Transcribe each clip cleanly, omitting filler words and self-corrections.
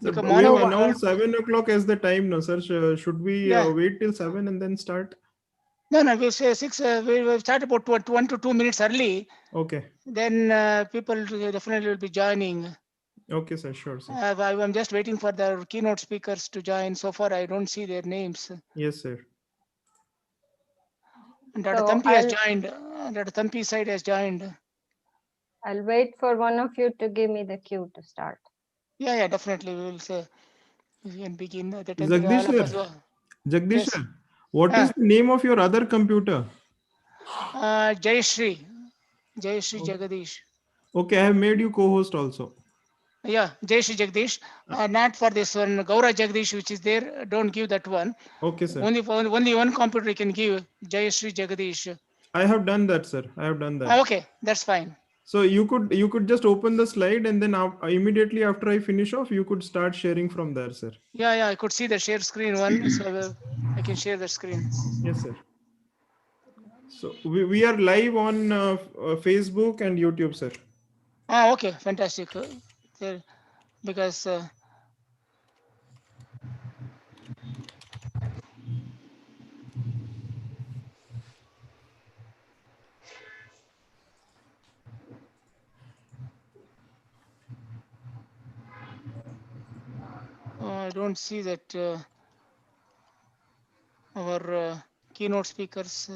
Sir, Because we have announced 7 o'clock as the time now, sir. Should we wait till 7 and then start? No, we'll say 6. We'll start about 1 to 2 minutes early. Okay. Then people definitely will be joining. Okay, sir. Sure, sir. I'm just waiting for the keynote speakers to join. So far, I don't see their names. Yes, sir. Dr. Thampi has joined. Dr. Thampi side has joined. I'll wait for one of you to give me the cue to start. Yeah, definitely. We will say we can begin. Jagdish sir. Jagdish sir, what is the name of your other computer? Jayashri Jagadish. Okay, I have made you co-host also. Yeah, Jayashri Jagdish. Not for this one, Gaura Jagdish, which is there. Don't give that one. Okay, sir. Only one computer you can give. Jayashri Jagadish. I have done that, sir. I have done that. Okay, that's fine. So you could just open the slide and then immediately after I finish off, you could start sharing from there, sir. Yeah, I could see the share screen one, so I can share the screen. Yes, sir. So we are live on Facebook and YouTube, sir. Okay, fantastic. Because I don't see that our keynote speakers.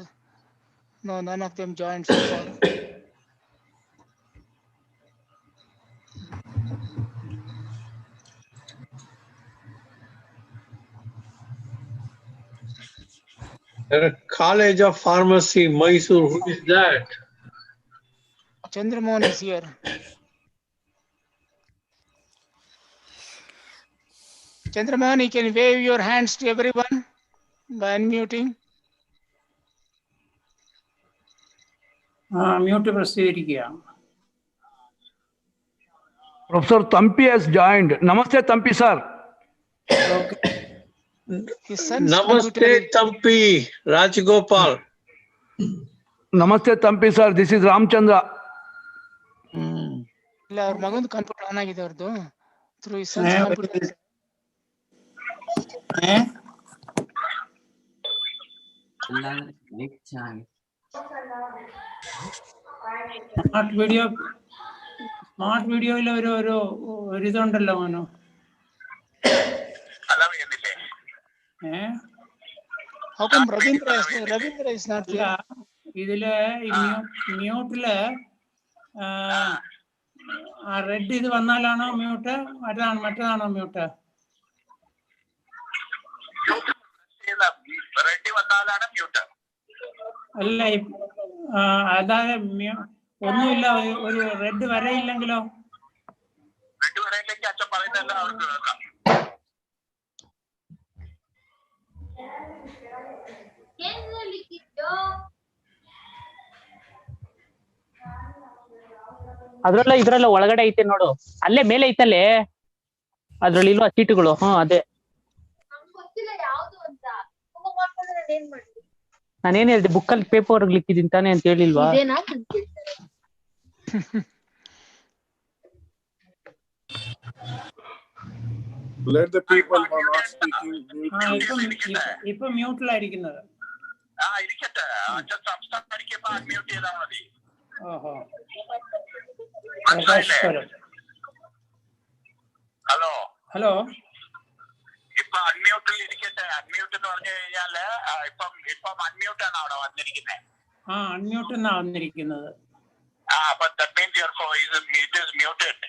No, none of them joined so far. College of Pharmacy, Mysore. Who is that? Chandramohan is here. Chandramohan, you can wave your hands to everyone by unmuting. Mute പ്രസിദ്ധീകരിക്കുക. Professor Tampi has joined. Namaste, Tampi sir. Okay. Namaste, Tampi, Rajgopal. Namaste, Tampi sir. This is Ramchandra. ಇಲ್ಲ ಅವ್ರ ಮಗಂದು computer on ಆಗಿದೆ ಅವ್ರದ್ದು through is sons computer. Smart വീഡിയോയിൽ ഒരു ഇതുണ്ടല്ലോ മോനോ. How come Ravindra is not there? ഇതില് മ്യൂട്ടില് റെഡ് ഇത് വന്നാലാണോ മ്യൂട്ട്, മറ്റേതാണോ മ്യൂട്ട്? അല്ല, അതായത് ഒന്നുമില്ല, ഒരു റെഡ് വരയില്ലെങ്കിലോ? ಅದ್ರಲ್ಲ ಇದ್ರಲ್ಲ ಒಳಗಡೆ ಐತೆ ನೋಡು, ಅಲ್ಲೇ ಮೇಲೆ ಐತಲ್ಲೇ, ಅದ್ರಲ್ಲಿ ಇಲ್ವಾ ಸೀಟುಗಳು? ಅದೇ ನಾನೇನ್ ಹೇಳ್ದೆ, ಬುಕ್ಕಲ್ಲಿ ಪೇಪರ್ ಲಿಕ್ಕಿದೀನಿ ತಾನೆ ಅಂತ ಹೇಳಿಲ್ವಾ? Let the people who are not speaking ഇപ്പൊ മ്യൂട്ടിലായിരിക്കുന്നത്. ഓഹോ, ഹലോ. ഇപ്പൊ അൺമ്യൂട്ടിൽ ഇരിക്കട്ടെ. അൺമ്യൂട്ട് എന്ന് പറഞ്ഞു കഴിഞ്ഞാല് ഇപ്പം അൺമ്യൂട്ട് ആണ് അവിടെ വന്നിരിക്കുന്നത്. അൺമ്യൂട്ട് എന്നാ വന്നിരിക്കുന്നത്. അപ്പൊ that means it is muted.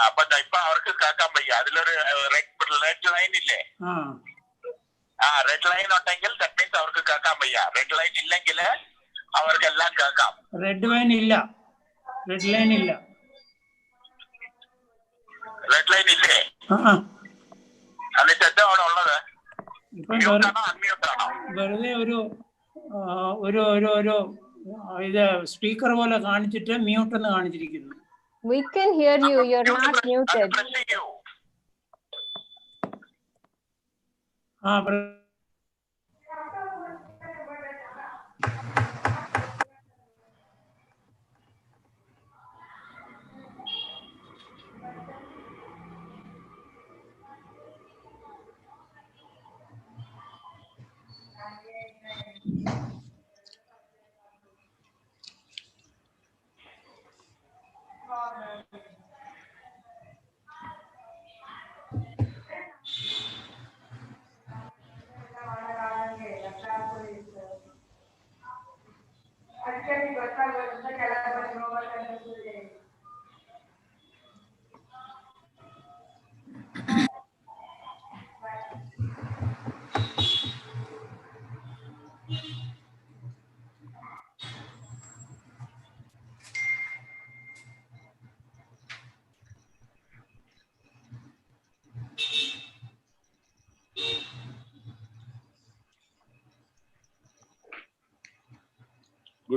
അപ്പൊ ഇപ്പൊ അവർക്ക് കേൾക്കാൻ വയ്യ. അതിലൊരു റെഡ് ലൈൻ ഇല്ലേ? റെഡ് ലൈൻ ഉണ്ടെങ്കിൽ that means അവർക്ക് കേൾക്കാൻ വയ്യ. റെഡ് ലൈൻ ഇല്ലെങ്കിൽ അവർക്കെല്ലാം കേൾക്കാം. റെഡ് ലൈൻ ഇല്ല. റെഡ് ലൈൻ ഇല്ലേ? എന്നിട്ട് എന്താണ് ഉള്ളത്? വെറുതെ ഒരു ഇത് സ്പീക്കർ പോലെ കാണിച്ചിട്ട് മ്യൂട്ട് എന്ന് കാണിച്ചിരിക്കുന്നു. We can hear you. You're not muted.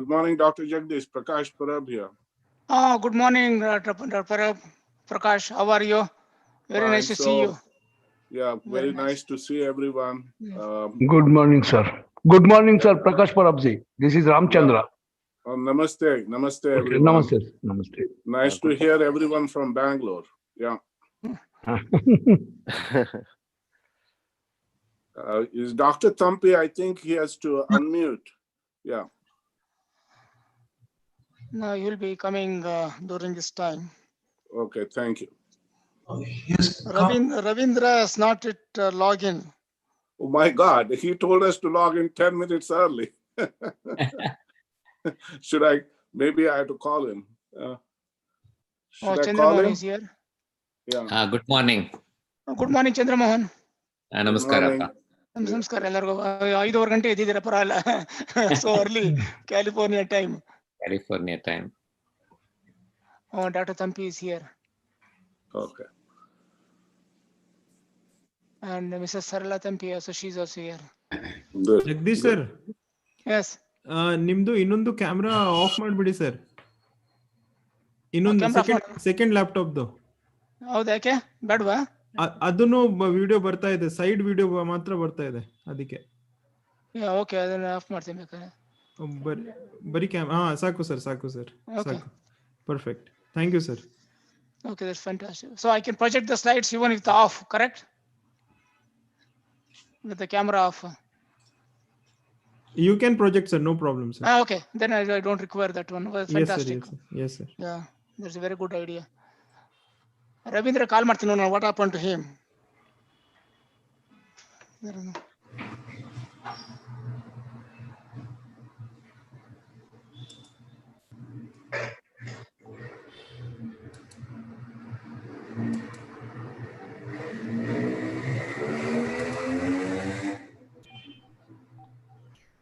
Good morning, Dr. Jagdish. Prakash Parab here. Good morning, Dr. Parab. Prakash. How are you? Very Fine. nice to see you. Yeah, very nice to see everyone. Good morning, sir. Good morning, sir. Prakash Parabji. This is Ramchandra. Namaste. Namaste, Okay, everyone. Namaste. Namaste. Nice to hear everyone from Bangalore. Yeah. Is Dr. Thampi? I think he has to unmute. Yeah. No, you'll be coming during this time. Okay, thank you. Ravindra is not at login. Oh my God, he told us to log in 10 minutes early. Maybe I have to call him. Should I call Chandramohan him? is here. Yeah. Good morning. Good morning, Chandramohan. Namaskar. ನಮಸ್ಕಾರ ಎಲ್ಲರಿಗೂ 5:15 ಗಂಟೆ ಎದ್ದಿದ್ದೀರಾ ಪರವಾಗಿಲ್ಲ. So early California time. California time. Dr. Thampi is here. Okay. And Mrs. Sarala Thampi also, she's also here. Good. Jagdish sir. Yes. ನಿಮ್ದು ಇನ್ನೊಂದು camera off ಮಾಡ್ಬಿಡಿ sir. ಇನ್ನೊಂದು second ಲ್ಯಾಪ್ಟಾಪ್ದು. ಹೌದಾ, ಯಾಕೆ ಬೇಡವಾ? ಅದನ್ನು ವಿಡಿಯೋ ಬರ್ತಾ ಇದೆ, ಸೈಡ್ ವಿಡಿಯೋ ಮಾತ್ರ ಬರ್ತಾ ಇದೆ ಅದಕ್ಕೆ. ಓಕೆ, ಅದನ್ನ ಆಫ್ ಮಾಡ್ತೀನಿ ಬೇಕಾದ್ರೆ. ಬರೀ ಸಾಕು ಸರ್, ಸಾಕು perfect. Thank you sir. Okay, that's fantastic. So I can project the slides even if the off, correct? With the camera off. You can project, sir, no problem, sir. Okay, then I don't require that one. Well, fantastic. Yes, sir. Yeah, that's a very good idea. Ravindra call ಮಾಡ್ತೀನಿ, no, what happened to him? I don't know.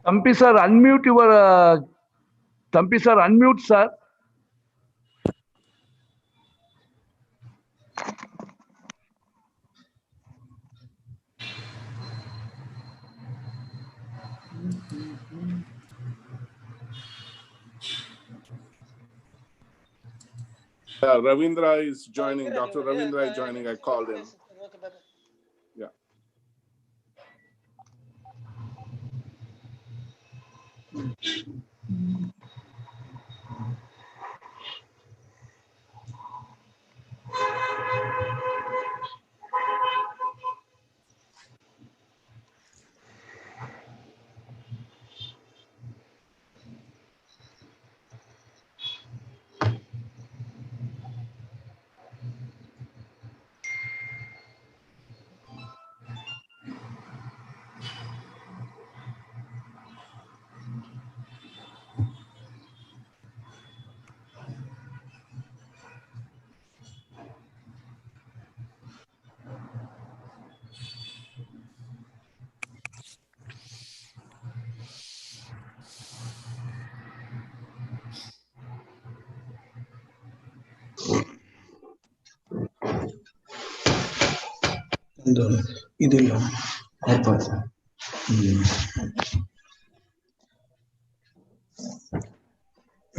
Tampi sir, unmute your. Tampi sir, unmute sir. Ravindra is joining. Dr. Ravindra is joining. I called him. Yeah.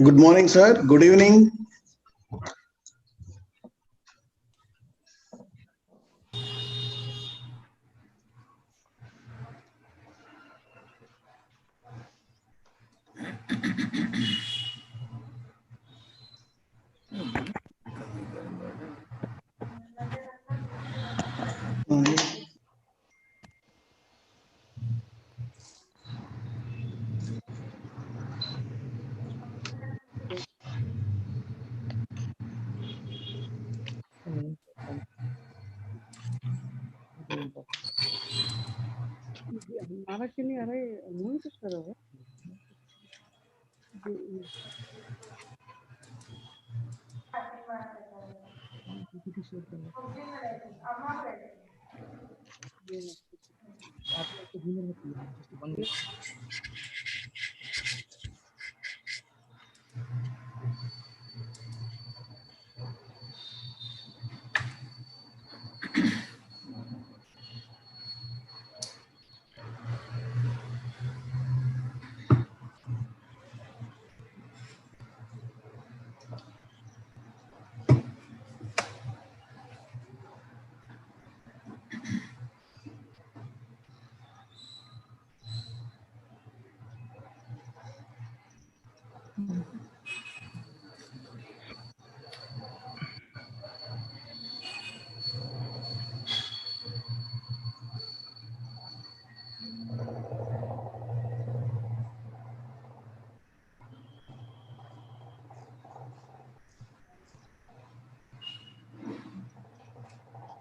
Good morning, sir. Good evening.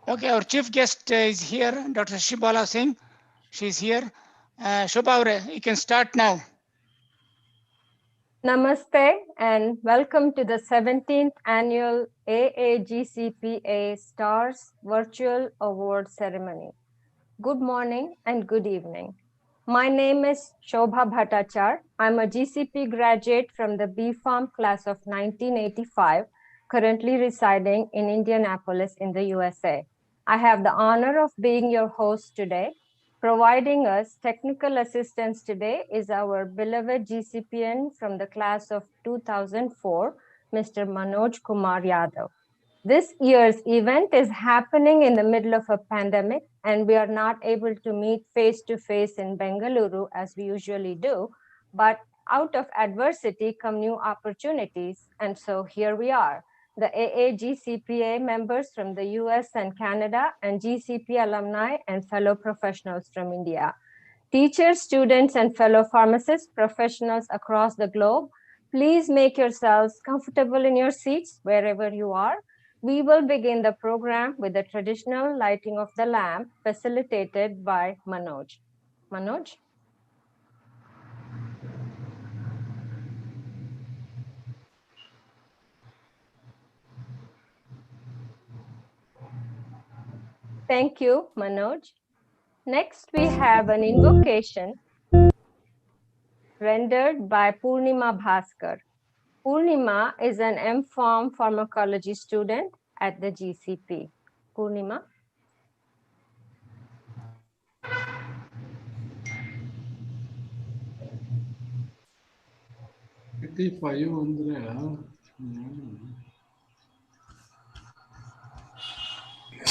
Okay, our chief guest is here, Dr. Bala Singh. She's here. Shobha, you can start now. Namaste and welcome to the 17th annual AAGCPA Stars Virtual Award Ceremony. Good morning and good evening. My name is Shobha Bhattacharya. I'm a GCP graduate from the Pharm class of 1985, currently residing in Indianapolis in the USA. I have the honor of being your host today. Providing us technical assistance today is our beloved GCPian from the class of 2004, Mr. Manoj Kumar Yadav. This year's event is happening in the middle of a pandemic, and we are not able to meet face-to-face in Bengaluru as we usually do, but out of adversity come new opportunities, and so here we are. The AAGCPA members from the US and Canada, and GCP alumni and fellow professionals from India. Teachers, students, and fellow pharmacists, professionals across the globe, please make yourselves comfortable in your seats wherever you are. We will begin the program with the traditional lighting of the lamp facilitated by Manoj. Manoj? Thank you, Manoj. Next, we have an invocation rendered by Purnima Bhaskar. Purnima is an M.Pharm pharmacology student at the GCP. Purnima?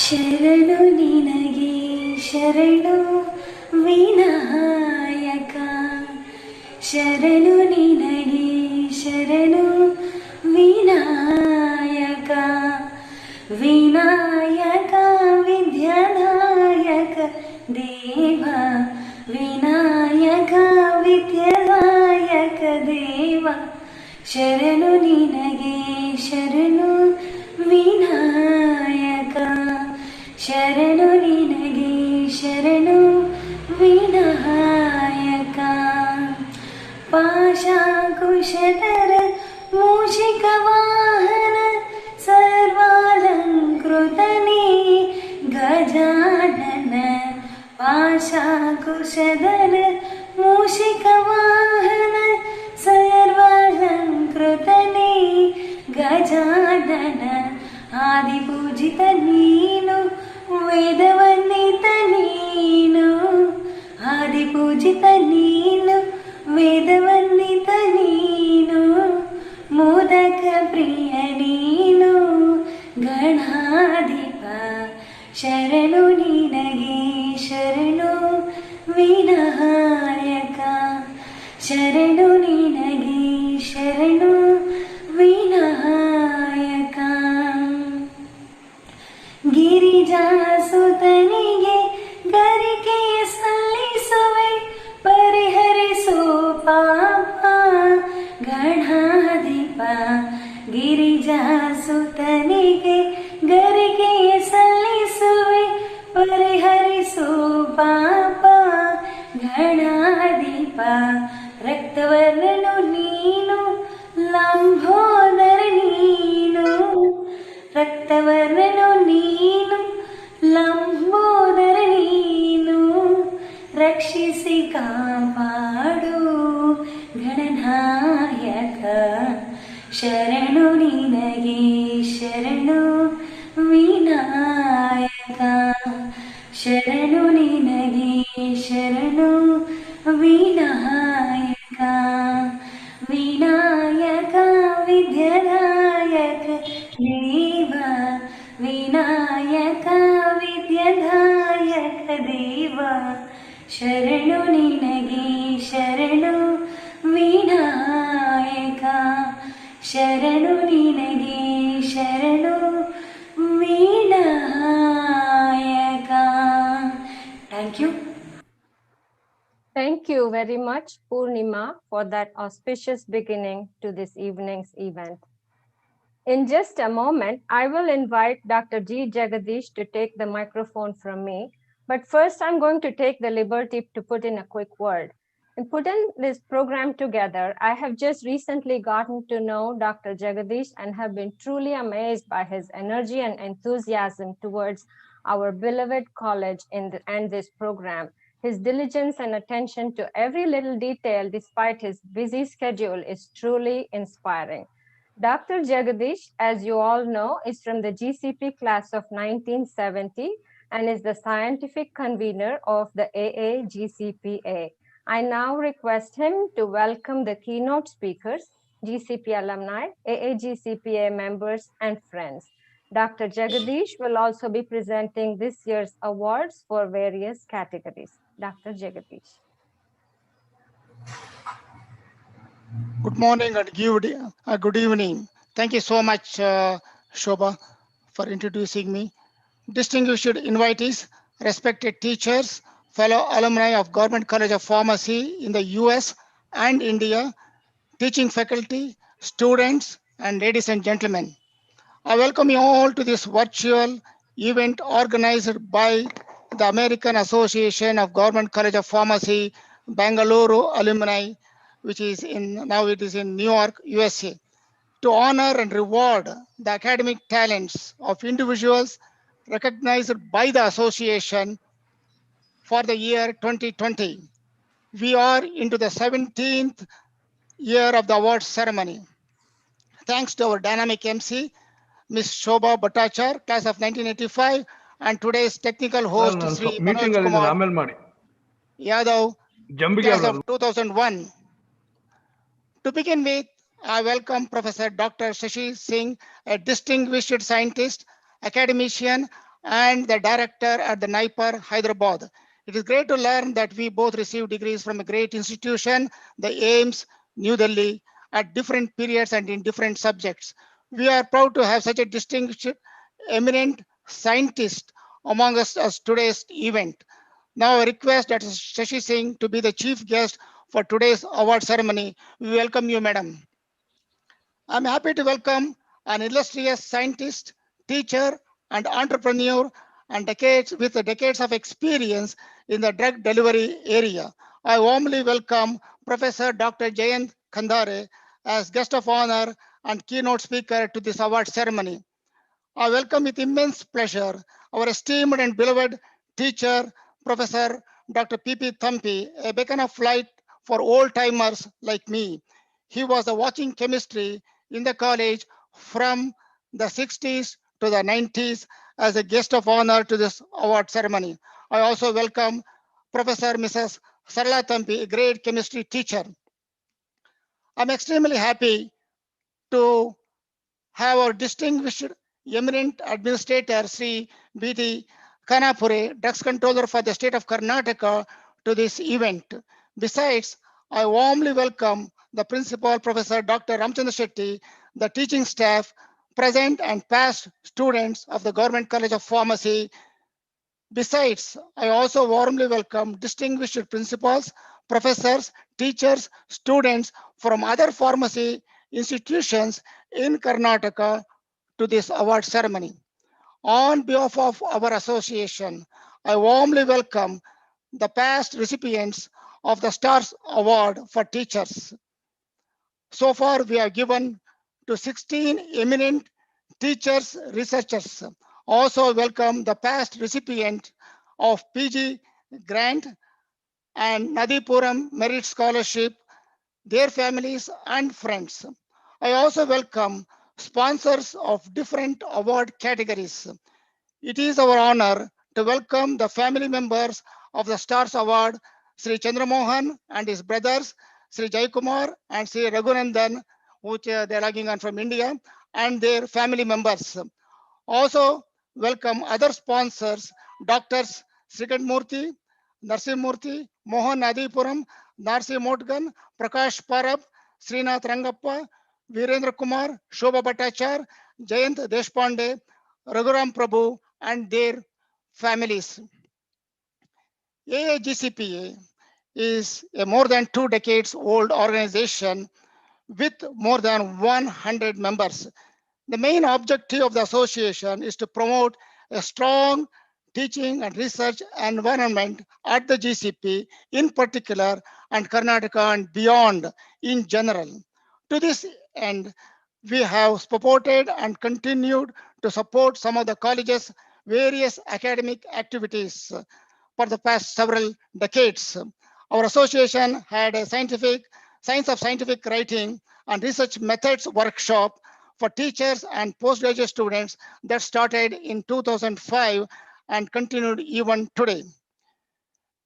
ಶರಣು ನಿನಗೆ ಶರಣು ವಿನಾಯಕ ಶರಣು ನಿನಗೆ ಶರಣು ವಿನಾಯಕ ವಿನಾಯಕ ವಿದ್ಯಾನಾಯಕ ದೇವ ವಿನಾಯಕ ವಿದ್ಯಾನಾಯಕ ದೇವ ಶರಣು ನಿನಗೆ ಶರಣು ವಿನಾಯಕ ಶರಣು ನಿನಗೆ ಶರಣು ವಿನಾಯಕ ಪಾಶಾಂಕುಶಧರ ಮೂಷಿಕ ವಾಹನ ಸರ್ವಾಲಂಕೃತನೇ ಗಜಾನನ ಪಾಶಾಂಕುಶಧರ ಮೂಷಿಕ ವಾಹನ ಸರ್ವಾಲಂಕೃತನೇ ಗಜಾನನ ಆದಿಪೂಜಿತ ನೀನು ವೇದವನ್ನಿತ ನೀನು ಆದಿಪೂಜಿತ ನೀನು ವೇದವನ್ನಿತ ನೀನು ಮೋದಕ ಪ್ರಿಯ ನೀನು ಗಣಾಧಿಪ ಶರಣು ನಿನಗೆ ಶರಣು ವಿನಾಯಕ ಶರಣು ನಿನಗೆ ಶರಣು ವಿನಾಯಕ ಗಿರಿಜಾಸುತನಿಗೆ ಗರಿಕೆಯ ಸಲ್ಲಿಸುವೆ ಪರಿಹರಿಸು ಪಾಪ ಗಣಾಧಿಪ ಗಿರಿಜಾಸುತನಿಗೆ ಗರಿಕೆಯ ಸಲ್ಲಿಸುವೆ ಪರಿಹರಿಸು ಪಾಪ ಗಣಾಧಿಪ ರಕ್ತವರ್ಣನು ನೀನು ಲಂಬೋದರ ನೀನು ರಕ್ತವರ್ಣನು ನೀನು ಲಂಬೋದರ ನೀನು ರಕ್ಷಿಸಿ ಕಾಪಾಡು ಗಣನಾಯಕ ಶರಣು ನಿನಗೆ ಶರಣು ವಿನಾಯಕ ಶರಣು ನಿನಗೆ ಶರಣು ವಿನಾಯಕ ವಿನಾಯಕ ವಿದ್ಯಾನಾಯಕ ದೇವ ವಿನಾಯಕ ವಿದ್ಯಾನಾಯಕ ದೇವ ಶರಣು ನಿನಗೆ ಶರಣು ವಿನಾಯಕ ಶರಣು ನಿನಗೆ ಶರಣು Vinayaka. Thank you. Thank you very much, Purnima, for that auspicious beginning to this evening's event. In just a moment, I will invite Dr. G. Jagadish to take the microphone from me. But first, I'm going to take the liberty to put in a quick word. In putting this program together, I have just recently gotten to know Dr. Jagadish and have been truly amazed by his energy and enthusiasm towards our beloved college and this program. His diligence and attention to every little detail despite his busy schedule is truly inspiring. Dr. Jagadish, as you all know, is from the GCP class of 1970 and is the scientific convener of the AAGCPA. I now request him to welcome the keynote speakers, GCP alumni, AAGCPA members, and friends. Dr. Jagadish will also be presenting this year's awards for various categories. Dr. Jagadish. Good morning and good evening. Thank you so much, Shobha, for introducing me. Distinguished invitees, respected teachers, fellow alumni of Government College of Pharmacy in the US and India, teaching faculty, students, and ladies and gentlemen. I welcome you all to this virtual event organized by the American Association of Government College of Pharmacy, Bengaluru Alumni, which is now it is in New York, USA, to honor and reward the academic talents of individuals recognized by the association for the year 2020. We are into the 17th year of the awards ceremony. Thanks to our dynamic MC, Ms. Shobha Bhattachar, class of 1985, and today's technical host, Sri Manoj Kumar Yadav, class of 2001. To begin with, I welcome Professor Dr. Shashi Singh, a distinguished scientist, academician, and the director at the NIPER, Hyderabad. It is great to learn that we both received degrees from a great institution, the AIMS, New Delhi, at different periods and in different subjects. We are proud to have such a distinguished, eminent scientist among us at today's event. Now I request Dr. Shashi Singh to be the chief guest for today's award ceremony. We welcome you, madam. I'm happy to welcome an illustrious scientist, teacher, and entrepreneur and with decades of experience in the drug delivery area. I warmly welcome Professor Dr. Jayant Khandare as guest of honor and keynote speaker to this award ceremony. I welcome with immense pleasure our esteemed and beloved teacher, Professor Dr. P.P. Thampi, a beacon of light for old-timers like me. He was watching chemistry in the college from the 60s to the 90s as a guest of honor to this award ceremony. I also welcome Professor Mrs. Sarala Thampi, a great chemistry teacher. I'm extremely happy to have our distinguished eminent administrator, Sri B.T. Kanapure, drugs controller for the state of Karnataka, to this event. Besides, I warmly welcome the principal, Professor Dr. Ramchandra Shetty, the teaching staff, present and past students of the Government College of Pharmacy. Besides, I also warmly welcome distinguished principals, professors, teachers, students from other pharmacy institutions in Karnataka to this award ceremony. On behalf of our association, I warmly welcome the past recipients of the STARS Award for Teachers. So far, we have given to 16 eminent teachers, researchers. Also welcome the past recipient of PG Grant and Nadipuram Merit Scholarship, their families and friends. I also welcome sponsors of different award categories. It is our honor to welcome the family members of the STARS Award, Sri Chandramohan and his brothers, Sri Jaykumar and Sri Raghavendra, which they are logging on from India, and their family members. Also welcome other sponsors, Doctors Srikant Murthy, Narsim Murthy, Mohan Adipuram, Narsi Motgan, Prakash Parab, Srinath Rangappa, Virendra Kumar, Shobha Bhattachar, Jayant Deshpande, Raghuram Prabhu, and their families. AAGCPA is a more than 2 decades old organization with more than 100 members. The main objective of the association is to promote a strong teaching and research environment at the GCP in particular and Karnataka and beyond in general. To this end, we have supported and continued to support some of the college's various academic activities for the past several decades. Our association had a science of scientific writing and research methods workshop for teachers and postgraduate students that started in 2005 and continued even today.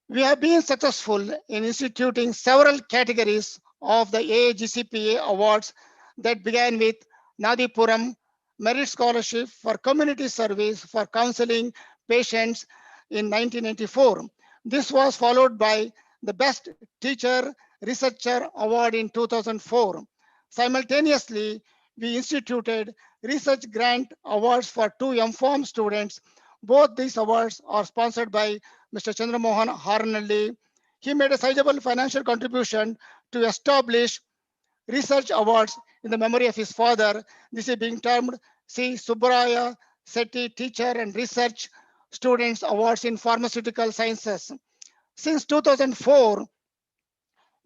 We have been successful in instituting several categories of the AAGCPA awards that began with Nadipuram Merit Scholarship for Community Service for Counseling Patients in 1994. This was followed by the Best Teacher Researcher Award in 2004. Simultaneously, we instituted research grant awards for 2 MPharm students. Both these awards are sponsored by Mr. Chandramohan Harnalli. He made a sizable financial contribution to establish research awards in the memory of his father. This is being termed C. Subbaraya Sethi Teacher and Research Students Awards in Pharmaceutical Sciences. Since 2004,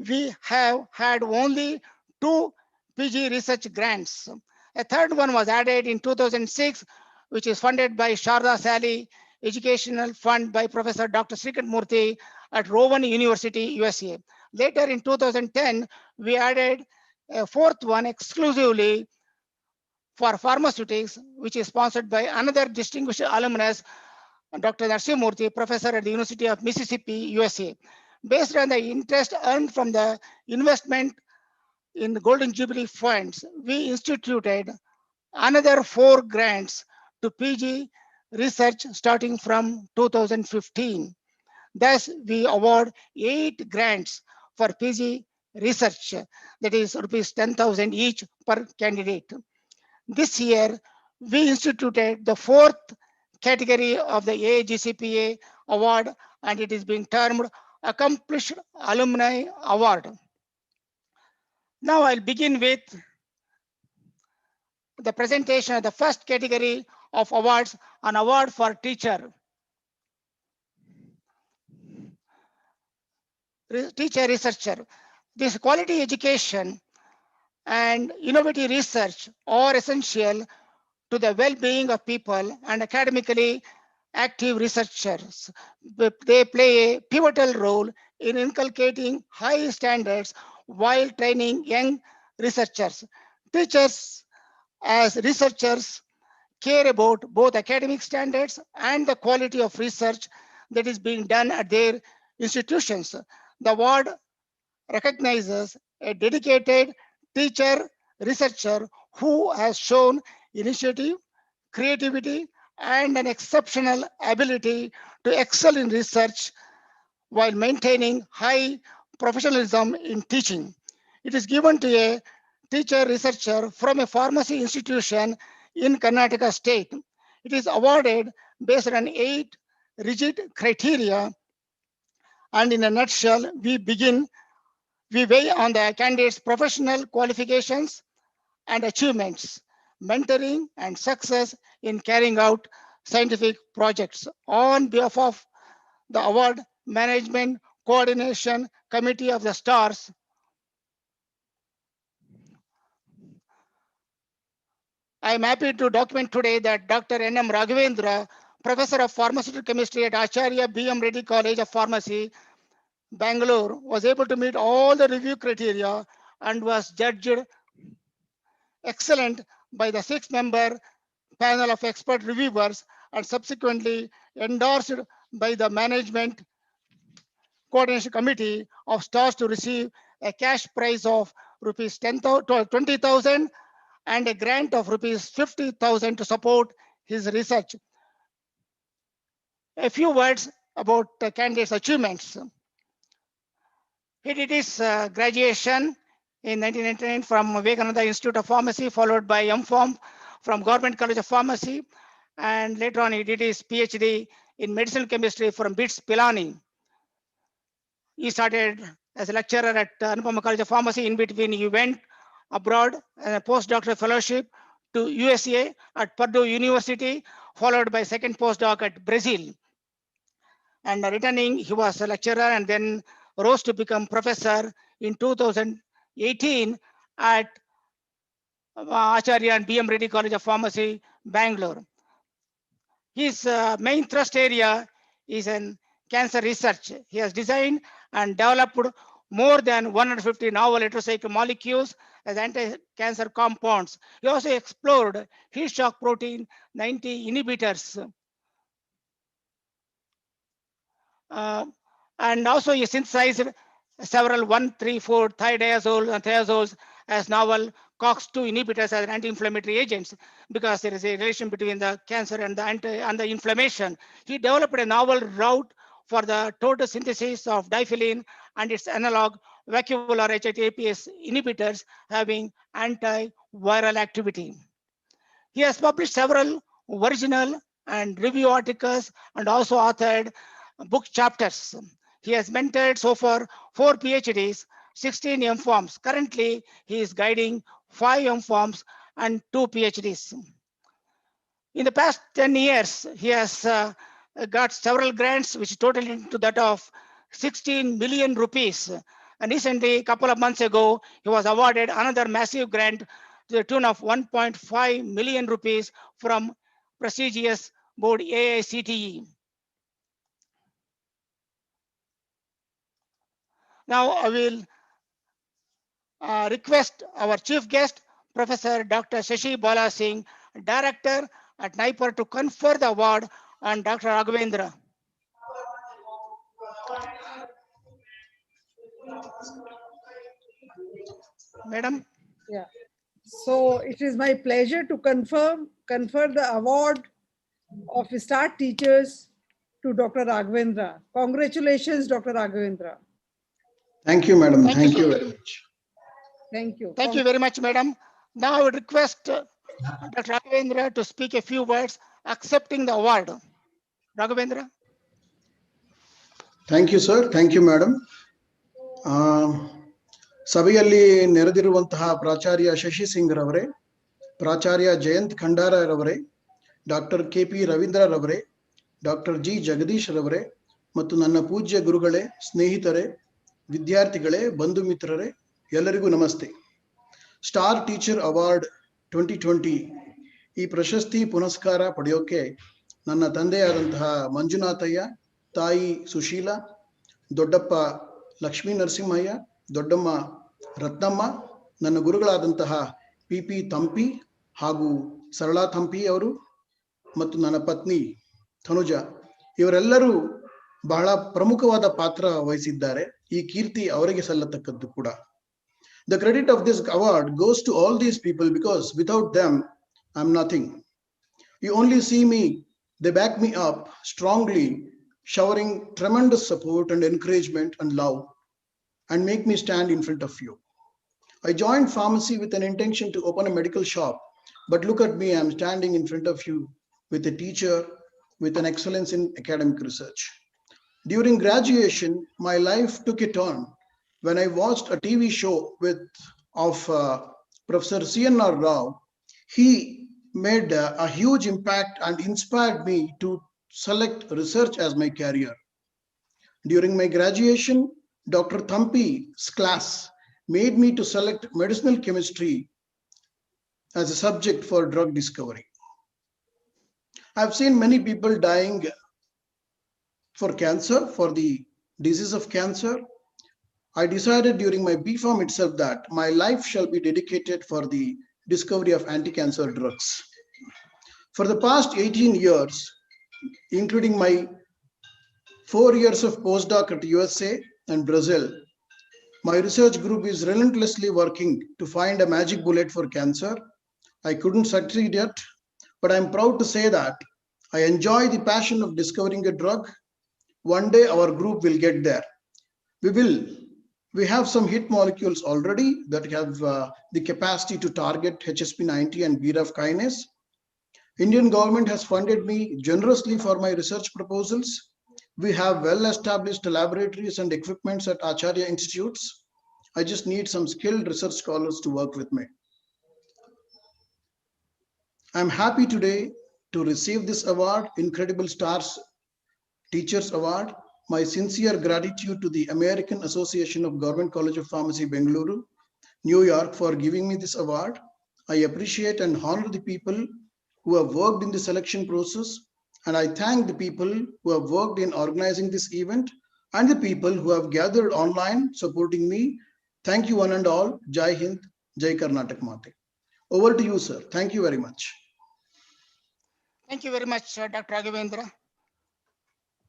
we have had only 2 PG research grants. A third one was added in 2006, which is funded by Sharda Sally Educational Fund by Professor Dr. Srikanth Murthy at Rowan University, USA. Later in 2010, we added a fourth one exclusively for pharmaceutics, which is sponsored by another distinguished alumnus, Dr. Narsimurthy, professor at the University of Mississippi, USA. Based on the interest earned from the investment in the Golden Jubilee funds, we instituted another 4 grants to PG research starting from 2015. Thus, we award 8 grants for PG research, that is rupees 10,000 each per candidate. This year, we instituted the 4th category of the AAGCPA award, and it is being termed Accomplished Alumni Award. Now I'll begin with the presentation of the first category of awards, an award for teacher researcher. This quality education and innovative research are essential to the well-being of people and academically active researchers. They play a pivotal role in inculcating high standards while training young researchers. Teachers as researchers care about both academic standards and the quality of research that is being done at their institutions. The award recognizes a dedicated teacher researcher who has shown initiative, creativity, and an exceptional ability to excel in research while maintaining high professionalism in teaching. It is given to a teacher researcher from a pharmacy institution in Karnataka state. It is awarded based on 8 rigid criteria, and in a nutshell, we weigh on the candidate's professional qualifications and achievements, mentoring and success in carrying out scientific projects. On behalf of the Award Management Coordination Committee of the STARS, I am happy to document today that Dr. N.M. Raghavendra, Professor of Pharmaceutical Chemistry at Acharya B.M. Reddy College of Pharmacy, Bengaluru, was able to meet all the review criteria and was judged excellent by the 6-member panel of expert reviewers and subsequently endorsed by the Management Coordination Committee of STARS to receive a cash prize of rupees 20,000 and a grant of rupees 50,000 to support his research. A few words about the candidate's achievements. He did his graduation in 1999 from Vivekananda Institute of Pharmacy, followed by MPharm from Government College of Pharmacy, and later on he did his PhD in medicinal chemistry from BITS Pilani. He started as a lecturer at Anupama College of Pharmacy. In between, he went abroad and a postdoctoral fellowship to USA at Purdue University, followed by second postdoc at Brazil. And returning, he was a lecturer and then rose to become professor in 2018 at Acharya and BM Reddy College of Pharmacy, Bangalore. His main thrust area is in cancer research. He has designed and developed more than 150 novel heterocycle molecules as anti-cancer compounds. He also explored heat shock protein 90 inhibitors. And also he synthesized several 1,3,4 thiodiazole and thiazoles as novel COX-2 inhibitors as anti-inflammatory agents, because there is a relation between the cancer and the inflammation. He developed a novel route for the total synthesis of diphenylene and its analog vacuolar HIT-APS inhibitors having antiviral activity. He has published several original and review articles and also authored book chapters. He has mentored so far 4 PhDs, 16 MPharms. Currently, he is guiding 5 MPharms and 2 PhDs. In the past 10 years, he has got several grants, which total into that of 16 million rupees. And recently, a couple of months ago, he was awarded another massive grant to the tune of 1.5 million rupees from prestigious board AICTE. Now I will request our chief guest, Professor Dr. Shashi Bala Singh, Director at NIPER, to confer the award on Dr. Raghavendra. Madam. Yeah. So it is my pleasure to confer the award of Star Teachers to Dr. Raghavendra. Congratulations, Dr. Raghavendra. Thank you, madam. Thank you very much. Thank you. Thank you very much, madam. Now I would request Dr. Raghavendra to speak a few words accepting the award. Raghavendra. Thank you, sir. Thank you, madam. ಸಭೆಯಲ್ಲಿ ನೆರೆದಿರುವಂತಹ ಪ್ರಾಚಾರ್ಯ ಶಶಿ ಸಿಂಗ್ ರವರೇ, ಪ್ರಾಚಾರ್ಯ ಜಯಂತ್ ಖಂಡಾರೆ ರವರೇ, doctor KP Ravindra ರವರೇ, doctor G Jagadish ರವರೇ ಮತ್ತು ನನ್ನ ಪೂಜ್ಯ ಗುರುಗಳೇ, ಸ್ನೇಹಿತರೆ, ವಿದ್ಯಾರ್ಥಿಗಳೇ, ಬಂಧು ಮಿತ್ರರೇ, ಎಲ್ಲರಿಗೂ ನಮಸ್ತೆ. ಸ್ಟಾರ್ ಟೀಚರ್ ಅವಾರ್ಡ್ 2020 ಈ ಪ್ರಶಸ್ತಿ ಪುರಸ್ಕಾರ ಪಡೆಯೋಕೆ ನನ್ನ ತಂದೆಯಾದಂತಹ ಮಂಜುನಾಥಯ್ಯ, ತಾಯಿ ಸುಶೀಲ, ದೊಡ್ಡಪ್ಪ ಲಕ್ಷ್ಮೀ ನರಸಿಂಹಯ್ಯ, ದೊಡ್ಡಮ್ಮ ರತ್ನಮ್ಮ, ನನ್ನ ಗುರುಗಳಾದಂತಹ PP ತಂಪಿ ಹಾಗೂ ಸರಳಾ ಥಂಪಿ ಅವರು ಮತ್ತು ನನ್ನ ಪತ್ನಿ ತನುಜ ಇವರೆಲ್ಲರೂ ಬಹಳ ಪ್ರಮುಖವಾದ ಪಾತ್ರ ವಹಿಸಿದ್ದಾರೆ. ಈ ಕೀರ್ತಿ ಅವರಿಗೆ ಸಲ್ಲತಕ್ಕದ್ದು ಕೂಡ. The credit of this award goes to all these people because without them I'm nothing. You only see me, they back me up strongly, showering tremendous support and encouragement and love, and make me stand in front of you. I joined pharmacy with an intention to open a medical shop, but look at me, I'm standing in front of you with a teacher with an excellence in academic research. During graduation, my life took a turn when I watched a TV show of Professor CNR Rao. He made a huge impact and inspired me to select research as my career. During my graduation, Dr. Thampi's class made me to select medicinal chemistry as a subject for drug discovery. I've seen many people dying for cancer, for the disease of cancer. I decided during my B.Pharm itself that my life shall be dedicated for the discovery of anti-cancer drugs. For the past 18 years, including my 4 years of postdoc at USA and Brazil, my research group is relentlessly working to find a magic bullet for cancer. I couldn't succeed yet, but I'm proud to say that I enjoy the passion of discovering a drug. One day our group will get there. We have some hit molecules already that have the capacity to target HSP90 and BRAF kinase. Indian government has funded me generously for my research proposals. We have well-established laboratories and equipments at Acharya institutes. I just need some skilled research scholars to work with me. I'm happy today to receive this award, Incredible Stars Teachers Award. My sincere gratitude to the American Association of Government College of Pharmacy, Bengaluru, New York, for giving me this award. I appreciate and honor the people who have worked in the selection process, and I thank the people who have worked in organizing this event and the people who have gathered online supporting me. Thank you one and all. Jai Hind, Jai Karnataka Mate. Over to you, sir. Thank you very much. Thank you very much, Dr. Raghavendra.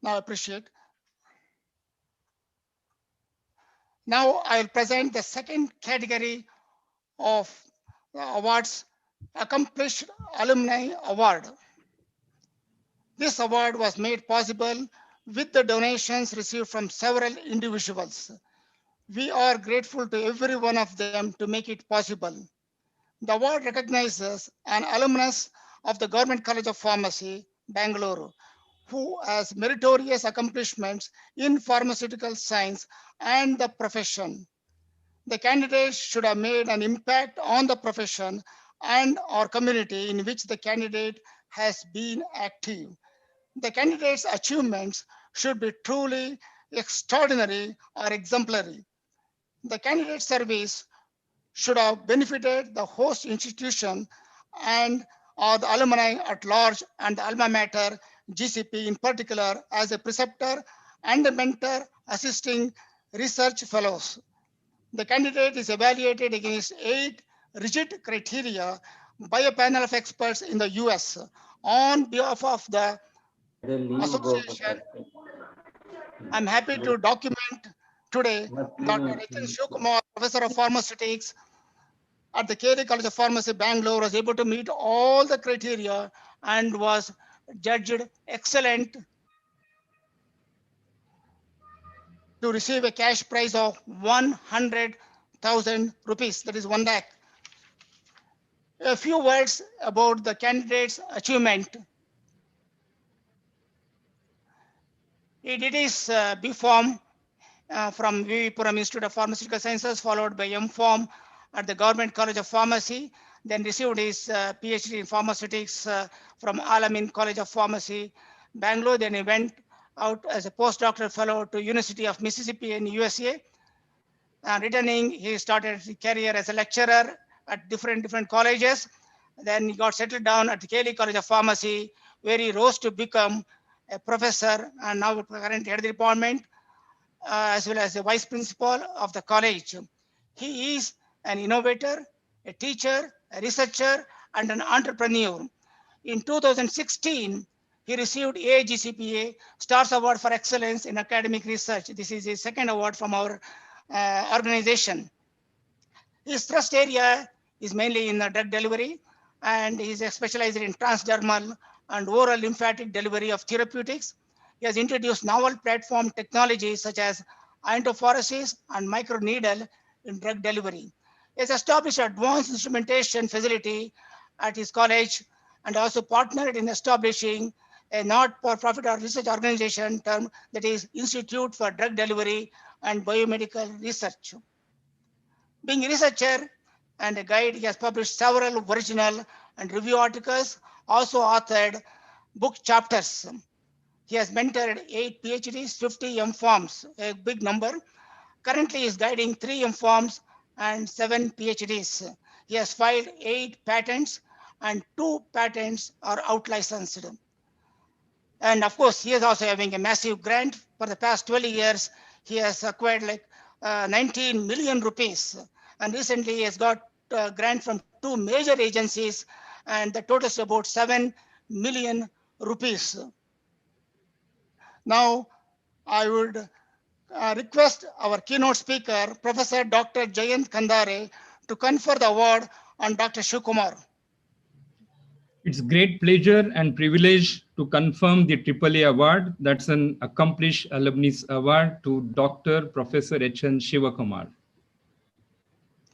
Now I appreciate. Now I will present the second category of awards, Accomplished Alumni Award. This award was made possible with the donations received from several individuals. We are grateful to every one of them to make it possible. The award recognizes an alumnus of the Government College of Pharmacy, Bengaluru, who has meritorious accomplishments in pharmaceutical science and the profession. The candidate should have made an impact on the profession and our community in which the candidate has been active. The candidate's achievements should be truly extraordinary or exemplary. The candidate's service should have benefited the host institution and or the alumni at large and the alma mater GCP in particular as a preceptor and a mentor assisting research fellows. The candidate is evaluated against 8 rigid criteria by a panel of experts in the US on behalf of the association. I'm happy to document today Dr. Shivakumar, Professor of Pharmaceutics at the KD College of Pharmacy, Bangalore, was able to meet all the criteria and was judged excellent to receive a cash prize of 100,000 rupees, that is 1 lakh. A few words about the candidate's achievement. He did his B Pharm from Vivipuram Institute of Pharmaceutical Sciences, followed by M Pharm at the Government College of Pharmacy, then received his PhD in pharmaceutics from Alumni College of Pharmacy, Bangalore. Then he went out as a postdoctoral fellow to University of Mississippi in USA. Returning, he started his career as a lecturer at different colleges. Then he got settled down at the KD College of Pharmacy, where he rose to become a professor and now currently head of the department, as well as the vice principal of the college. He is an innovator, a teacher, a researcher, and an entrepreneur. In 2016, he received AGCPA Stars Award for Excellence in Academic Research. This is his second award from our organization. His thrust area is mainly in drug delivery, and he is specialized in transdermal and oral lymphatic delivery of therapeutics. He has introduced novel platform technologies such as iontophoresis and microneedle in drug delivery. He has established advanced instrumentation facility at his college and also partnered in establishing a not-for-profit or research organization term that is Institute for Drug Delivery and Biomedical Research. Being a researcher and a guide, he has published several original and review articles, also authored book chapters. He has mentored 8 PhDs, 50 M.Pharms, a big number. Currently, he is guiding 3 M.Pharms and 7 PhDs. He has filed 8 patents and 2 patents are out-licensed. And of course, he is also having a massive grant. For the past 12 years, he has acquired like 19 million rupees. And recently, he has got a grant from 2 major agencies, and the total is about 7 million rupees. Now, I would request our keynote speaker, Professor Dr. Jayant Kandare, to confer the award on Dr. Shivakumar. It's great pleasure and privilege to confirm the AAA award. That's an Accomplished Alumnus Award to Dr. Professor H.N. Shivakumar.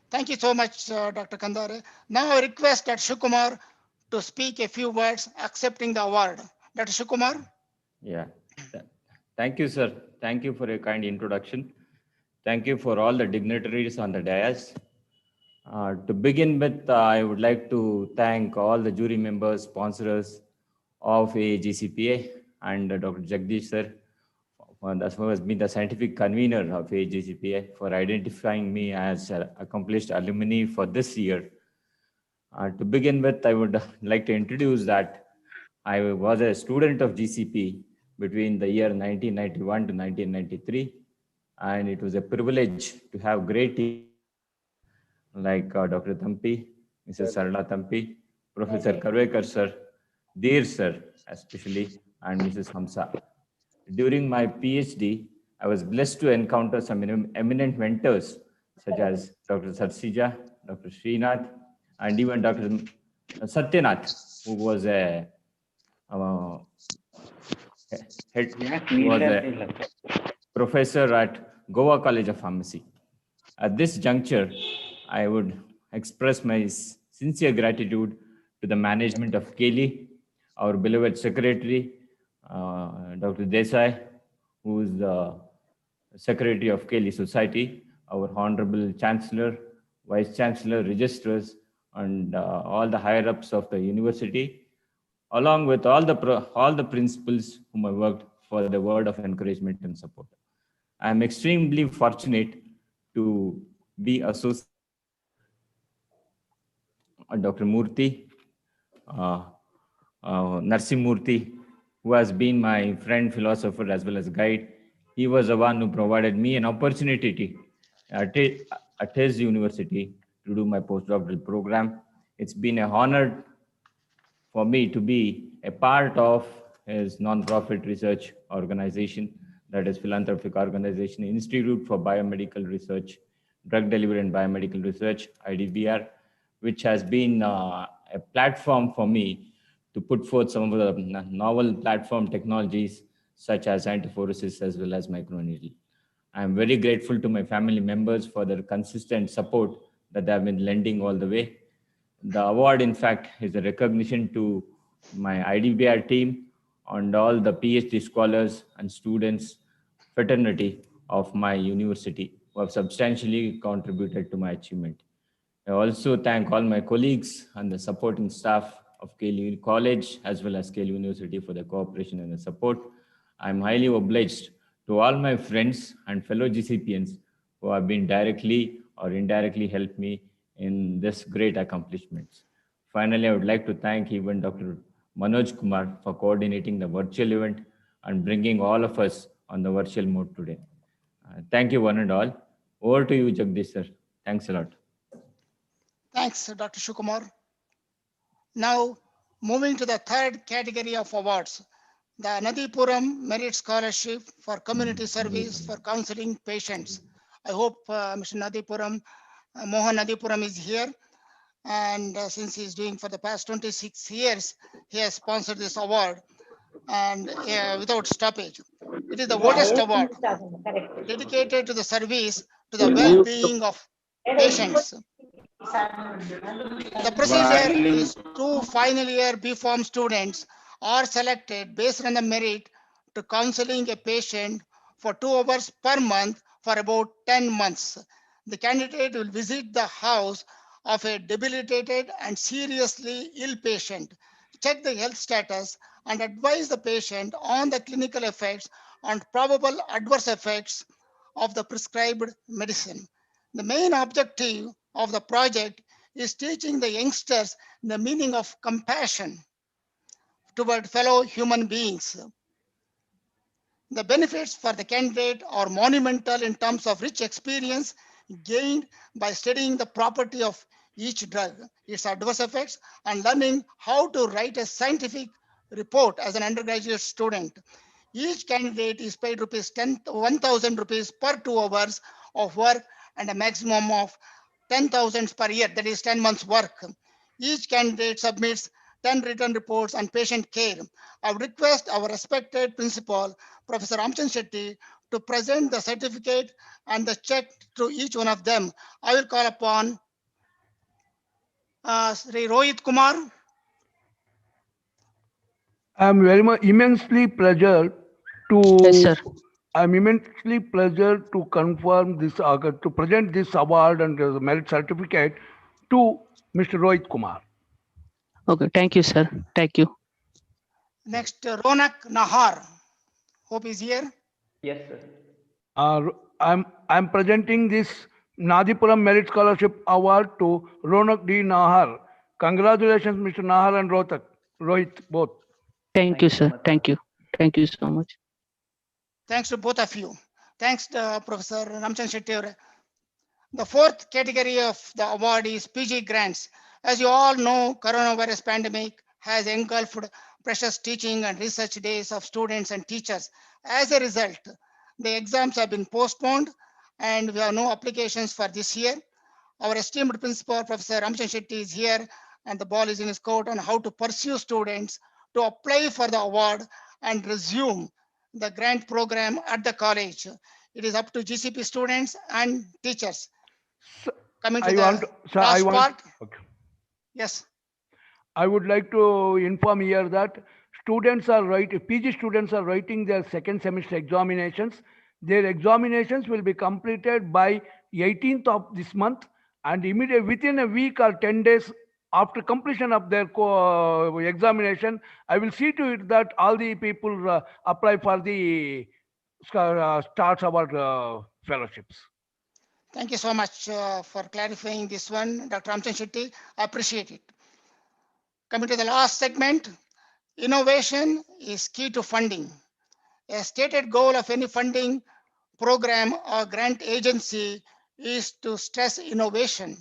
Thank you so much, Dr. Kandare. Now I request Dr. Shivakumar to speak a few words accepting the award. Dr. Shivakumar? Yeah. Thank you, sir. Thank you for your kind introduction. Thank you for all the dignitaries on the dais. To begin with, I would like to thank all the jury members, sponsors of AGCPA and Dr. Jagdish sir, who has been the scientific convener of AGCPA, for identifying me as an accomplished alumni for this year. To begin with, I would like to introduce that I was a student of GCP between the year 1991 to 1993, and it was a privilege to have great teachers like Dr. Thampi, Mrs. Sarla Thampi, Professor Karvekar sir, Deer sir especially, and Mrs. Hamsa. During my PhD, I was blessed to encounter some eminent mentors such as Dr. Sarsija, Dr. Srinath, and even Dr. Satyanath, who was a professor at Goa College of Pharmacy. At this juncture, I would express my sincere gratitude to the management of KELI, our beloved secretary, Dr. Desai, who is the secretary of KELI Society, our honorable chancellor, vice chancellor, registrars, and all the higher ups of the university, along with all the principals whom I worked for the word of encouragement and support. I am extremely fortunate to be associated with Dr. Murthy, Narsim Murthy, who has been my friend, philosopher, as well as guide. He was the one who provided me an opportunity at his university to do my postdoctoral program. It's been an honor for me to be a part of his non-profit research organization, that is philanthropic organization, Institute for Biomedical Research, Drug Delivery and Biomedical Research, IDBR, which has been a platform for me to put forth some of the novel platform technologies such as antiphoresis as well as microneedle. I am very grateful to my family members for their consistent support that they have been lending all the way. The award, in fact, is a recognition to my IDBR team and all the PhD scholars and students fraternity of my university who have substantially contributed to my achievement. I also thank all my colleagues and the supporting staff of KELI College as well as KELI University for the cooperation and the support. I'm highly obliged to all my friends and fellow GCPians who have been directly or indirectly helped me in this great accomplishments. Finally, I would like to thank even Dr. Manoj Kumar for coordinating the virtual event and bringing all of us on the virtual mode today. Thank you one and all. Over to you, Jagdish sir. Thanks a lot. Thanks, Dr. Shukumar. Now, moving to the third category of awards, the Nadipuram Merit Scholarship for Community Service for Counseling Patients. I hope Mr. Nadipuram, Mohan Nadipuram is here. And since he's doing for the past 26 years, he has sponsored this award and without stoppage. It is the oldest award dedicated to the service to the well-being of patients. The procedure is 2 final year B.Pharm students are selected based on the merit to counseling a patient for 2 hours per month for about 10 months. The candidate will visit the house of a debilitated and seriously ill patient, check the health status, and advise the patient on the clinical effects and probable adverse effects of the prescribed medicine. The main objective of the project is teaching the youngsters the meaning of compassion toward fellow human beings. The benefits for the candidate are monumental in terms of rich experience gained by studying the property of each drug, its adverse effects, and learning how to write a scientific report as an undergraduate student. Each candidate is paid 1,000 rupees per 2 hours of work and a maximum of 10,000 per year, that is 10 months work. Each candidate submits 10 written reports on patient care. I would request our respected principal, Professor Ramchandra Shetty, to present the certificate and the check to each one of them. I will call upon Sri Rohit Kumar. I'm very much immensely pleased to. Yes, sir. I'm immensely pleased to confirm this, to present this award and the merit certificate to Mr. Rohit Kumar. Okay, thank you, sir. Thank you. Next, Ronak Nahar. Hope is here. Yes, sir. I'm presenting this Nadipuram Merit Scholarship Award to Ronak D. Nahar. Congratulations, Mr. Nahar and Rohit, both. Thank you, sir. Thank you. Thank you so much. Thanks to both of you. Thanks to Professor Ramchandra Shetty. The fourth category of the award is PG grants. As you all know, coronavirus pandemic has engulfed precious teaching and research days of students and teachers. As a result, the exams have been postponed and we have no applications for this year. Our esteemed principal, Professor Ramchandra Shetty, is here and the ball is in his court on how to pursue students to apply for the award and resume the grant program at the college. It is up to GCP students and teachers. Coming to the last part. Okay. Yes. I would like to inform here that students are PG students are writing their second semester examinations. Their examinations will be completed by 18th of this month, and immediately within a week or 10 days after completion of their examination, I will see to it that all the people apply for the Stars Award fellowships. Thank you so much for clarifying this one, Dr. Ramchandra Shetty. I appreciate it. Coming to the last segment, innovation is key to funding. A stated goal of any funding program or grant agency is to stress innovation.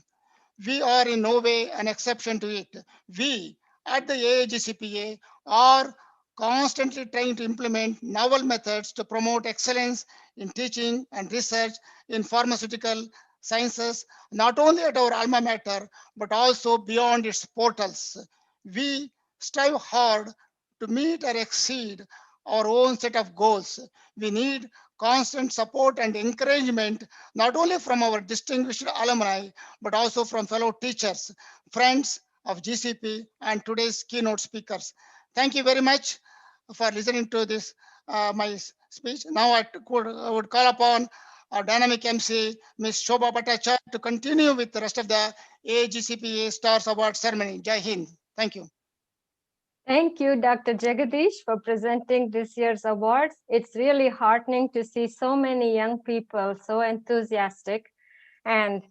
We are in no way an exception to it. We at the AAGCPA are constantly trying to implement novel methods to promote excellence in teaching and research in pharmaceutical sciences, not only at our alma mater, but also beyond its portals. We strive hard to meet or exceed our own set of goals. We need constant support and encouragement, not only from our distinguished alumni, but also from fellow teachers, friends of GCP, and today's keynote speakers. Thank you very much for listening to this, my speech. Now I would call upon our dynamic MC, Ms. Shobha Bhattacharya, to continue with the rest of the AGCPA Stars Award ceremony. Jai Hind. Thank you. Thank you, Dr. Jagadish, for presenting this year's awards. It's really heartening to see so many young people so enthusiastic and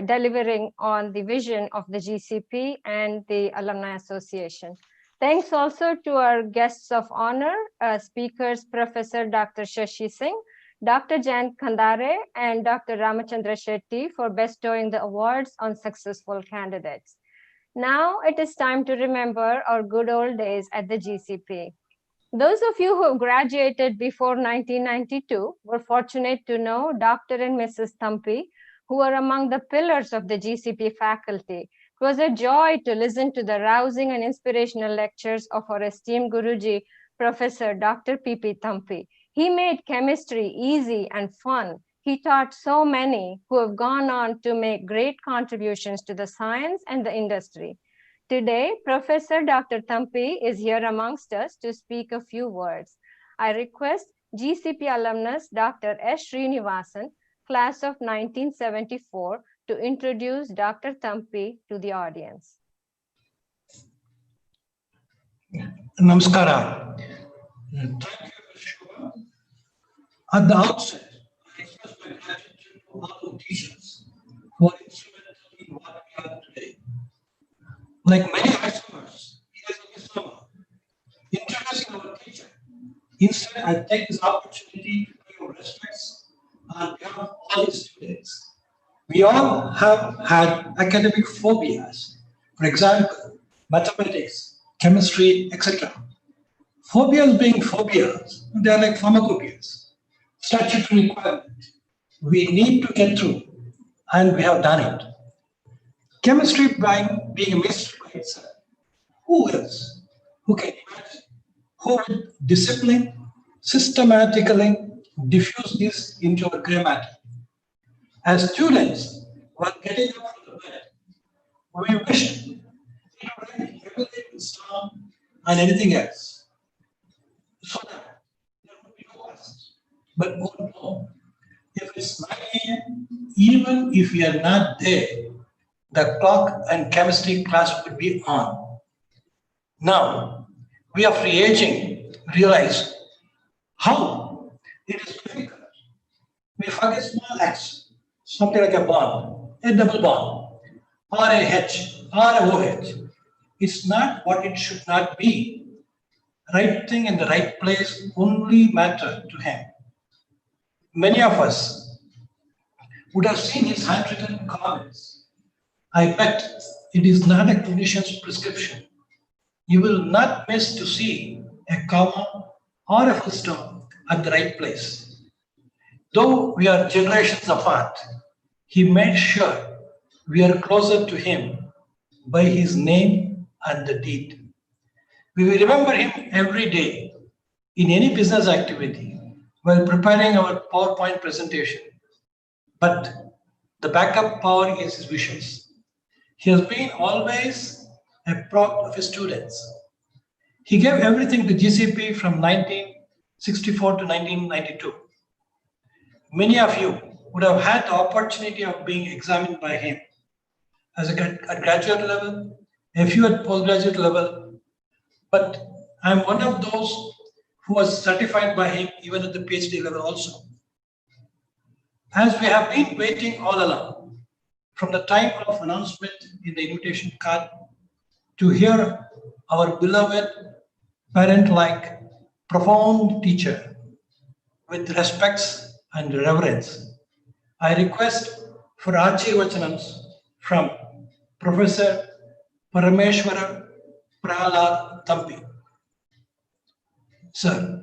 delivering on the vision of the GCP and the Alumni Association. Thanks also to our guests of honor, speakers, Professor Dr. Shashi Singh, Dr. Jayant Khandare, and Dr. Ramachandra Shetty for bestowing the awards on successful candidates. Now it is time to remember our good old days at the GCP. Those of you who graduated before 1992 were fortunate to know Dr. and Mrs. Thampi, who are among the pillars of the GCP faculty. It was a joy to listen to the rousing and inspirational lectures of our esteemed Guruji, Professor Dr. P.P. Thampi. He made chemistry easy and fun. He taught so many who have gone on to make great contributions to the science and the industry. Today, Professor Dr. Thampi is here amongst us to speak a few words. I request GCP alumnus Dr. S. Srinivasan, class of 1974, to introduce Dr. Thampi to the audience. Namaskara. Thank you, at the outset, I express my gratitude to all the teachers who are instrumental in what we are today. Like many experts, it is a summer. Introducing our teacher. Instead, I take this opportunity to pay your respects on behalf of all the students. We all have had academic phobias. For example, mathematics, chemistry, etc. Phobias being phobias, they are like pharmacopoeias. Statutory requirement. We need to get through, and we have done it. Chemistry being a mystery by itself. Who else? Who can imagine? Who will discipline, systematically diffuse this into a gray matter? As students, while getting up from the bed, we wish it would rain heavily with storm and anything else, so that there would be no classes. But oh no, if it's 9 a.m., even if we are not there, the clock and chemistry class would be on. Now, we are free aging, realize how it is difficult. We forget small acts, something like a bond, a double bond, or a H, or a OH. It's not what it should not be. Right thing in the right place only matter to him. Many of us would have seen his handwritten comments. I bet it is not a clinician's prescription. You will not miss to see a comma or a full stop at the right place. Though we are generations apart, he made sure we are closer to him by his name and the deed. We will remember him every day in any business activity while preparing our PowerPoint presentation. But the backup power is his wishes. He has been always a proud of his students. He gave everything to GCP from 1964 to 1992. Many of you would have had the opportunity of being examined by him as at graduate level, a few at postgraduate level, but I'm one of those who was certified by him even at the PhD level also. As we have been waiting all along, from the time of announcement in the invitation card to hear our beloved parent-like, profound teacher with respects and reverence, I request for Achirvachanams from Professor Parameshwara Prahalad Thampi. Sir.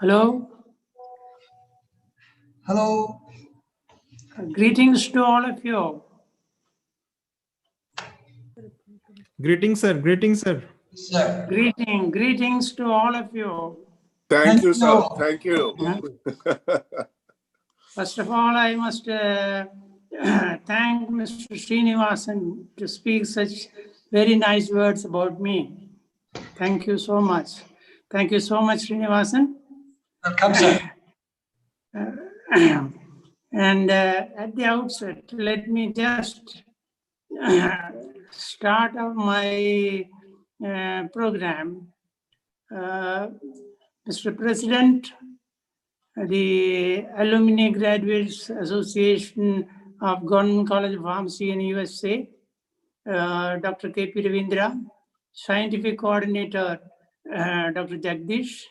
Hello. Hello. Greetings to all of you. Greetings, sir. Greetings, sir. Sir. Greetings to all of you. Thank you, sir. Thank you. First of all, I must thank Mr. Srinivasan to speak such very nice words about me. Thank you so much. Thank you so much, Srinivasan. Welcome, sir. And at the outset, let me just start off my program. Mr. President, the Alumni Graduates Association of Government College of Pharmacy in USA, Dr. K.P. Ravindra, Scientific Coordinator, Dr. Jagdish,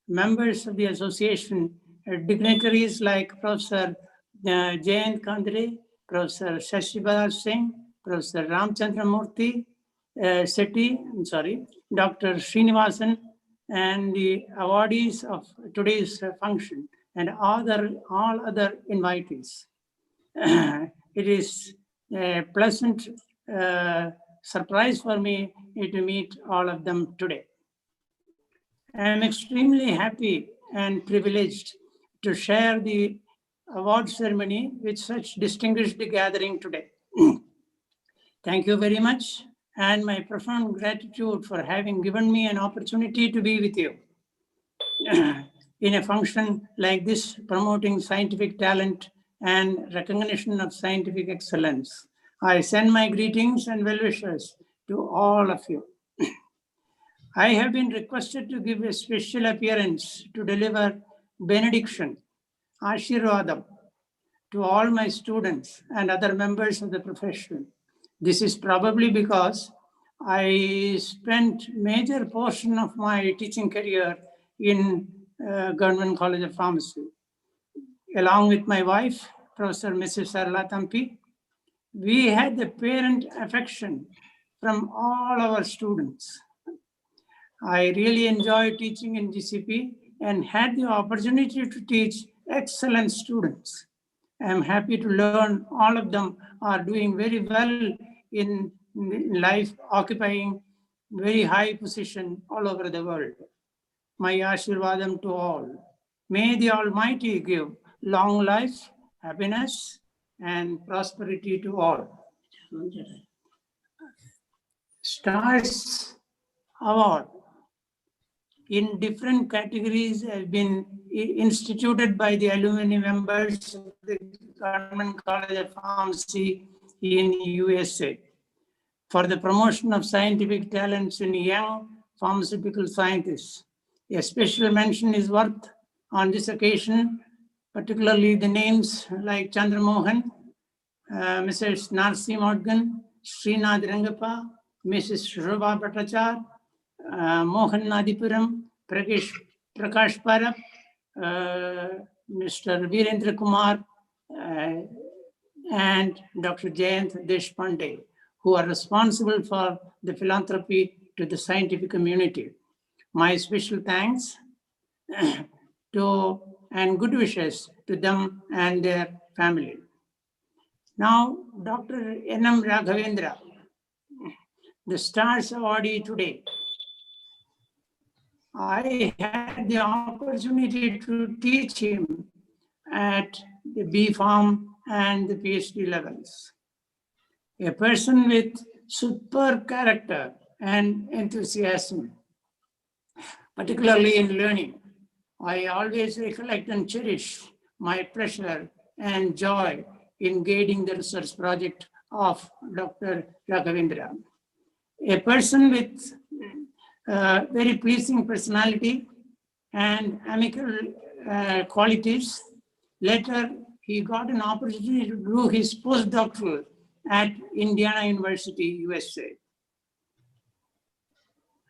members of the association, dignitaries like Professor Jayant Khandare, Professor Shashi Singh, Professor Ramchandra Murthy, Dr. Srinivasan, and the awardees of today's function, and all other invitees. It is a pleasant surprise for me to meet all of them today. I am extremely happy and privileged to share the award ceremony with such distinguished gathering today. Thank you very much, and my profound gratitude for having given me an opportunity to be with you in a function like this, promoting scientific talent and recognition of scientific excellence. I send my greetings and well wishes to all of you. I have been requested to give a special appearance to deliver benediction, Ashirvadam, to all my students and other members of the profession. This is probably because I spent major portion of my teaching career in Government College of Pharmacy. Along with my wife, Professor Mrs. Sarla Tampi, we had the parent affection from all our students. I really enjoyed teaching in GCP and had the opportunity to teach excellent students. I am happy to learn all of them are doing very well in life, occupying very high position all over the world. My Ashirvadam to all. May the Almighty give long life, happiness, and prosperity to all. STARS Award in different categories have been instituted by the alumni members of the Government College of Pharmacy in USA for the promotion of scientific talents in young pharmaceutical scientists. A special mention is worth on this occasion, particularly the names like Chandra Mohan, Mrs. Narsi Morgan, Srinath Rangappa, Mrs. Shobha Bhattacharya, Mohan Nadipuram, Prakash Parab, Mr. Virendra Kumar, and Dr. Jayant Deshpande, who are responsible for the philanthropy to the scientific community. My special thanks to and good wishes to them and their family. Now, Dr. N.M. Raghavendra, the STARS awardee today. I had the opportunity to teach him at the B Pharm and the PhD levels. A person with superb character and enthusiasm, particularly in learning. I always recollect and cherish my pleasure and joy in guiding the research project of Dr. Raghavendra. A person with very pleasing personality and amicable qualities. Later, he got an opportunity to do his postdoctoral at Indiana University, USA,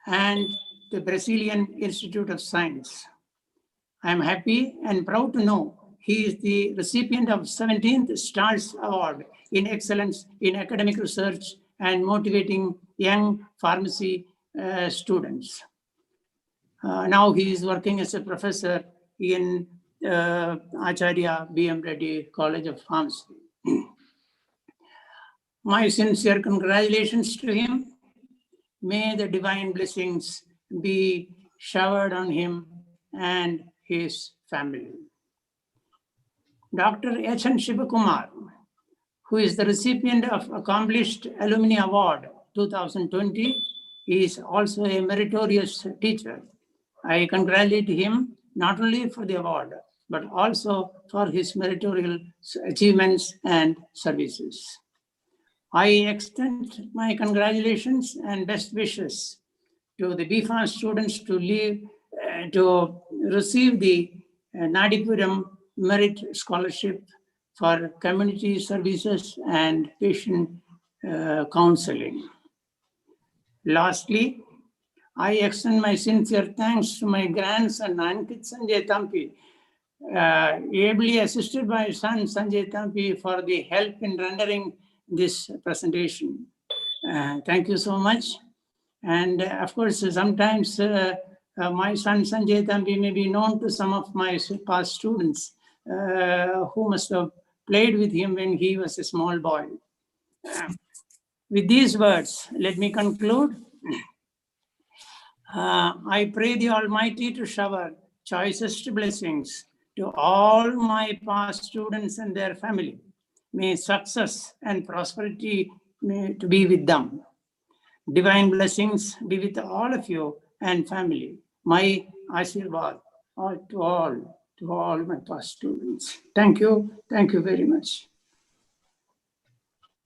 and the Brazilian Institute of Science. I am happy and proud to know he is the recipient of 17th STARS Award in Excellence in Academic Research and motivating young pharmacy students. Now he is working as a professor in Acharya B.M. Reddy College of Pharmacy. My sincere congratulations to him. May the divine blessings be showered on him and his family. Dr. H.N. Shivakumar, who is the recipient of Accomplished Alumni Award 2020, is also a meritorious teacher. I congratulate him not only for the award, but also for his meritorious achievements and services. I extend my congratulations and best wishes to the BPharm students to receive the Nadipuram Merit Scholarship for community services and patient counseling. Lastly, I extend my sincere thanks to my grandson Ankit Sanjay Tampi, ably assisted by son Sanjay Tampi for the help in rendering this presentation. Thank you so much. And of course, sometimes my son Sanjay Tampi may be known to some of my past students who must have played with him when he was a small boy. With these words, let me conclude. I pray the Almighty to shower choicest blessings to all my past students and their family. May success and prosperity to be with them. Divine blessings be with all of you and family. My Ashirwad to all my past students. Thank you very much.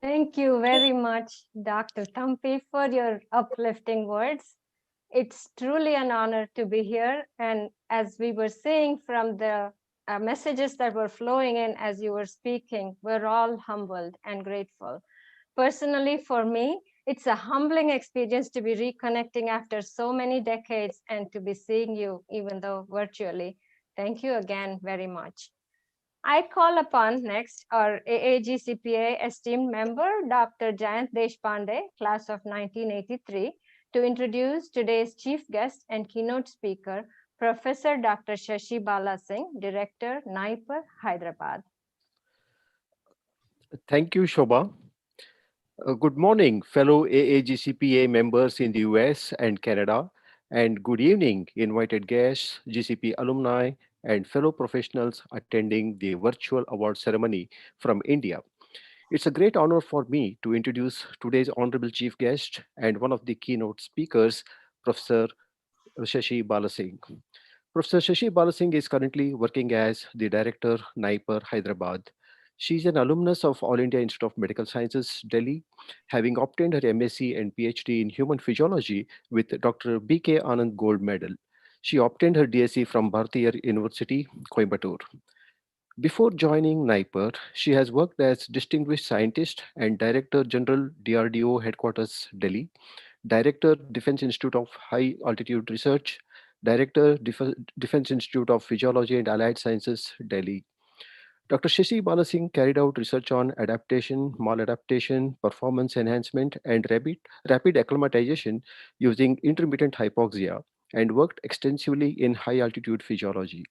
Thank you very much, Dr. Thampi, for your uplifting words. It's truly an honor to be here. And as we were seeing from the messages that were flowing in as you were speaking, we're all humbled and grateful. Personally, for me, it's a humbling experience to be reconnecting after so many decades and to be seeing you, even though virtually. Thank you again very much. I call upon next our AAGCPA esteemed member, Dr. Jayant Deshpande, class of 1983, to introduce today's chief guest and keynote speaker, Professor Dr. Shashi Bala Singh, Director, NIPER, Hyderabad. Thank you, Shobha. Good morning, fellow AAGCPA members in the US and Canada, and good evening, invited guests, GCP alumni, and fellow professionals attending the virtual award ceremony from India. It's a great honor for me to introduce today's honorable chief guest and one of the keynote speakers, Professor Shashi Bala Singh. Professor Shashi Bala Singh is currently working as the director, NIPER, Hyderabad. She is an alumnus of All India Institute of Medical Sciences, Delhi, having obtained her MSc and PhD in Human Physiology with Dr. B.K. Anand Gold Medal. She obtained her DSc from Bharatiya University, Coimbatore. Before joining NIPER, she has worked as Distinguished Scientist and Director General DRDO Headquarters, Delhi, Director Defense Institute of High Altitude Research, Director Defense Institute of Physiology and Allied Sciences, Delhi. Dr. Shashi Bala Singh carried out research on adaptation, maladaptation, performance enhancement, and rapid acclimatization using intermittent hypoxia and worked extensively in high altitude physiology.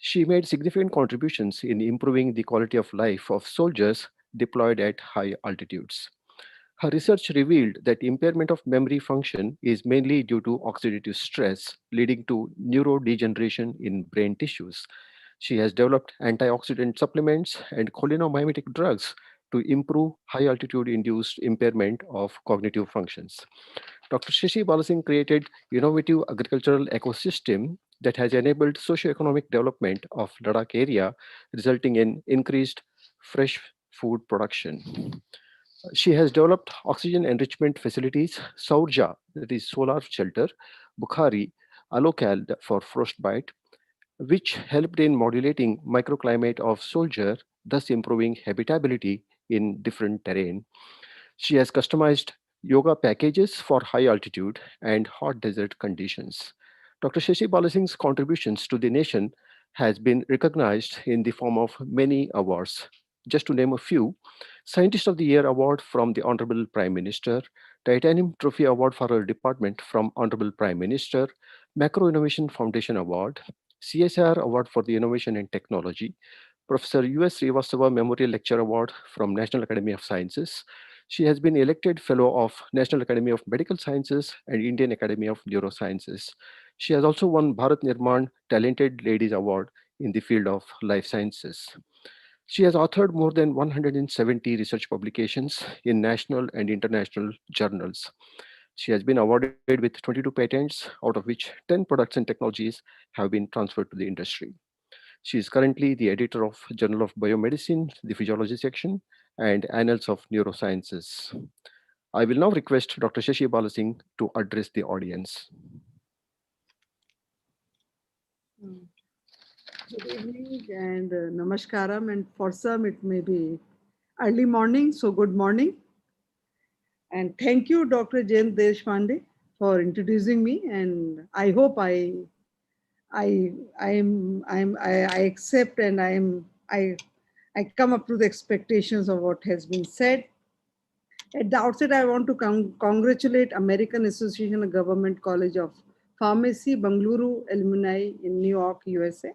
She made significant contributions in improving the quality of life of soldiers deployed at high altitudes. Her research revealed that impairment of memory function is mainly due to oxidative stress, leading to neurodegeneration in brain tissues. She has developed antioxidant supplements and cholinomimetic drugs to improve high altitude induced impairment of cognitive functions. Dr. Shashi Balasingh created innovative agricultural ecosystem that has enabled socio-economic development of Ladakh area, resulting in increased fresh food production. She has developed oxygen enrichment facilities, Saurja, that is solar shelter, Bukhari, Alocal for frostbite, which helped in modulating microclimate of soldier, thus improving habitability in different terrain. She has customized yoga packages for high altitude and hot desert conditions. Dr. Shashi Balasingh's contributions to the nation has been recognized in the form of many awards. Just to name a few, Scientist of the Year Award from the Honorable Prime Minister, Titanium Trophy Award for her department from Honorable Prime Minister, Macro Innovation Foundation Award, CSR Award for the Innovation and Technology, Professor U.S. Srivastava Memorial Lecture Award from National Academy of Sciences. She has been elected Fellow of National Academy of Medical Sciences and Indian Academy of Neurosciences. She has also won Bharat Nirman Talented Ladies Award in the field of life sciences. She has authored more than 170 research publications in national and international journals. She has been awarded with 22 patents, out of which 10 products and technologies have been transferred to the industry. She is currently the editor of Journal of Biomedicine, the Physiology section, and Annals of Neurosciences. I will now request Dr. Shashi Balasingh to address the audience. Good evening and namaskaram, and for some it may be early morning, so good morning. And thank you, Dr. Jayant Deshpande, for introducing me, and I hope I accept and I come up to the expectations of what has been said. At the outset, I want to congratulate American Association of Government College of Pharmacy, Bengaluru Alumni in New York, USA,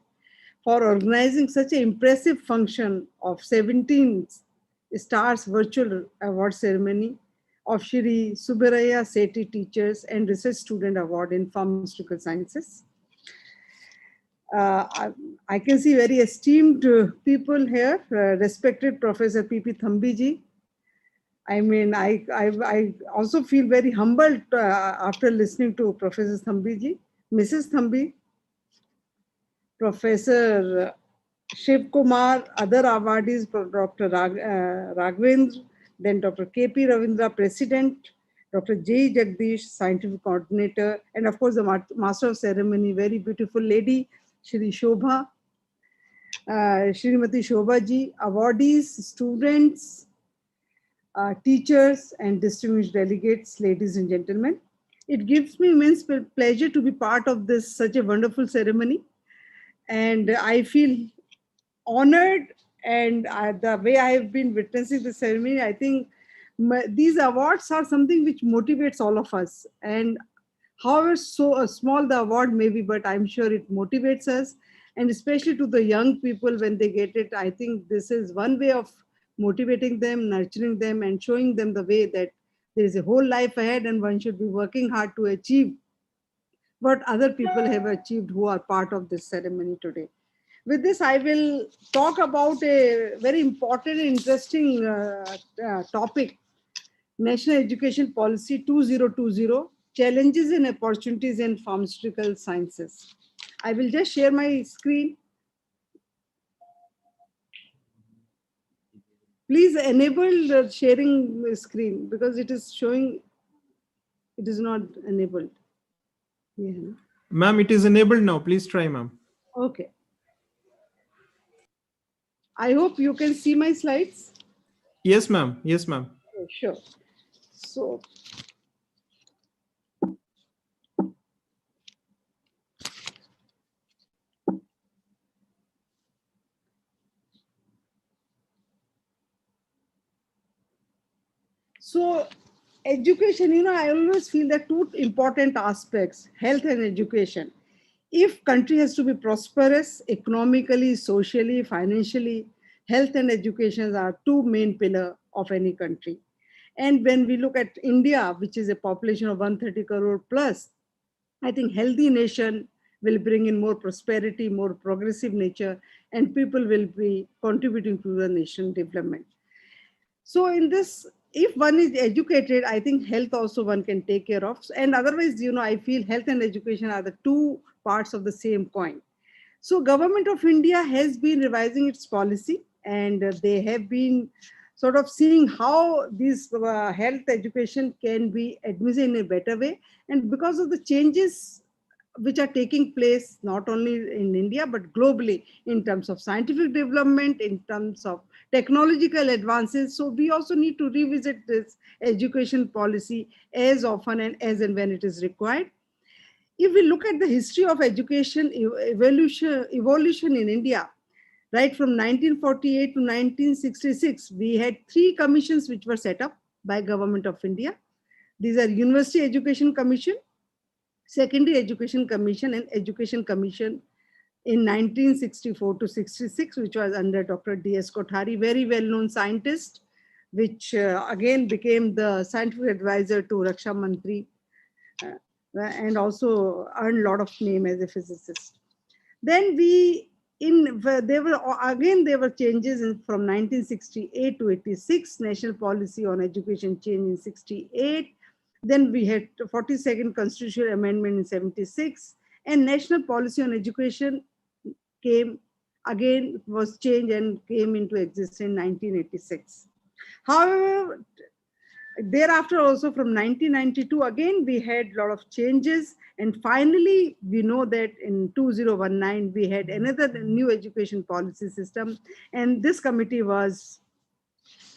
for organizing such an impressive function of 17th Stars Virtual Award Ceremony of Shri Subaraya Sethi Teachers and Research Student Award in Pharmaceutical Sciences. I can see very esteemed people here, respected Professor P.P. Thampi ji. I mean, I also feel very humbled after listening to Professor Thampi ji, Mrs. Thampi, Professor Shiv Kumar, other awardees, Dr. Raghavendra, then Dr. K.P. Ravindra, President, Dr. J. Jagdish, Scientific Coordinator, and of course the Master of Ceremony, very beautiful lady, Shri Shobha, Shrimati Shobha ji, awardees, students, teachers, and distinguished delegates, ladies and gentlemen. It gives me immense pleasure to be part of this such a wonderful ceremony. And I feel honored, and the way I have been witnessing the ceremony, I think these awards are something which motivates all of us. And however small the award may be, but I'm sure it motivates us. And especially to the young people when they get it, I think this is one way of motivating them, nurturing them, and showing them the way that there is a whole life ahead and one should be working hard to achieve what other people have achieved who are part of this ceremony today. With this, I will talk about a very important and interesting topic, National Education Policy 2020, Challenges and Opportunities in Pharmaceutical Sciences. I will just share my screen. Please enable the sharing screen because it is showing it is not enabled. Yeah. Ma'am, it is enabled now. Please try, ma'am. Okay. I hope you can see my slides. Yes, ma'am. Yes, ma'am. Oh, sure. So, education, I always feel that two important aspects, health and education. If country has to be prosperous economically, socially, financially, health and education are two main pillars of any country. And when we look at India, which is a population of 130 crore plus, I think healthy nation will bring in more prosperity, more progressive nature, and people will be contributing to the nation development. So in this, if one is educated, I think health also one can take care of. And otherwise, I feel health and education are the two parts of the same coin. So Government of India has been revising its policy, and they have been sort of seeing how this health education can be administered in a better way. And because of the changes which are taking place not only in India but globally in terms of scientific development, in terms of technological advances. So we also need to revisit this education policy as often and as and when it is required. If we look at the history of education evolution in India, right from 1948 to 1966, we had three commissions which were set up by Government of India. These are University Education Commission, Secondary Education Commission, and Education Commission in 1964 to 66, which was under Dr. D.S. Kothari, very well-known scientist, which again became the scientific advisor to Raksha Mantri, and also earned a lot of name as a physicist. Then there were changes from 1968 to 86, national policy on education change in 68. Then we had 42nd constitutional amendment in 76, and national policy on education was changed and came into existence in 1986. However, thereafter also from 1992, again, we had a lot of changes. And finally, we know that in 2019, we had another new education policy system. And this committee was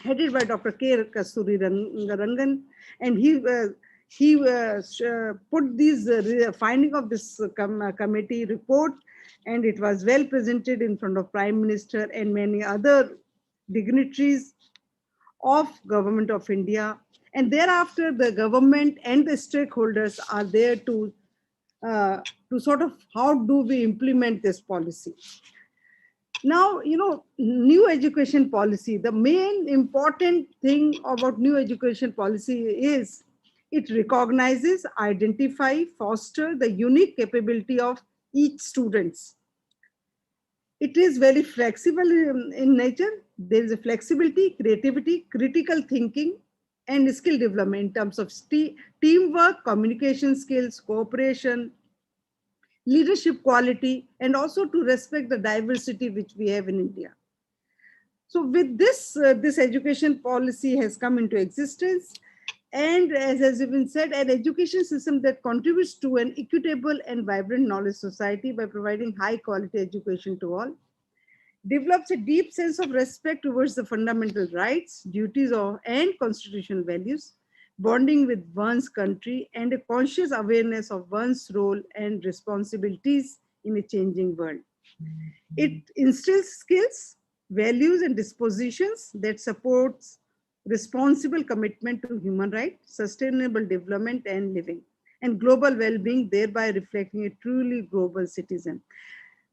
headed by Dr. K. Kasturi Rangan. And he put these finding of this committee report, and it was well presented in front of Prime Minister and many other dignitaries of Government of India. And thereafter, the government and the stakeholders are there to sort of how do we implement this policy. Now, new education policy, the main important thing about new education policy is it recognizes, identify, foster the unique capability of each students. It is very flexible in nature. There is a flexibility, creativity, critical thinking, and skill development in terms of teamwork, communication skills, cooperation, leadership quality, and also to respect the diversity which we have in India. So with this, this education policy has come into existence. And as has been said, an education system that contributes to an equitable and vibrant knowledge society by providing high quality education to all, develops a deep sense of respect towards the fundamental rights, duties, and constitutional values, bonding with one's country, and a conscious awareness of one's role and responsibilities in a changing world. It instills skills, values, and dispositions that supports responsible commitment to human rights, sustainable development and living, and global well-being, thereby reflecting a truly global citizen.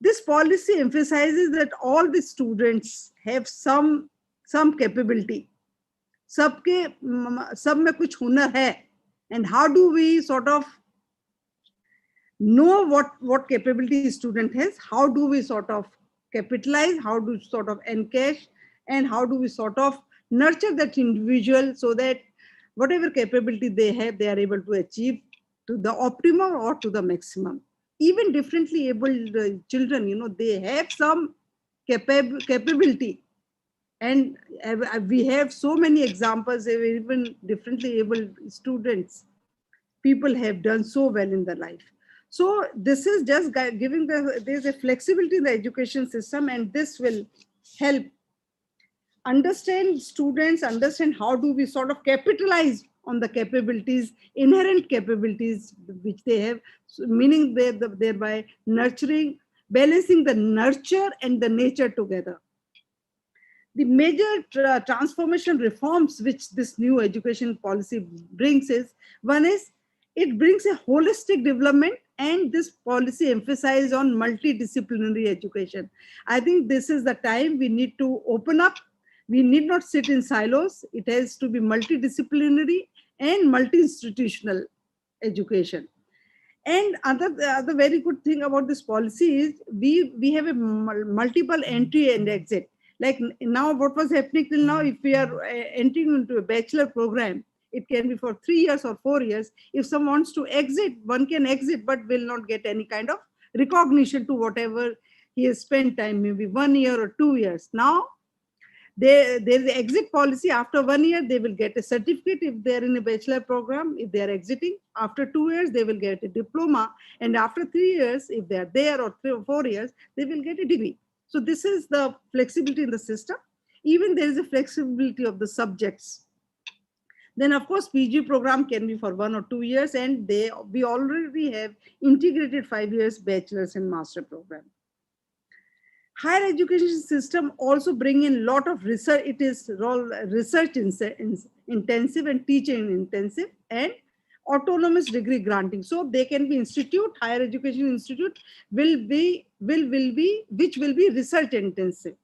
This policy emphasizes that all the students have some capability. सब में कुछ हुनर है, and how do we sort of know what capability student has? How do we sort of capitalize, how to sort of encash, and how do we sort of nurture that individual so that whatever capability they have, they are able to achieve to the optimum or to the maximum. Even differently abled children, you know, they have some capability. And we have so many examples of even differently abled students. People have done so well in their life. So this is just giving there's a flexibility in the education system, and this will help understand students, understand how do we sort of capitalize on the capabilities, inherent capabilities which they have, so meaning thereby nurturing, balancing the nurture and the nature together. The major transformation reforms which this new education policy brings is, one is it brings a holistic development, and this policy emphasizes on multidisciplinary education. I think this is the time we need to open up. We need not sit in silos. It has to be multidisciplinary and multi-institutional education. And other very good thing about this policy is we have a multiple entry and exit. Like now, what was happening till now, if we are entering into a bachelor program, it can be for 3 years or 4 years. If someone wants to exit, one can exit, but will not get any kind of recognition to whatever he has spent time, maybe 1 year or 2 years. Now, there is an exit policy. After 1 year, they will get a certificate if they are in a bachelor program. If they are exiting, after 2 years, they will get a diploma. And after 3 years, if they are there, or 3 or 4 years, they will get a degree. So this is the flexibility in the system. Even there is a flexibility of the subjects. Then of course, PG program can be for 1 or 2 years, and we already have integrated 5 years bachelor's and master program. Higher education system also bring in lot of research. It is research intensive and teaching intensive and autonomous degree granting. So they can be institute, higher education institute which will be research intensive.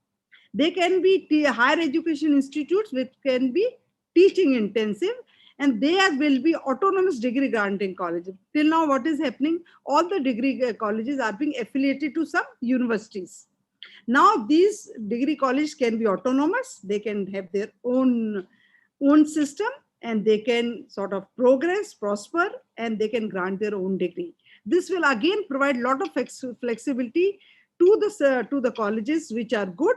They can be higher education institutes which can be teaching intensive, and there will be autonomous degree granting colleges. Till now, what is happening? All the degree colleges are being affiliated to some universities. Now these degree colleges can be autonomous. They can have their own system, and they can sort of progress, prosper, and they can grant their own degree. This will again provide a lot of flexibility to the colleges which are good,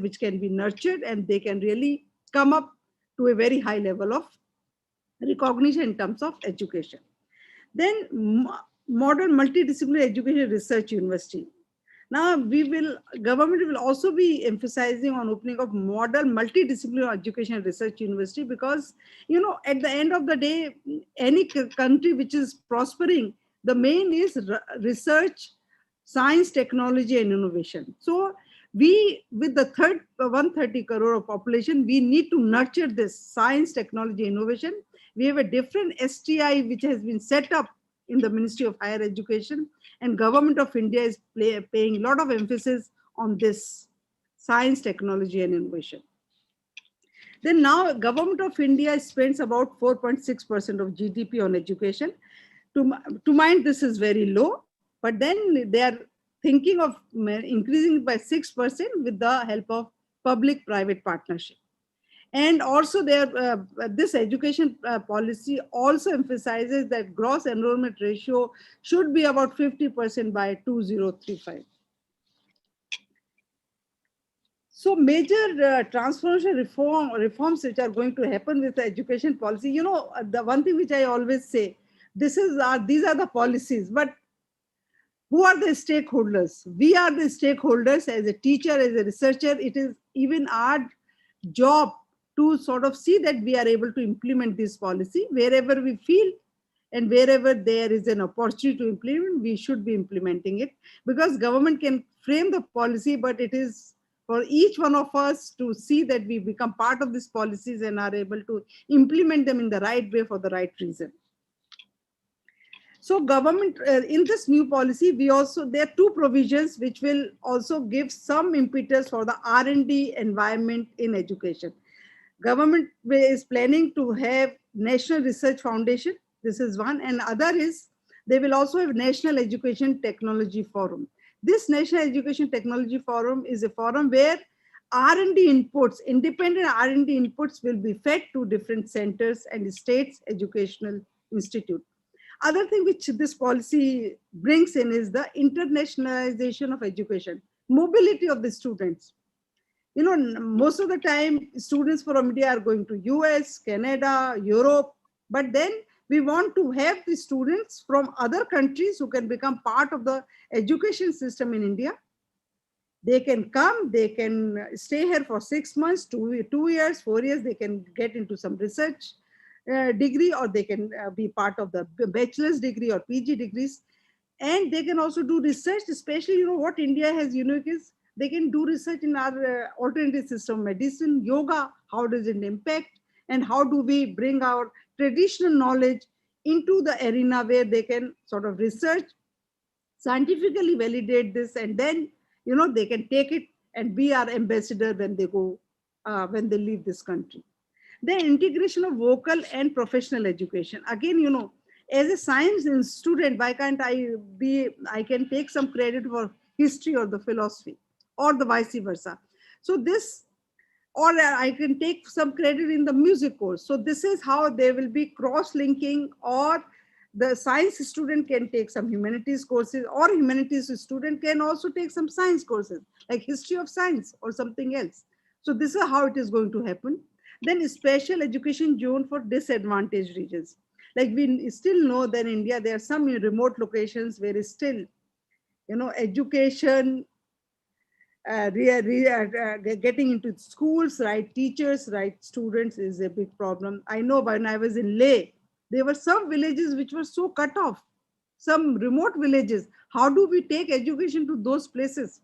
which can be nurtured, and they can really come up to a very high level of recognition in terms of education. Then modern multidisciplinary education research university. Now government will also be emphasizing on opening of model multidisciplinary education research university, because, you know, at the end of the day, any country which is prospering, the main is research, science, technology, and innovation. So we, with the 130 crore of population, we need to nurture this science, technology, innovation. We have a different STI which has been set up in the Ministry of Higher Education, and Government of India is paying a lot of emphasis on this science, technology, and innovation. Then now Government of India spends about 4.6% of GDP on education. To mind, this is very low, but then they are thinking of increasing it by 6% with the help of public-private partnership. And also this education policy also emphasizes that gross enrollment ratio should be about 50% by 2035. So major transformation reforms which are going to happen with the education policy. You know, the one thing which I always say, these are the policies, but who are the stakeholders? We are the stakeholders. As a teacher, as a researcher, it is even our job to sort of see that we are able to implement this policy wherever we feel, and wherever there is an opportunity to implement, we should be implementing it, because government can frame the policy, but it is for each one of us to see that we become part of these policies and are able to implement them in the right way for the right reason. So government, in this new policy, there are two provisions which will also give some impetus for the R&D environment in education. Government is planning to have National Research Foundation. This is one. And other is, they will also have National Education Technology Forum. This National Education Technology Forum is a forum where R&D inputs, independent R&D inputs will be fed to different centers and states educational institute. Other thing which this policy brings in is the internationalization of education, mobility of the students. You know, most of the time students from India are going to US, Canada, Europe, but then we want to have the students from other countries who can become part of the education system in India. They can come, they can stay here for 6 months, 2 years, 4 years, they can get into some research degree, or they can be part of the bachelor's degree or PG degrees. And they can also do research, especially, you know, what India has unique is they can do research in our alternative system medicine, yoga, how does it impact, and how do we bring our traditional knowledge into the arena where they can sort of research, scientifically validate this, and then, you know, they can take it and be our ambassador when they go, when they leave this country. The integration of vocal and professional education. Again, you know, as a science student, why can't I can take some credit for history or the philosophy or the vice versa. So this, or I can take some credit in the music course. So this is how there will be cross-linking, or the science student can take some humanities courses, or humanities student can also take some science courses, like history of science or something else. So this is how it is going to happen. Then special education zone for disadvantaged regions. Like we still know that in India, there are some remote locations where is still, you know, education, getting into schools, right teachers, right students is a big problem. I know when I was in Leh, there were some villages which were so cut off, some remote villages. How do we take education to those places?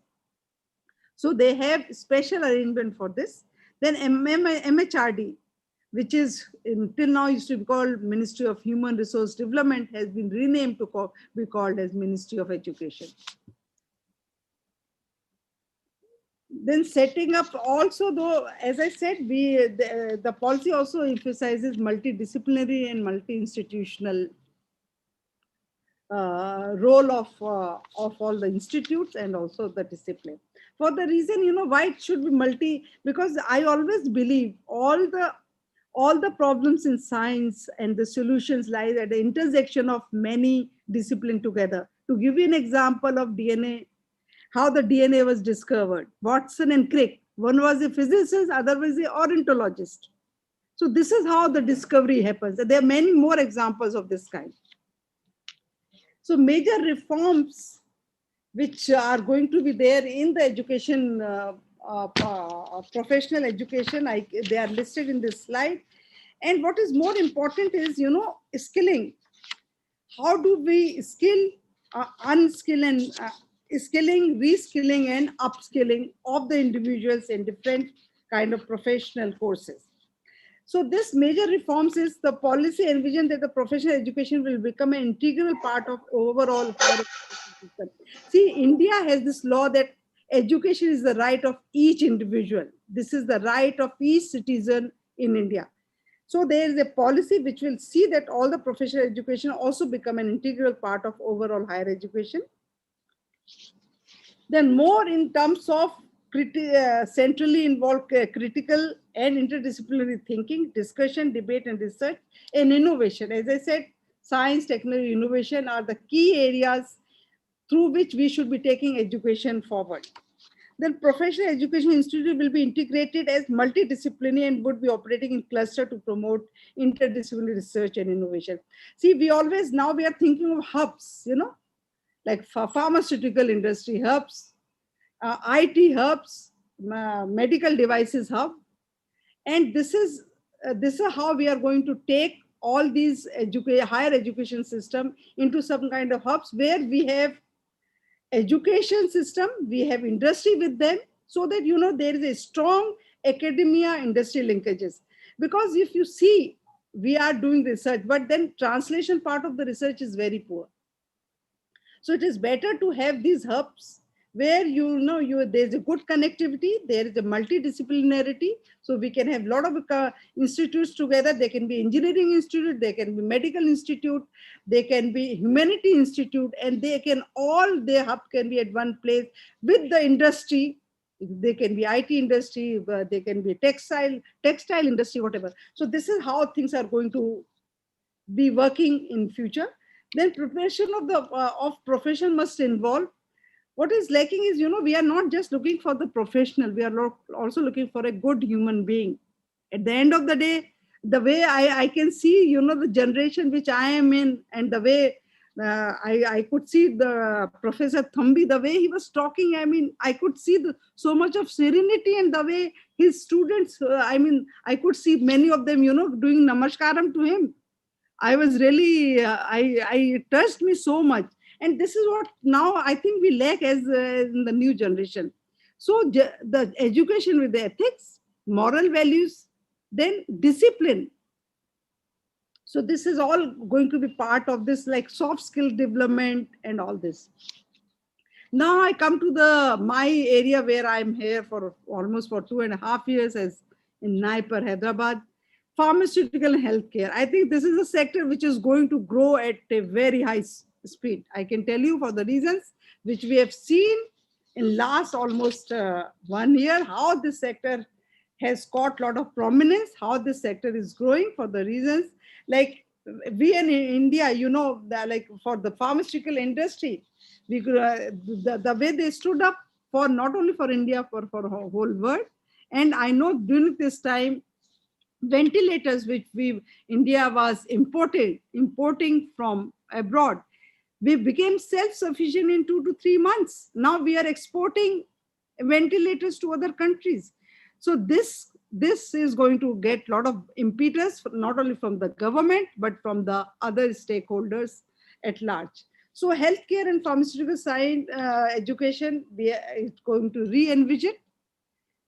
So they have special arrangement for this. Then MHRD, which is until now used to be called Ministry of Human Resource Development, has been renamed to be called as Ministry of Education. Then setting up also, though, as I said, the policy also emphasizes multidisciplinary and multi-institutional role of all the institutes and also the discipline. For the reason, you know, why it should be multi, because I always believe all the problems in science and the solutions lie at the intersection of many disciplines together. To give you an example of DNA, how the DNA was discovered, Watson and Crick, one was a physicist, other was an ornithologist. So this is how the discovery happens. There are many more examples of this kind. So major reforms which are going to be there in the education, professional education, they are listed in this slide. And what is more important is, you know, skilling. How do we skill, unskill and skilling, reskilling and upskilling of the individuals in different kind of professional courses. So this major reforms is the policy envision that the professional education will become an integral part of overall higher education system. See, India has this law that education is the right of each individual. This is the right of each citizen in India. So there is a policy which will see that all the professional education also become an integral part of overall higher education. Then more in terms of centrally involved critical and interdisciplinary thinking, discussion, debate, and research, and innovation. As I said, science, technology, innovation are the key areas through which we should be taking education forward. Then professional education institute will be integrated as multidisciplinary and would be operating in cluster to promote interdisciplinary research and innovation. See, we are thinking of hubs, you know, like pharmaceutical industry hubs, IT hubs, medical devices hub. And this is how we are going to take all these higher education system into some kind of hubs where we have education system, we have industry with them, so that, you know, there is a strong academia industry linkages. Because if you see, we are doing research, but then translation part of the research is very poor. So it is better to have these hubs where there's a good connectivity, there is a multidisciplinarity, so we can have a lot of institutes together. They can be engineering institute, they can be medical institute, they can be humanity institute, and their hub can be at one place with the industry. They can be IT industry, they can be textile industry, whatever. So this is how things are going to be working in future. Then preparation of profession must involve. What is lacking is, we are not just looking for the professional, we are also looking for a good human being. At the end of the day, the way I can see, the generation which I am in, and the way I could see the Professor Thampi, the way he was talking, I could see so much of serenity, and the way his students, I could see many of them, doing namaskaram to him. I was really, it touched me so much. And this is what now I think we lack as in the new generation. So the education with the ethics, moral values, then discipline. So this is all going to be part of this, like soft skill development and all this. Now I come to my area where I'm here for almost for 2.5 years as in Naipur, Hyderabad. Pharmaceutical healthcare. I think this is a sector which is going to grow at a very high speed. I can tell you for the reasons which we have seen in last almost 1 year, how this sector has got a lot of prominence, how this sector is growing for the reasons like we in India, like for the pharmaceutical industry, we the way they stood up for not only for India, for the whole world. And I know during this time, ventilators which India was importing from abroad, we became self-sufficient in 2 to 3 months. Now we are exporting ventilators to other countries. So this is going to get a lot of impetus, not only from the government, but from the other stakeholders at large. So healthcare and pharmaceutical science education, it's going to re-envision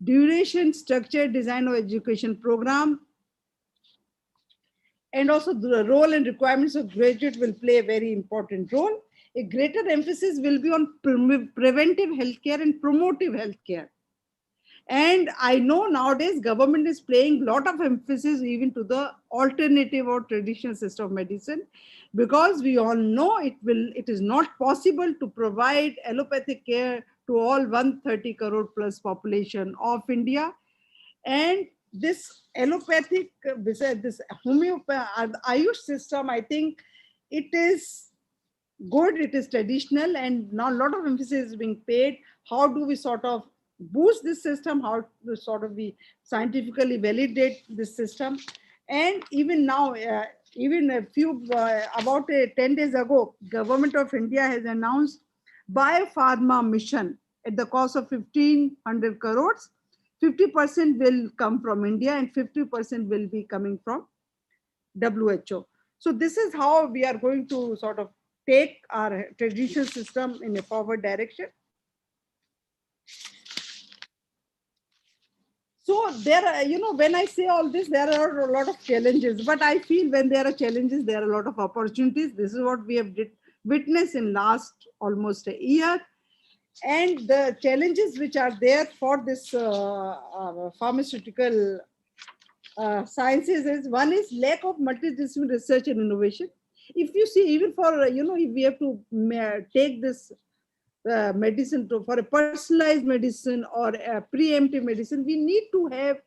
duration, structure, design of education program, and also the role and requirements of graduate will play a very important role. A greater emphasis will be on preventive healthcare and promotive healthcare. And I know nowadays government is playing a lot of emphasis even to the alternative or traditional system of medicine, because we all know it is not possible to provide allopathic care to all 130 crore plus population of India. And this allopathic, this homeopathic Ayush system, I think it is good, it is traditional, and now a lot of emphasis is being paid. How do we sort of boost this system? How to sort of we scientifically validate this system? And even now, even a few, about 10 days ago, Government of India has announced Biopharma mission at the cost of 1,500 crores. 50% will come from India and 50% will be coming from WHO. So this is how we are going to sort of take our traditional system in a forward direction. So there are, when I say all this, there are a lot of challenges, but I feel when there are challenges, there are a lot of opportunities. This is what we have witnessed in last almost a year. And the challenges which are there for this pharmaceutical sciences is, one is lack of multidisciplinary research and innovation. If you see, even for, if we have to take this medicine for a personalized medicine or a preemptive medicine, we need to have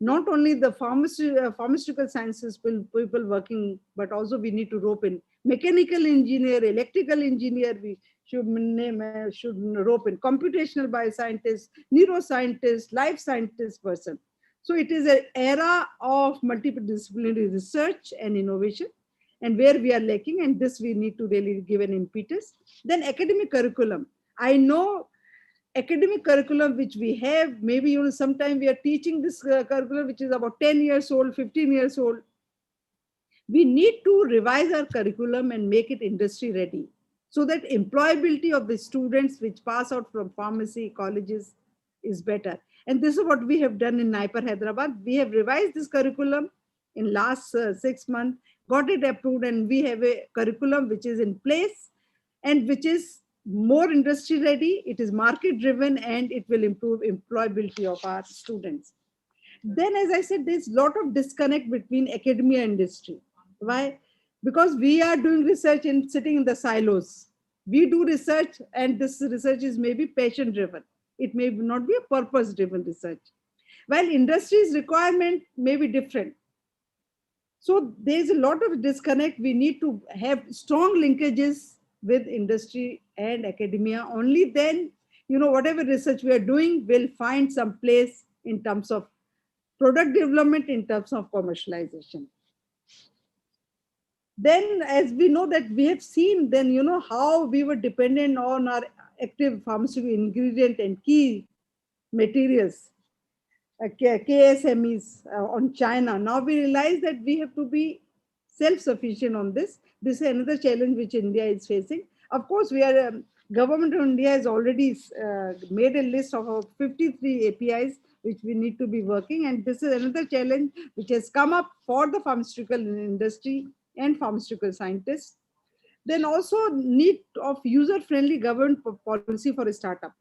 not only the pharmaceutical sciences people working, but also we need to rope in mechanical engineer, electrical engineer, we should rope in computational bioscientists, neuroscientists, life scientist person. So it is an era of multidisciplinary research and innovation, and where we are lacking, and this we need to really give an impetus. Then academic curriculum. I know academic curriculum which we have, maybe sometime we are teaching this curriculum which is about 10 years old, 15 years old. We need to revise our curriculum and make it industry ready, so that employability of the students which pass out from pharmacy colleges is better. And this is what we have done in Naipur, Hyderabad. We have revised this curriculum in last 6 months, got it approved, and we have a curriculum which is in place and which is more industry ready, it is market driven, and it will improve employability of our students. Then, as I said, there's a lot of disconnect between academia and industry. Why? Because we are doing research and sitting in the silos. We do research, and this research is maybe passion driven. It may not be a purpose driven research. While industry's requirement may be different. So there's a lot of disconnect. We need to have strong linkages with industry and academia. Only then, whatever research we are doing will find some place in terms of product development, in terms of commercialization. Then, as we know that we have seen, then how we were dependent on our active pharmaceutical ingredient and key materials, KSMEs on China. Now we realize that we have to be self-sufficient on this. This is another challenge which India is facing. Of course, government of India has already made a list of 53 APIs which we need to be working, and this is another challenge which has come up for the pharmaceutical industry and pharmaceutical scientists. Then also need of user-friendly government policy for a startup.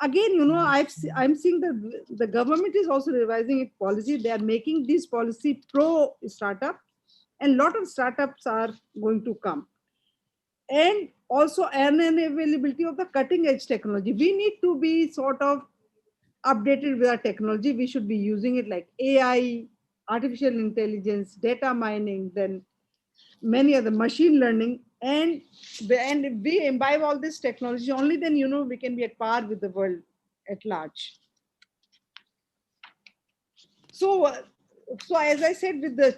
Again, I'm seeing that the government is also revising its policy. They are making this policy pro startup, and a lot of startups are going to come. And also unavailability of the cutting edge technology. We need to be sort of updated with our technology. We should be using it like AI, artificial intelligence, data mining, then many other machine learning. And if we imbibe all this technology, only then, we can be at par with the world at large. So as I said, with the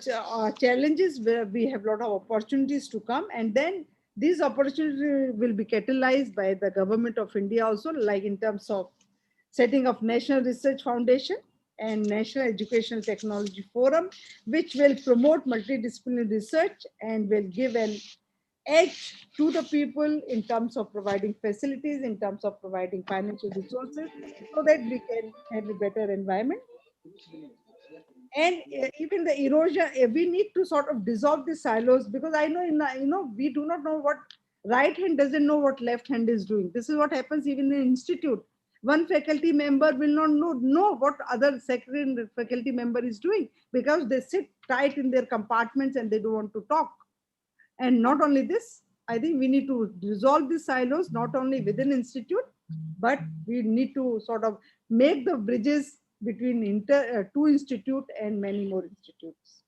challenges, where we have a lot of opportunities to come, and then these opportunities will be catalyzed by the government of India also, like in terms of setting of National Research Foundation and National Educational Technology Forum, which will promote multidisciplinary research and will give an edge to the people in terms of providing facilities, in terms of providing financial resources, so that we can have a better environment. And even the erosion, we need to sort of dissolve the silos, because I know we do not know what right hand doesn't know what left hand is doing. This is what happens even in institute. One faculty member will not know what other second faculty member is doing, because they sit tight in their compartments and they don't want to talk. And not only this, I think we need to dissolve the silos, not only within institute, but we need to sort of make the bridges between two institute and many more institutes.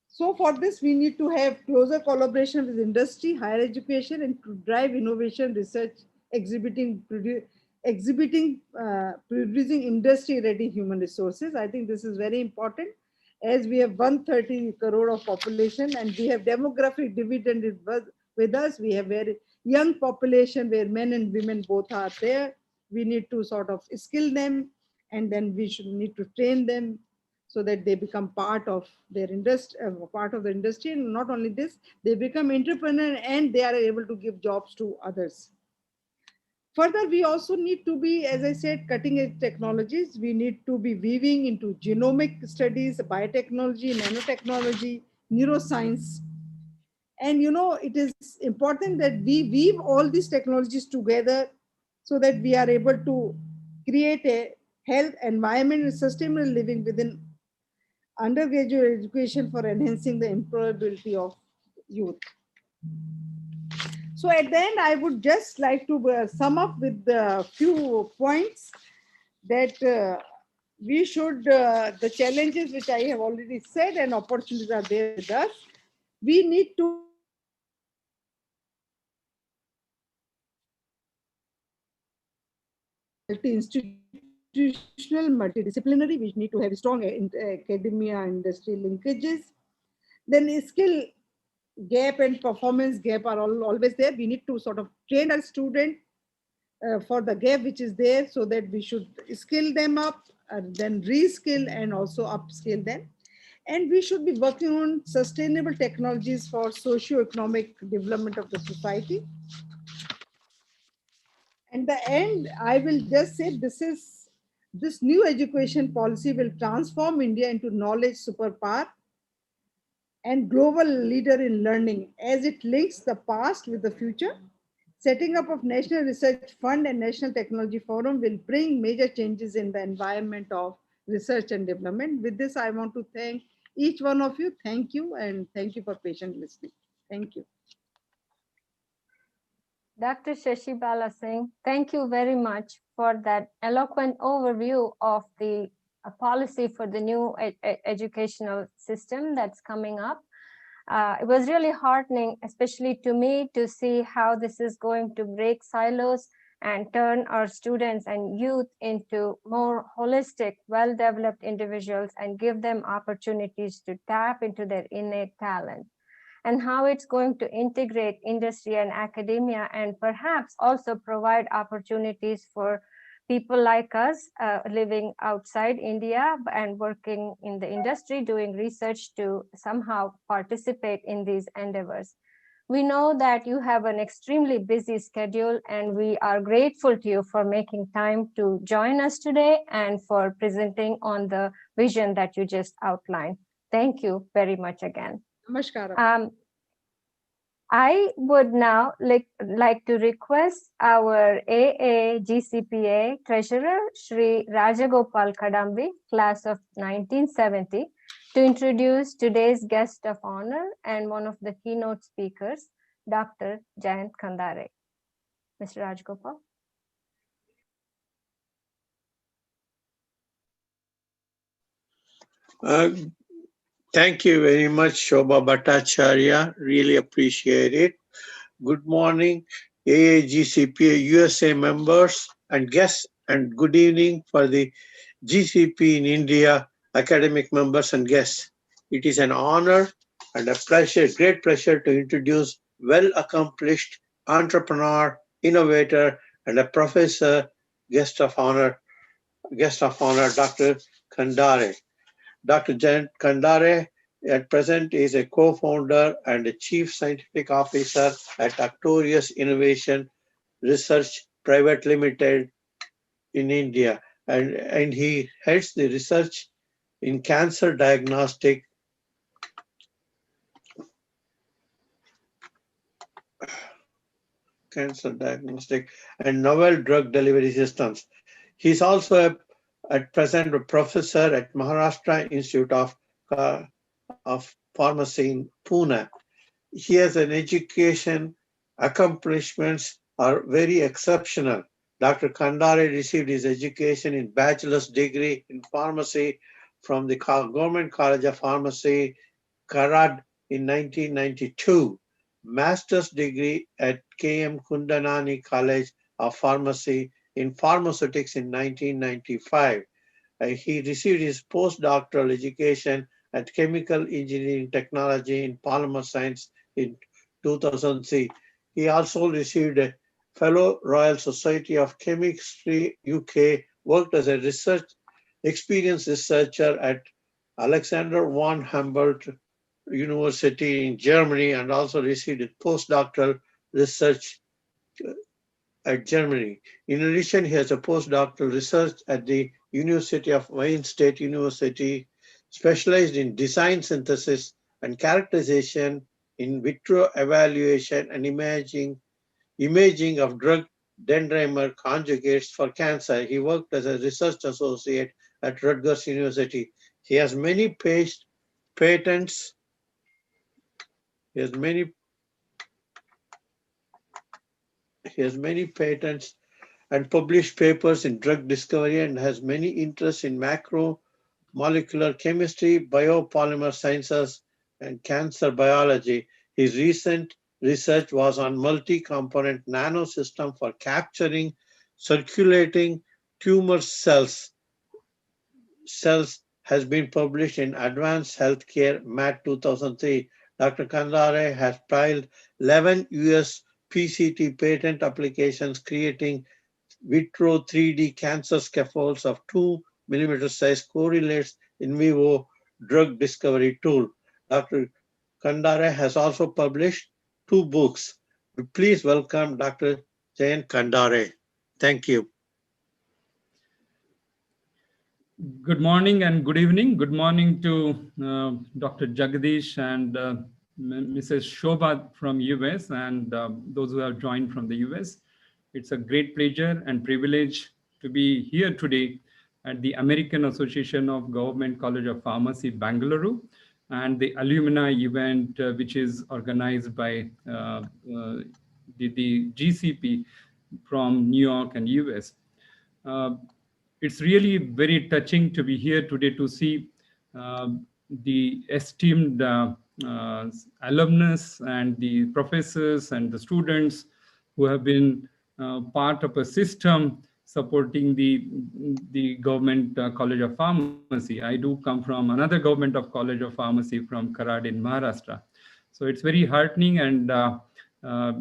So for this, we need to have closer collaboration with industry, higher education, and to drive innovation, research, producing industry-ready human resources. I think this is very important, as we have 130 crore of population, and we have demographic dividend with us. We have very young population where men and women both are there. We need to sort of skill them, and then we need to train them so that they become part of their industry, And not only this, they become entrepreneur and they are able to give jobs to others. Further, we also need to be, as I said, cutting edge technologies. We need to be weaving into genomic studies, biotechnology, nanotechnology, neuroscience. And it is important that we weave all these technologies together so that we are able to create a health, environment, and sustainable living within undergraduate education for enhancing the employability of youth. So at the end, I would just like to sum up with a few points that we should, the challenges which I have already said and opportunities are there with us. We need to multi-institutional, multidisciplinary. We need to have strong academia industry linkages. Then skill gap and performance gap are always there. We need to sort of train our student for the gap which is there, so that we should skill them up, then reskill and also upskill them. And we should be working on sustainable technologies for socio-economic development of the society. And the end, I will just say this new education policy will transform India into knowledge superpower and global leader in learning as it links the past with the future. Setting up of National Research Fund and National Technology Forum will bring major changes in the environment of research and development. With this, I want to thank each one of you. Thank you, and thank you for patient listening. Thank you. Dr. Shashi Bala Singh, thank you very much for that eloquent overview of the policy for the new educational system that's coming up. It was really heartening, especially to me, to see how this is going to break silos and turn our students and youth into more holistic, well-developed individuals and give them opportunities to tap into their innate talent, and how it's going to integrate industry and academia and perhaps also provide opportunities for people like us living outside India and working in the industry, doing research to somehow participate in these endeavors. We know that you have an extremely busy schedule, and we are grateful to you for making time to join us today and for presenting on the vision that you just outlined. Thank you very much again. Namaskar. I would now like to request our AA GCPA Treasurer, Shri Rajagopal Kadambi, class of 1970, to introduce today's guest of honor and one of the keynote speakers, Dr. Jayant Khandare. Mr. Rajagopal. Thank you very much, Shobha Bhattacharya. Really appreciate it. Good morning, AAGCPA USA members and guests, and good evening for the GCP in India academic members and guests. It is an honor and a pleasure, great pleasure to introduce well-accomplished entrepreneur, innovator, and a professor, guest of honor, Dr. Kandare. Dr. Jayant Kandare at present is a co-founder and a chief scientific officer at Actorius Innovation Research Private Limited in India, and he heads the research in cancer diagnostic and novel drug delivery systems. He's also at present a professor at Maharashtra Institute of Pharmacy in Pune. He has an education accomplishments are very exceptional. Dr. Kandare received his education in bachelor's degree in pharmacy from the Government College of Pharmacy, Karad in 1992, master's degree at K.M. Kundanani College of Pharmacy in pharmaceutics in 1995. He received his postdoctoral education at Chemical Engineering Technology in Polymer Science in 2003. He also received a Fellow Royal Society of Chemistry UK, worked as a experienced researcher at Alexander von Humboldt University in Germany, and also received a postdoctoral research at Germany. In addition, he has a postdoctoral research at the University of Wayne State University, specialized in design synthesis and characterization, in vitro evaluation and imaging of drug dendrimer conjugates for cancer. He worked as a research associate at Rutgers University. He has many patents. He has many patents and published papers in drug discovery, and has many interests in macromolecular chemistry, biopolymer sciences, and cancer biology. His recent research was on multi-component nanosystem for capturing circulating tumor cells has been published in Advanced Healthcare MAT 2003. Dr. Kandare has filed 11 US PCT patent applications creating vitro 3D cancer scaffolds of 2 mm size correlates in vivo drug discovery tool. Dr. Kandare has also published 2 books. Please welcome Dr. Jayant Kandare. Thank you. Good morning and good evening. Good morning to Dr. Jagadish and Mrs. Shobha from US and those who have joined from the US. It's a great pleasure and privilege to be here today at the American Association of Government College of Pharmacy, Bengaluru, and the alumni event, which is organized by the GCP from New York and US. It's really very touching to be here today to see the esteemed alumnus and the professors and the students who have been part of a system supporting the government College of Pharmacy. I do come from another government of College of Pharmacy from Karad in Maharashtra. So it's very heartening and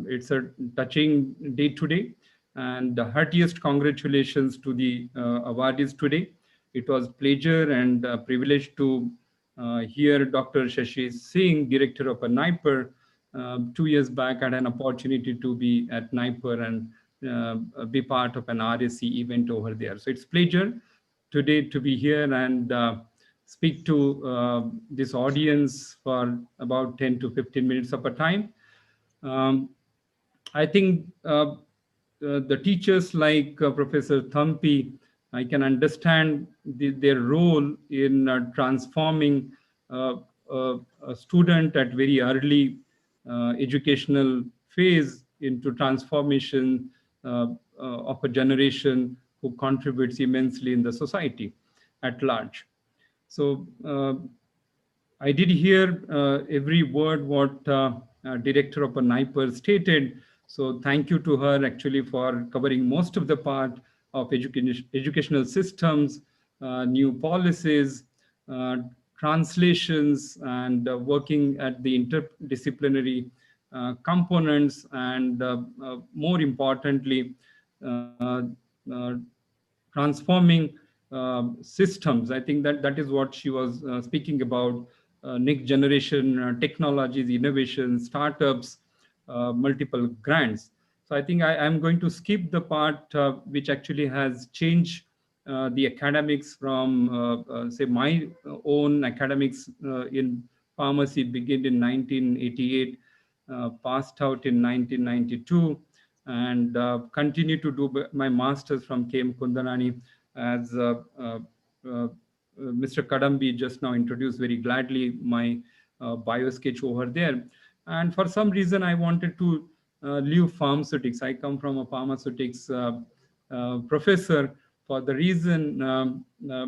it's a touching day today. And the heartiest congratulations to the awardees today. It was pleasure and privilege to hear Dr. Shashi Singh, director of a NIPER. 2 years back, I had an opportunity to be at NIPER and be part of an RSC event over there. So it's pleasure today to be here and speak to this audience for about 10 to 15 minutes of a time. I think the teachers like Professor Thampi, I can understand their role in transforming a student at very early educational phase into transformation of a generation who contributes immensely in the society at large. So I did hear every word what director of a NIPER stated. So thank you to her actually for covering most of the part of educational systems, new policies, translations, and working at the interdisciplinary components, and more importantly, transforming systems. I think that is what she was speaking about, next generation technologies, innovations, startups, multiple grants. So I think I'm going to skip the part which actually has changed the academics from, say, my own academics in pharmacy began in 1988, passed out in 1992, and continue to do my master's from KM Kundanani, as Mr. Kadambi just now introduced very gladly my bio sketch over there. And for some reason, I wanted to leave pharmaceutics. I come from a pharmaceutics professor for the reason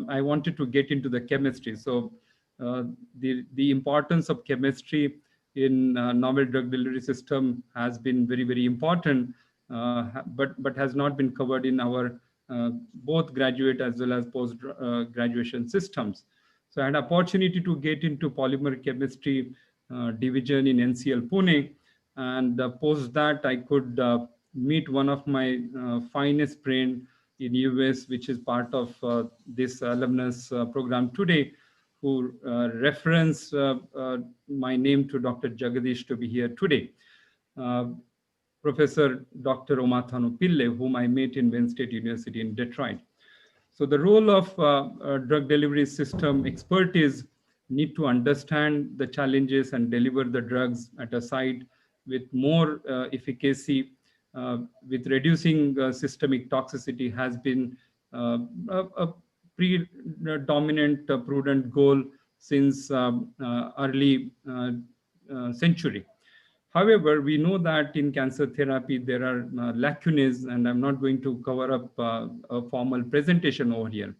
I wanted to get into the chemistry. So the importance of chemistry in novel drug delivery system has been very, very important, but has not been covered in our both graduate as well as post graduation systems. So I had opportunity to get into polymer chemistry division in NCL Pune, and post that I could meet one of my finest friend in US, which is part of this alumnus program today, who referenced my name to Dr. Jagadish to be here today. Professor Dr. Omathanu Pille, whom I met in Wayne State University in Detroit. So the role of drug delivery system expertise need to understand the challenges and deliver the drugs at a site with more efficacy, with reducing systemic toxicity has been a predominant prudent goal since early century. However, we know that in cancer therapy, there are lacunae, and I'm not going to cover up a formal presentation over here.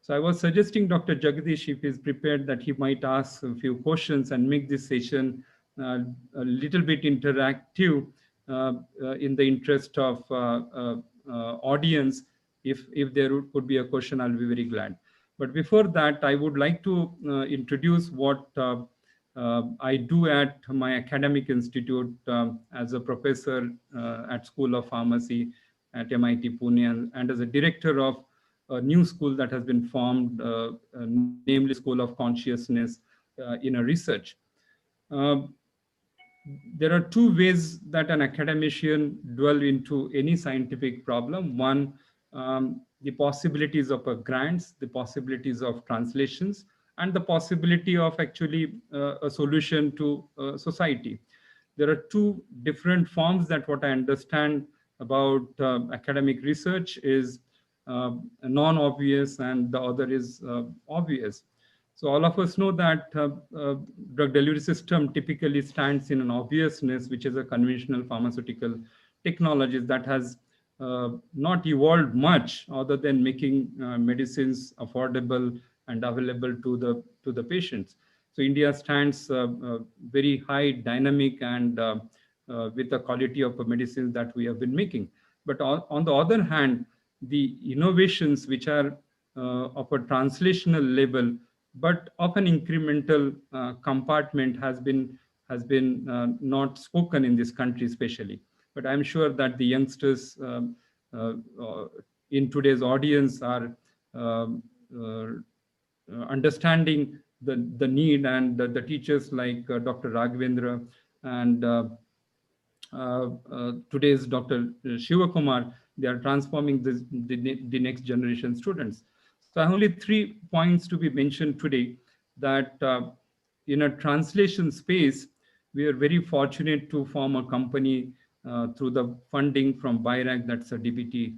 So I was suggesting Dr. Jagadish, if he's prepared, that he might ask a few questions and make this session a little bit interactive in the interest of audience. If there could be a question, I'll be very glad. But before that, I would like to introduce what I do at my academic institute as a professor at School of Pharmacy at MIT Pune, and as a director of a new school that has been formed, namely School of Consciousness in a research. There are two ways that an academician dwell into any scientific problem. One, the possibilities of grants, the possibilities of translations, and the possibility of actually a solution to society. There are two different forms that what I understand about academic research is non-obvious and the other is obvious. So all of us know that drug delivery system typically stands in an obviousness, which is a conventional pharmaceutical technologies that has not evolved much other than making medicines affordable and available to the patients. So India stands very high dynamic and with the quality of the medicines that we have been making. But on the other hand, the innovations which are of a translational level, but of an incremental compartment has been not spoken in this country especially. But I'm sure that the youngsters in today's audience are understanding the need, and the teachers like Dr. Raghavendra and today's Dr. Shivakumar, they are transforming the next generation students. So I have only 3 points to be mentioned today, that in a translation space, we are very fortunate to form a company through the funding from BIRAC, that's a DBT,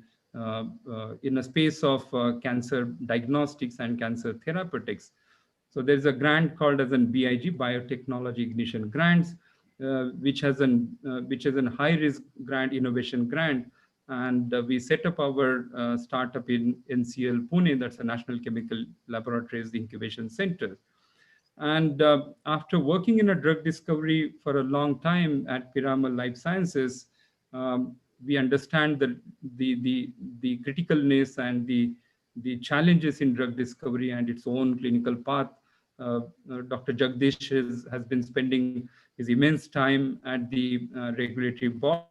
in a space of cancer diagnostics and cancer therapeutics. So there's a grant called as an BIG, Biotechnology Ignition Grants, which has an high-risk grant, innovation grant, and we set up our startup in NCL Pune, that's a National Chemical Laboratories Incubation Center. And after working in a drug discovery for a long time at Piramal Life Sciences, we understand the criticalness and the challenges in drug discovery and its own clinical path. Dr. Jagdish has been spending his immense time at the regulatory bodies.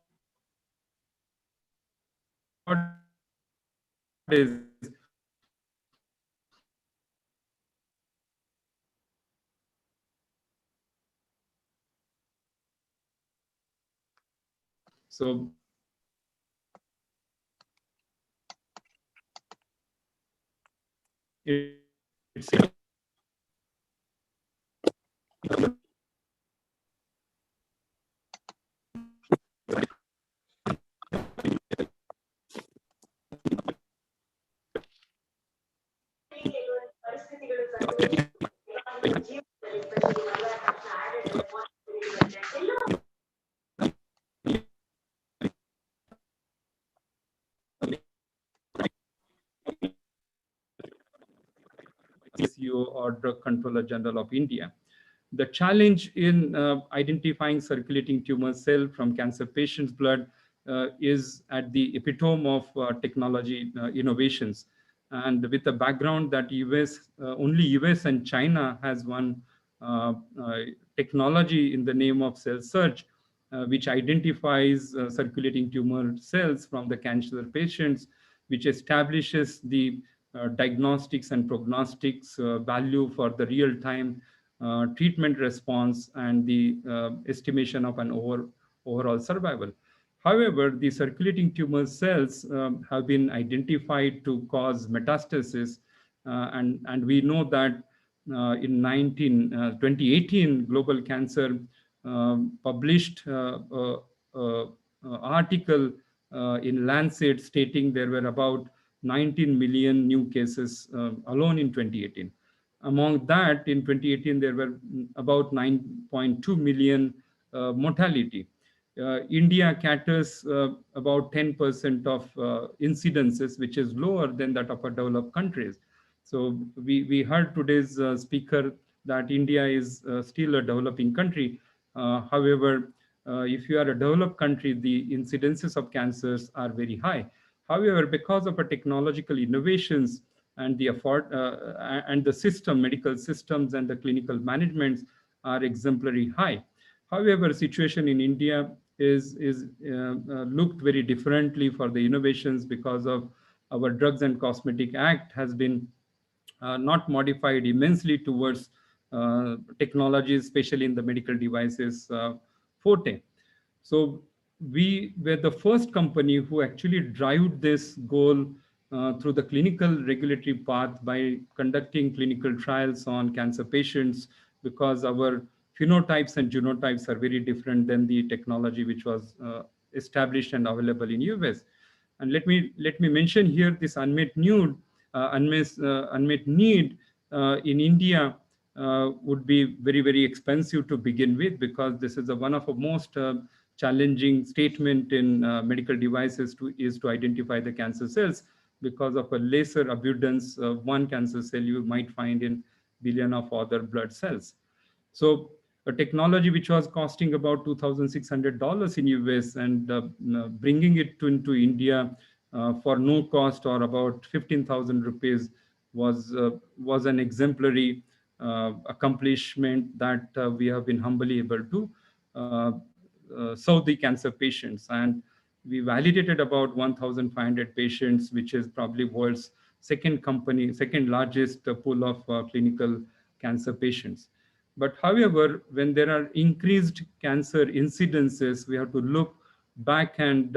So it's CEO or Drug Controller General of India. The challenge in identifying circulating tumor cell from cancer patients' blood is at the epitome of technology innovations. And with the background that only US and China has one technology in the name of cell search, which identifies circulating tumor cells from the cancer patients, which establishes the diagnostics and prognostics value for the real-time treatment response and the estimation of an overall survival. However, the circulating tumor cells have been identified to cause metastasis, and we know that in 2018, Global Cancer published an article in Lancet stating there were about 19 million new cases alone in 2018. Among that, in 2018, there were about 9.2 million mortality. India caters about 10% of incidences, which is lower than that of developed countries. So we heard today's speaker that India is still a developing country. However, if you are a developed country, the incidences of cancers are very high. However, because of our technological innovations and the system, medical systems and the clinical managements are exemplary high. However, situation in India is looked very differently for the innovations because of our Drugs and Cosmetic Act has been not modified immensely towards technologies, especially in the medical devices forte. So we were the first company who actually drove this goal through the clinical regulatory path by conducting clinical trials on cancer patients, because our phenotypes and genotypes are very different than the technology which was established and available in US. And let me mention here this unmet need in India would be very expensive to begin with, because this is one of the most challenging statement in medical devices to identify the cancer cells, because of a lesser abundance of one cancer cell you might find in billion of other blood cells. So a technology which was costing about $2,600 in US, and bringing it into India for no cost, or about 15,000 rupees, was an exemplary accomplishment that we have been humbly able to serve the cancer patients. And we validated about 1,500 patients, which is probably world's second largest pool of clinical cancer patients. But however, when there are increased cancer incidences, we have to look back and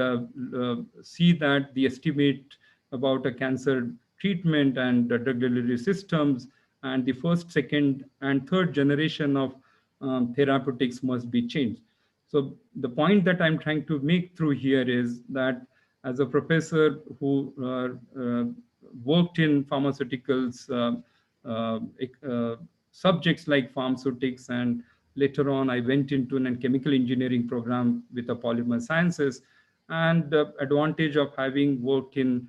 see that the estimate about a cancer treatment and drug delivery systems and the first, second, and third generation of therapeutics must be changed. So the point that I'm trying to make through here is that as a professor who worked in pharmaceuticals, subjects like pharmaceutics, and later on I went into a chemical engineering program with the polymer sciences, and the advantage of having worked in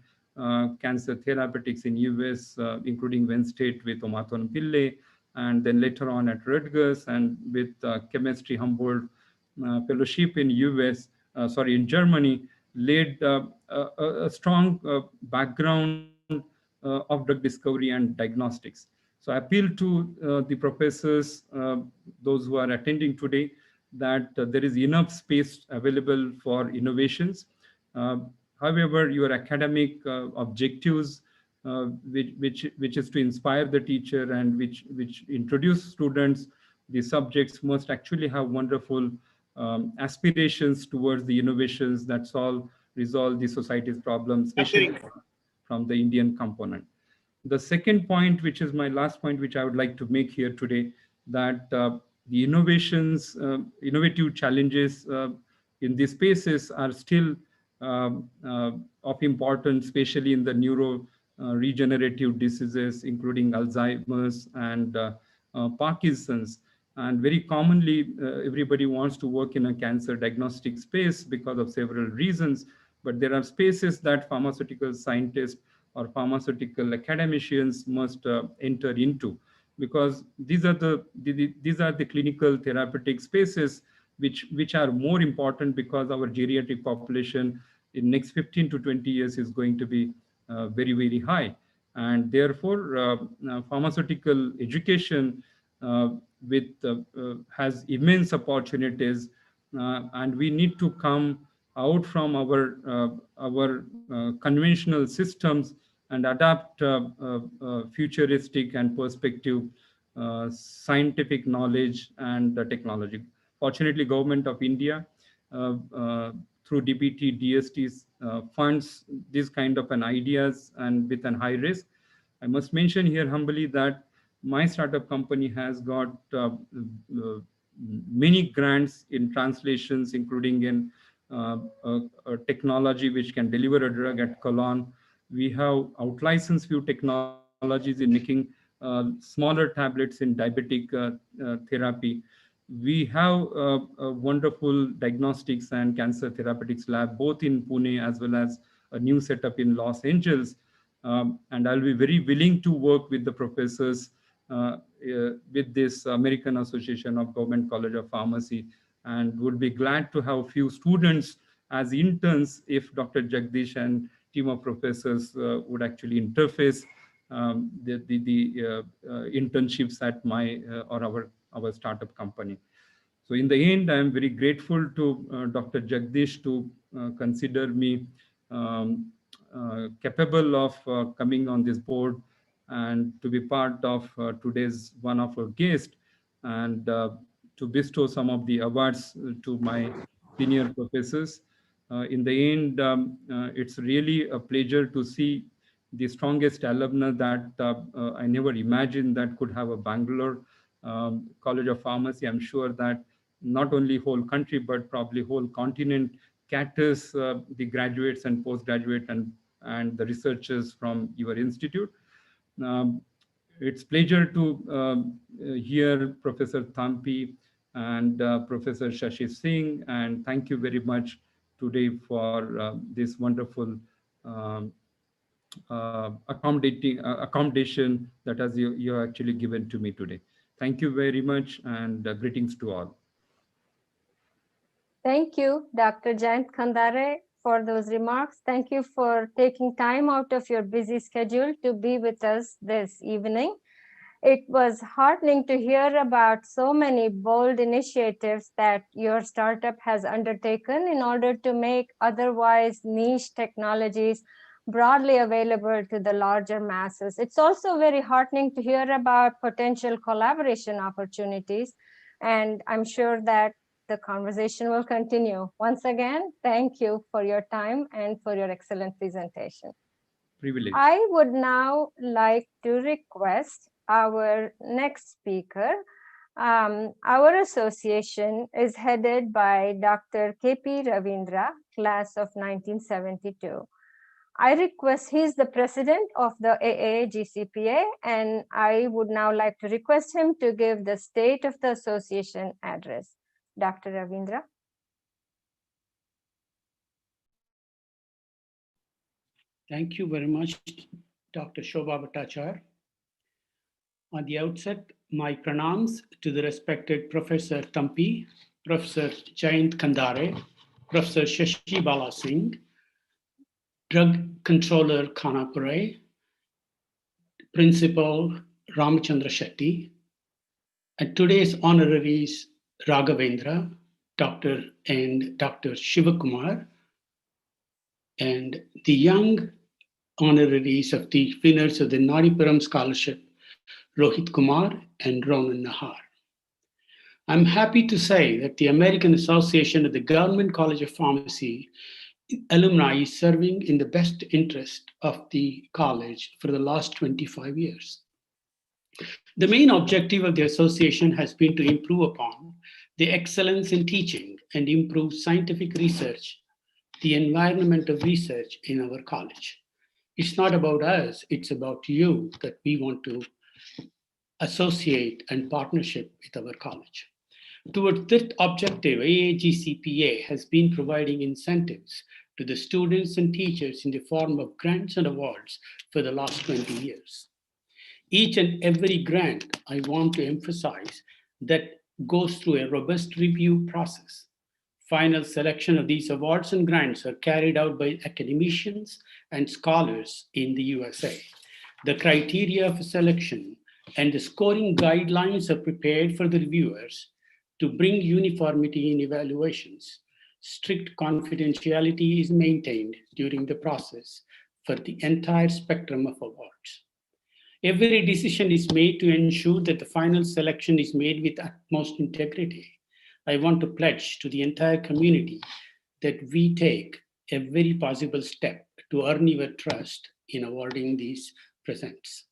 cancer therapeutics in US, including Penn State with Omathon Pillai, and then later on at Rutgers, and with chemistry Humboldt fellowship in in Germany, laid a strong background of drug discovery and diagnostics. So I appeal to the professors, those who are attending today, that there is enough space available for innovations. However, your academic objectives, which is to inspire the teacher and which introduce students the subjects, must actually have wonderful aspirations towards the innovations that resolve the society's problems, especially from the Indian component. The second point, which is my last point, which I would like to make here today, that the innovative challenges in these spaces are still of importance, especially in the neuro regenerative diseases, including Alzheimer's and Parkinson's. And very commonly, everybody wants to work in a cancer diagnostic space because of several reasons, but there are spaces that pharmaceutical scientists or pharmaceutical academicians must enter into, because these are the clinical therapeutic spaces which are more important, because our geriatric population in next 15 to 20 years is going to be very high, and therefore pharmaceutical education has immense opportunities, and we need to come out from our conventional systems and adapt futuristic and perspective scientific knowledge and technology. Fortunately, Government of India through DBT, DSTs funds these kind of ideas and with an high risk. I must mention here humbly that my startup company has got many grants in translations, including in a technology which can deliver a drug at Cologne. We have out-licensed few technologies in making smaller tablets in diabetic therapy. We have a wonderful diagnostics and cancer therapeutics lab, both in Pune as well as a new setup in Los Angeles. And I'll be very willing to work with the professors with this American Association of Government College of Pharmacy, and would be glad to have a few students as interns if Dr. Jagdish and team of professors would actually interface the internships at my or our startup company. So in the end, I'm very grateful to Dr. Jagdish to consider me capable of coming on this board and to be part of today's one of our guests, and to bestow some of the awards to my senior professors. In the end, it's really a pleasure to see the strongest alumni that I never imagined that could have a Bangalore College of Pharmacy. I'm sure that not only whole country, but probably whole continent caters the graduates and postgraduate and the researchers from your institute. It's pleasure to hear Professor Thampi and Professor Shashi Singh, and thank you very much today for this wonderful accommodation that has you actually given to me today. Thank you very much, and greetings to all. Thank you, Dr. Jayant Khandare, for those remarks. Thank you for taking time out of your busy schedule to be with us this evening. It was heartening to hear about so many bold initiatives that your startup has undertaken in order to make otherwise niche technologies broadly available to the larger masses. It's also very heartening to hear about potential collaboration opportunities, and I'm sure that the conversation will continue. Once again, thank you for your time and for your excellent presentation. Privilege. I would now like to request our next speaker. Our association is headed by Dr. K.P. Ravindra, class of 1972. I request, he's the president of the AA GCPA, and I would now like to request him to give the State of the Association address. Dr. Ravindra. Thank you very much, Dr. Shobha Bhattacharya. On the outset, my pranams to the respected Professor Tampi, Professor Jayant Kandare, Professor Shashi Bala Singh, Drug Controller Khanapure, Principal Ramachandra Shetty, and today's honoraries Raghavendra, Dr. Shivakumar, and the young honoraries of the winners of the Nadipuram Scholarship, Rohit Kumar and Ronan Nahar. I'm happy to say that the American Association of the Government College of Pharmacy alumni is serving in the best interest of the college for the last 25 years. The main objective of the association has been to improve upon the excellence in teaching and improve scientific research, the environment of research in our college. It's not about us, it's about you that we want to associate and partnership with our college. Towards that objective, AAGCPA has been providing incentives to the students and teachers in the form of grants and awards for the last 20 years. Each and every grant, I want to emphasize, that goes through a robust review process. Final selection of these awards and grants are carried out by academicians and scholars in the USA. The criteria for selection and the scoring guidelines are prepared for the reviewers to bring uniformity in evaluations. Strict confidentiality is maintained during the process for the entire spectrum of awards. Every decision is made to ensure that the final selection is made with utmost integrity. I want to pledge to the entire community that we take a very possible step to earn your trust in awarding these presents.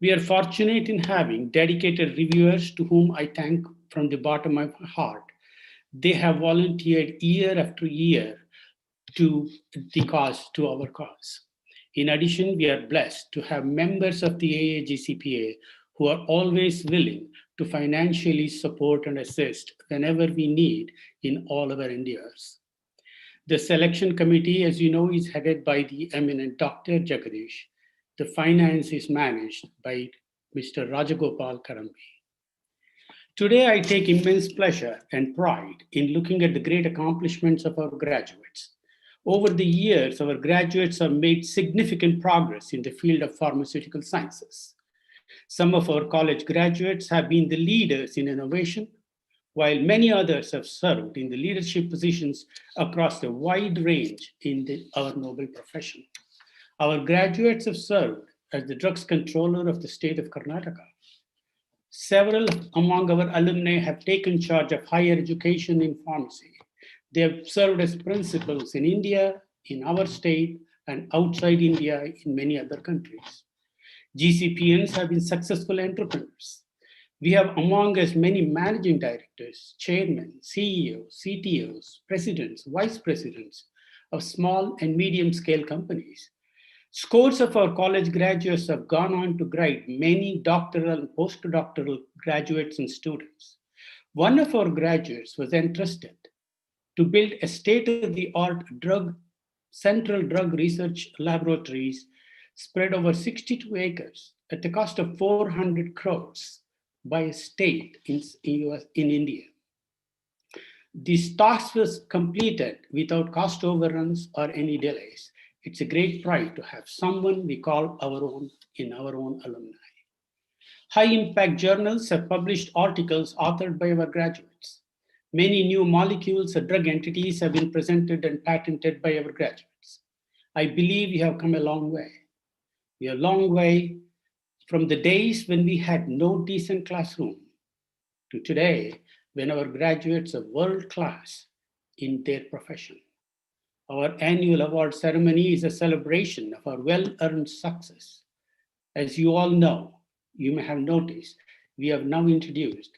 We are fortunate in having dedicated reviewers to whom I thank from the bottom of my heart. They have volunteered year after year to our cause. In addition, we are blessed to have members of the AAGCPA who are always willing to financially support and assist whenever we need in all of our endeavors. The selection committee, as you know, is headed by the eminent Dr. Jagadish. The finance is managed by Mr. Rajagopal Karambi. Today, I take immense pleasure and pride in looking at the great accomplishments of our graduates. Over the years, our graduates have made significant progress in the field of pharmaceutical sciences. Some of our college graduates have been the leaders in innovation, while many others have served in the leadership positions across a wide range in our noble profession. Our graduates have served as the drugs controller of the state of Karnataka. Several among our alumni have taken charge of higher education in pharmacy. They have served as principals in India, in our state, and outside India in many other countries. GCPians have been successful entrepreneurs. We have among us many managing directors, chairmen, CEOs, CTOs, presidents, vice presidents of small and medium scale companies. Scores of our college graduates have gone on to guide many doctoral and postdoctoral graduates and students. One of our graduates was entrusted to build a state-of-the-art central drug research laboratories spread over 62 acres at the cost of 400 crores by a state in India. This task was completed without cost overruns or any delays. It's a great pride to have someone we call our own in our own alumni. High impact journals have published articles authored by our graduates. Many new molecules or drug entities have been presented and patented by our graduates. I believe we have come a long way. We are a long way from the days when we had no decent classroom to today when our graduates are world class in their profession. Our annual award ceremony is a celebration of our well-earned success. As you all know, you may have noticed, we have now introduced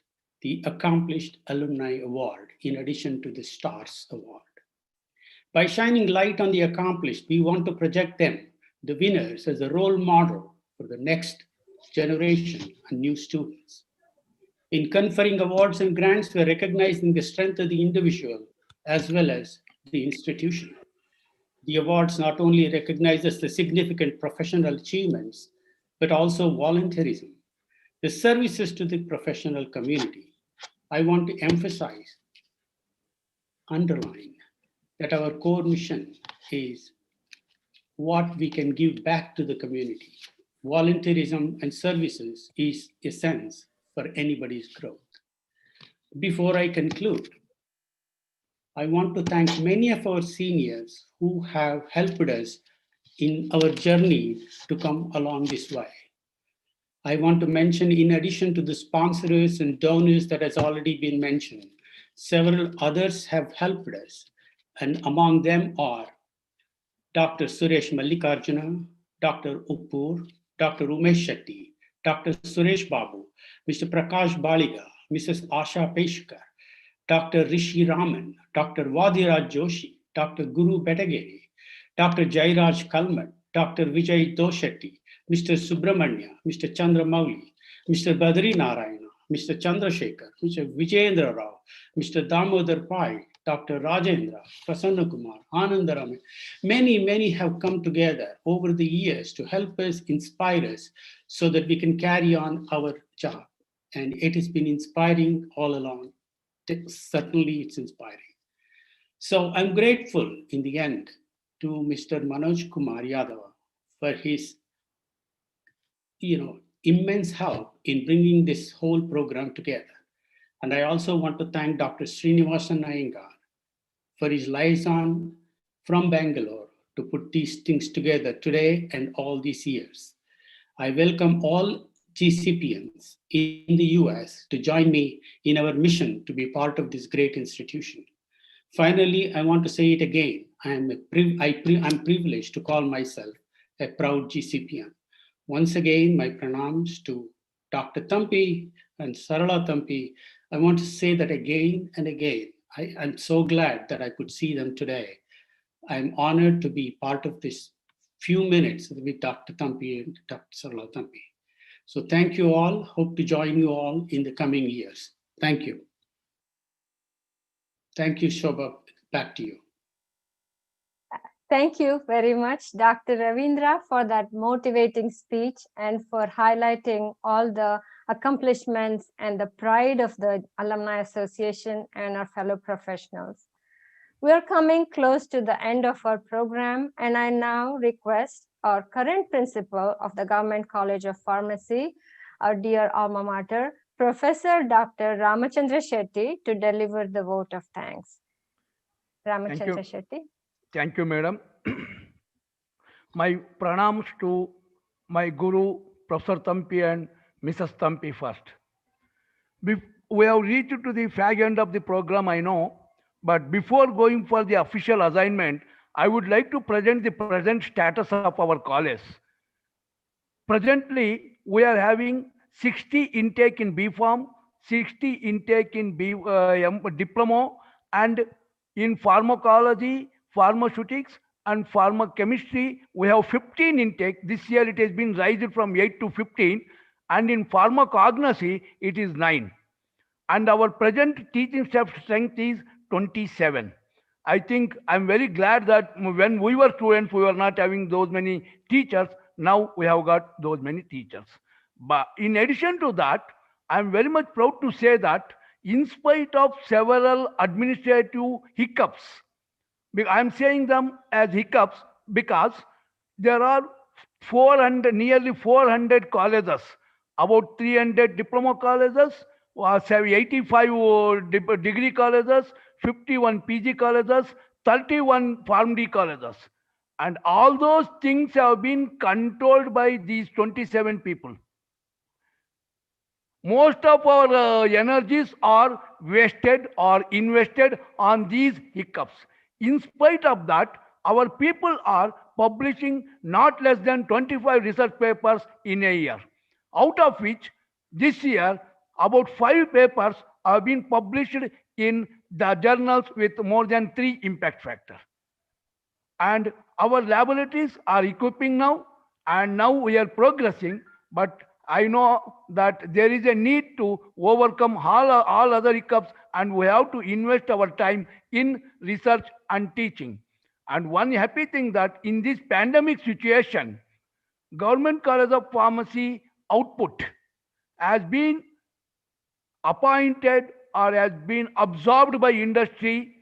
the Accomplished Alumni Award in addition to the STARS Award. By shining light on the accomplished, we want to project them, the winners, as a role model for the next generation and new students. In conferring awards and grants, we are recognizing the strength of the individual as well as the institution. The awards not only recognize the significant professional achievements, but also volunteerism, the services to the professional community. I want to emphasize, underline, that our core mission is what we can give back to the community. Volunteerism and services is essence for anybody's growth. Before I conclude, I want to thank many of our seniors who have helped us in our journey to come along this way. I want to mention, in addition to the sponsors and donors that has already been mentioned, several others have helped us. And among them are Dr. Suresh Mallikarjuna, Dr. Uppur, Dr. Umesh Shetty, Dr. Suresh Babu, Mr. Prakash Baliga, Mrs. Asha Peshkar, Dr. Rishi Raman, Dr. Vadiraj Joshi, Dr. Guru Betageri, Dr. Jairaj Kalmat, Dr. Vijay Doshetti, Mr. Subramanya, Mr. Chandra Mauli, Mr. Badri Narayana, Mr. Chandrasekhar, Mr. Vijayendra Rao, Mr. Damodar Pai, Dr. Rajendra, Prasanna Kumar, Anandarama. Many have come together over the years to help us, inspire us, so that we can carry on our job. And it has been inspiring all along. Certainly it's inspiring. So I'm grateful in the end to Mr. Manoj Kumar Yadav for his immense help in bringing this whole program together. And I also want to thank Dr. Srinivasan Iyengar for his liaison from Bangalore to put these things together today and all these years. I welcome all GCPians in the US to join me in our mission to be part of this great institution. Finally, I want to say it again. I'm privileged to call myself a proud GCPian. Once again, my pranams to Dr. Thampi and Sarala Thampi. I want to say that again and again. I'm so glad that I could see them today. I'm honored to be part of this few minutes with Dr. Thampi and Dr. Sarala Thampi. So thank you all. Hope to join you all in the coming years. Thank you. Thank you, Shobha. Back to you. Thank you very much, Dr. Ravindra, for that motivating speech and for highlighting all the accomplishments and the pride of the Alumni Association and our fellow professionals. We are coming close to the end of our program, and I now request our current principal of the Government College of Pharmacy, our dear alma mater, Professor Dr. Ramachandra Shetty, to deliver the vote of thanks. Ramachandra Shetty. Thank you, madam. My pranams to my guru, Professor Thampi and Mrs. Thampi first. We have reached to the fag end of the program, I know, but before going for the official assignment, I would like to present the present status of our college. Presently, we are having 60 intake in B Pharm, 60 intake in diploma, and in pharmacology, pharmaceutics, and pharmachemistry, we have 15 intake. This year it has been raised from 8 to 15, and in pharmacognosy, it is 9. And our present teaching staff strength is 27. I think I'm very glad that when we were students, we were not having those many teachers. Now we have got those many teachers. But in addition to that, I'm very much proud to say that in spite of several administrative hiccups, I'm saying them as hiccups because there are 400, nearly 400 colleges, about 300 diploma colleges, 85 degree colleges, 51 PG colleges, 31 PharmD colleges. And all those things have been controlled by these 27 people. Most of our energies are wasted or invested on these hiccups. In spite of that, our people are publishing not less than 25 research papers in a year, out of which this year about 5 papers have been published in the journals with more than 3 impact factors. And our laboratories are equipping now, and now we are progressing, but I know that there is a need to overcome all other hiccups, and we have to invest our time in research and teaching. And one happy thing that in this pandemic situation, Government College of Pharmacy output has been appointed or has been absorbed by industry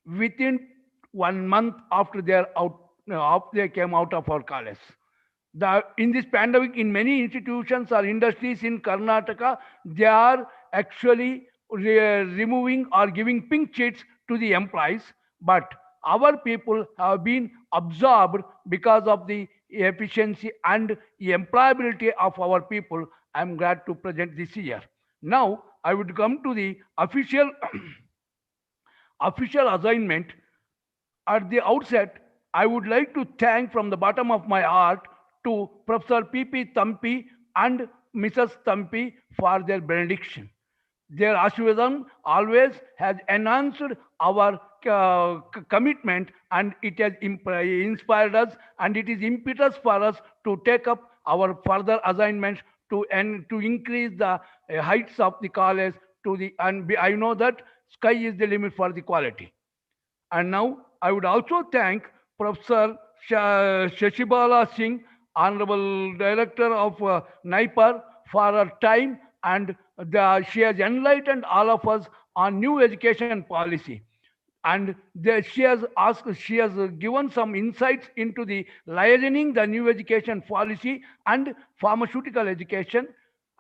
within 1 month after they came out of our college. In this pandemic, in many institutions or industries in Karnataka, they are actually removing or giving pink sheets to the employees. But our people have been absorbed because of the efficiency and the employability of our people. I am glad to present this year. Now, I would come to the official assignment. At the outset, I would like to thank from the bottom of my heart to Professor P.P. Thampi and Mrs. Thampi for their benediction. Their Ashwadam always has enhanced our commitment, and it has inspired us, and it is impetus for us to take up our further assignments to increase the heights of the college and I know that sky is the limit for the quality. And now I would also thank Professor Shashi Singh, Honorable Director of NIPER, for her time, and she has enlightened all of us on new education policy. And she has given some insights into the liaising the new education policy and pharmaceutical education.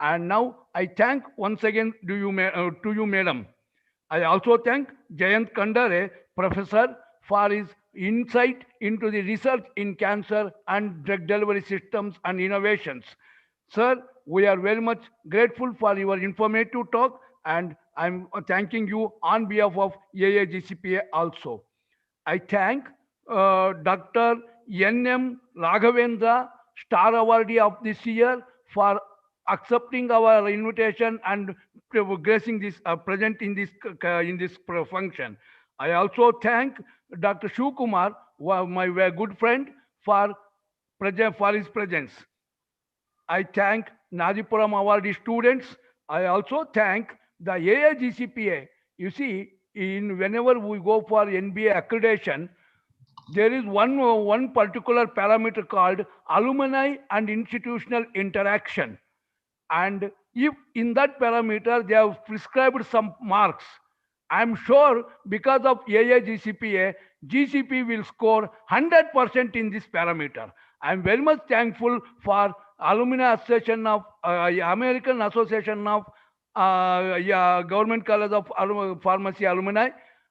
And now I thank once again to you, Madam. I also thank Jayant Kandare, Professor, for his insight into the research in cancer and drug delivery systems and innovations. Sir, we are very much grateful for your informative talk, and I'm thanking you on behalf of AAGCPA also. I thank Dr. N.M. Raghavendra, Star Awardee of this year, for accepting our invitation and gracing this present in this function. I also thank Dr. Shivakumar, my very good friend, for his presence. I thank Najipuram awardee students. I also thank the AIGCPA. You see, whenever we go for NBA accreditation, there is one particular parameter called alumni and institutional interaction. And if in that parameter they have prescribed some marks, I'm sure because of AIGCPA, GCP will score 100% in this parameter. I'm very much thankful for Alumni Association of American Association of Government College of Pharmacy Alumni,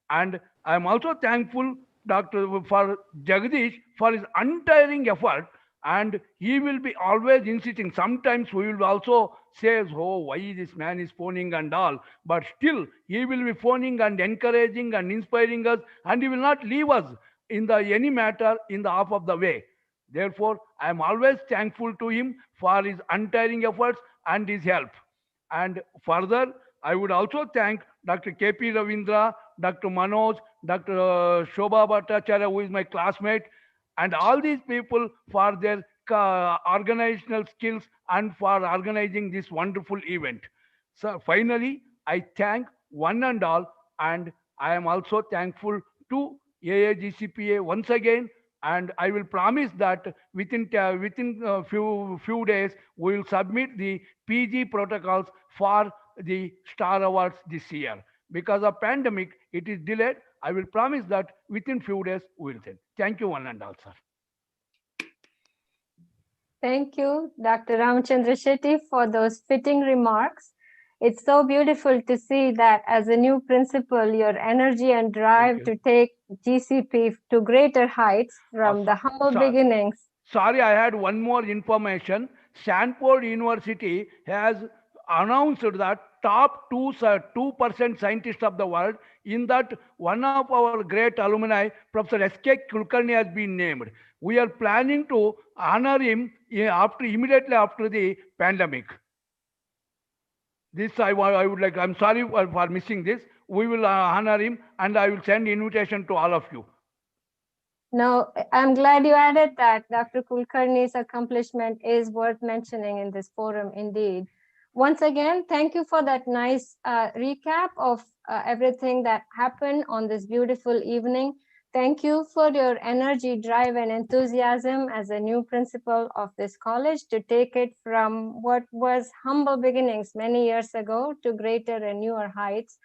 and I'm also thankful for Jagdish for his untiring effort, and he will be always insisting. Sometimes we will also say, oh, why this man is phoning and all, but still he will be phoning and encouraging and inspiring us, and he will not leave us. in the any matter in the half of the way. Therefore, I am always thankful to him for his untiring efforts and his help. And further, I would also thank Dr. K.P. Ravindra, Dr. Manoj, Dr. Shobha Bhattacharya, who is my classmate, and all these people for their organizational skills and for organizing this wonderful event. So finally, I thank one and all, and I am also thankful to AAGCPA once again, and I will promise that within few days we will submit the PG protocols for the Star Awards this year. Because of pandemic, it is delayed. I will promise that within few days we will send. Thank you one and all, sir. Thank you, Dr. Ramachandra Shetty, for those fitting remarks. It's so beautiful to see that as a new principal, your energy and drive to take GCP to greater heights from the humble beginnings. Sorry, I had one more information. Stanford University has announced that top 2% scientists of the world. In that, one of our great alumni, Professor S.K. Kulkarni, has been named. We are planning to honor him immediately after the pandemic. This I would like. I'm sorry for missing this. We will honor him, and I will send invitation to all of you. No, I'm glad you added that. Dr. Kulkarni's accomplishment is worth mentioning in this forum indeed. Once again, thank you for that nice recap of everything that happened on this beautiful evening. Thank you for your energy, drive, and enthusiasm as a new principal of this college to take it from what was humble beginnings many years ago to greater and newer heights,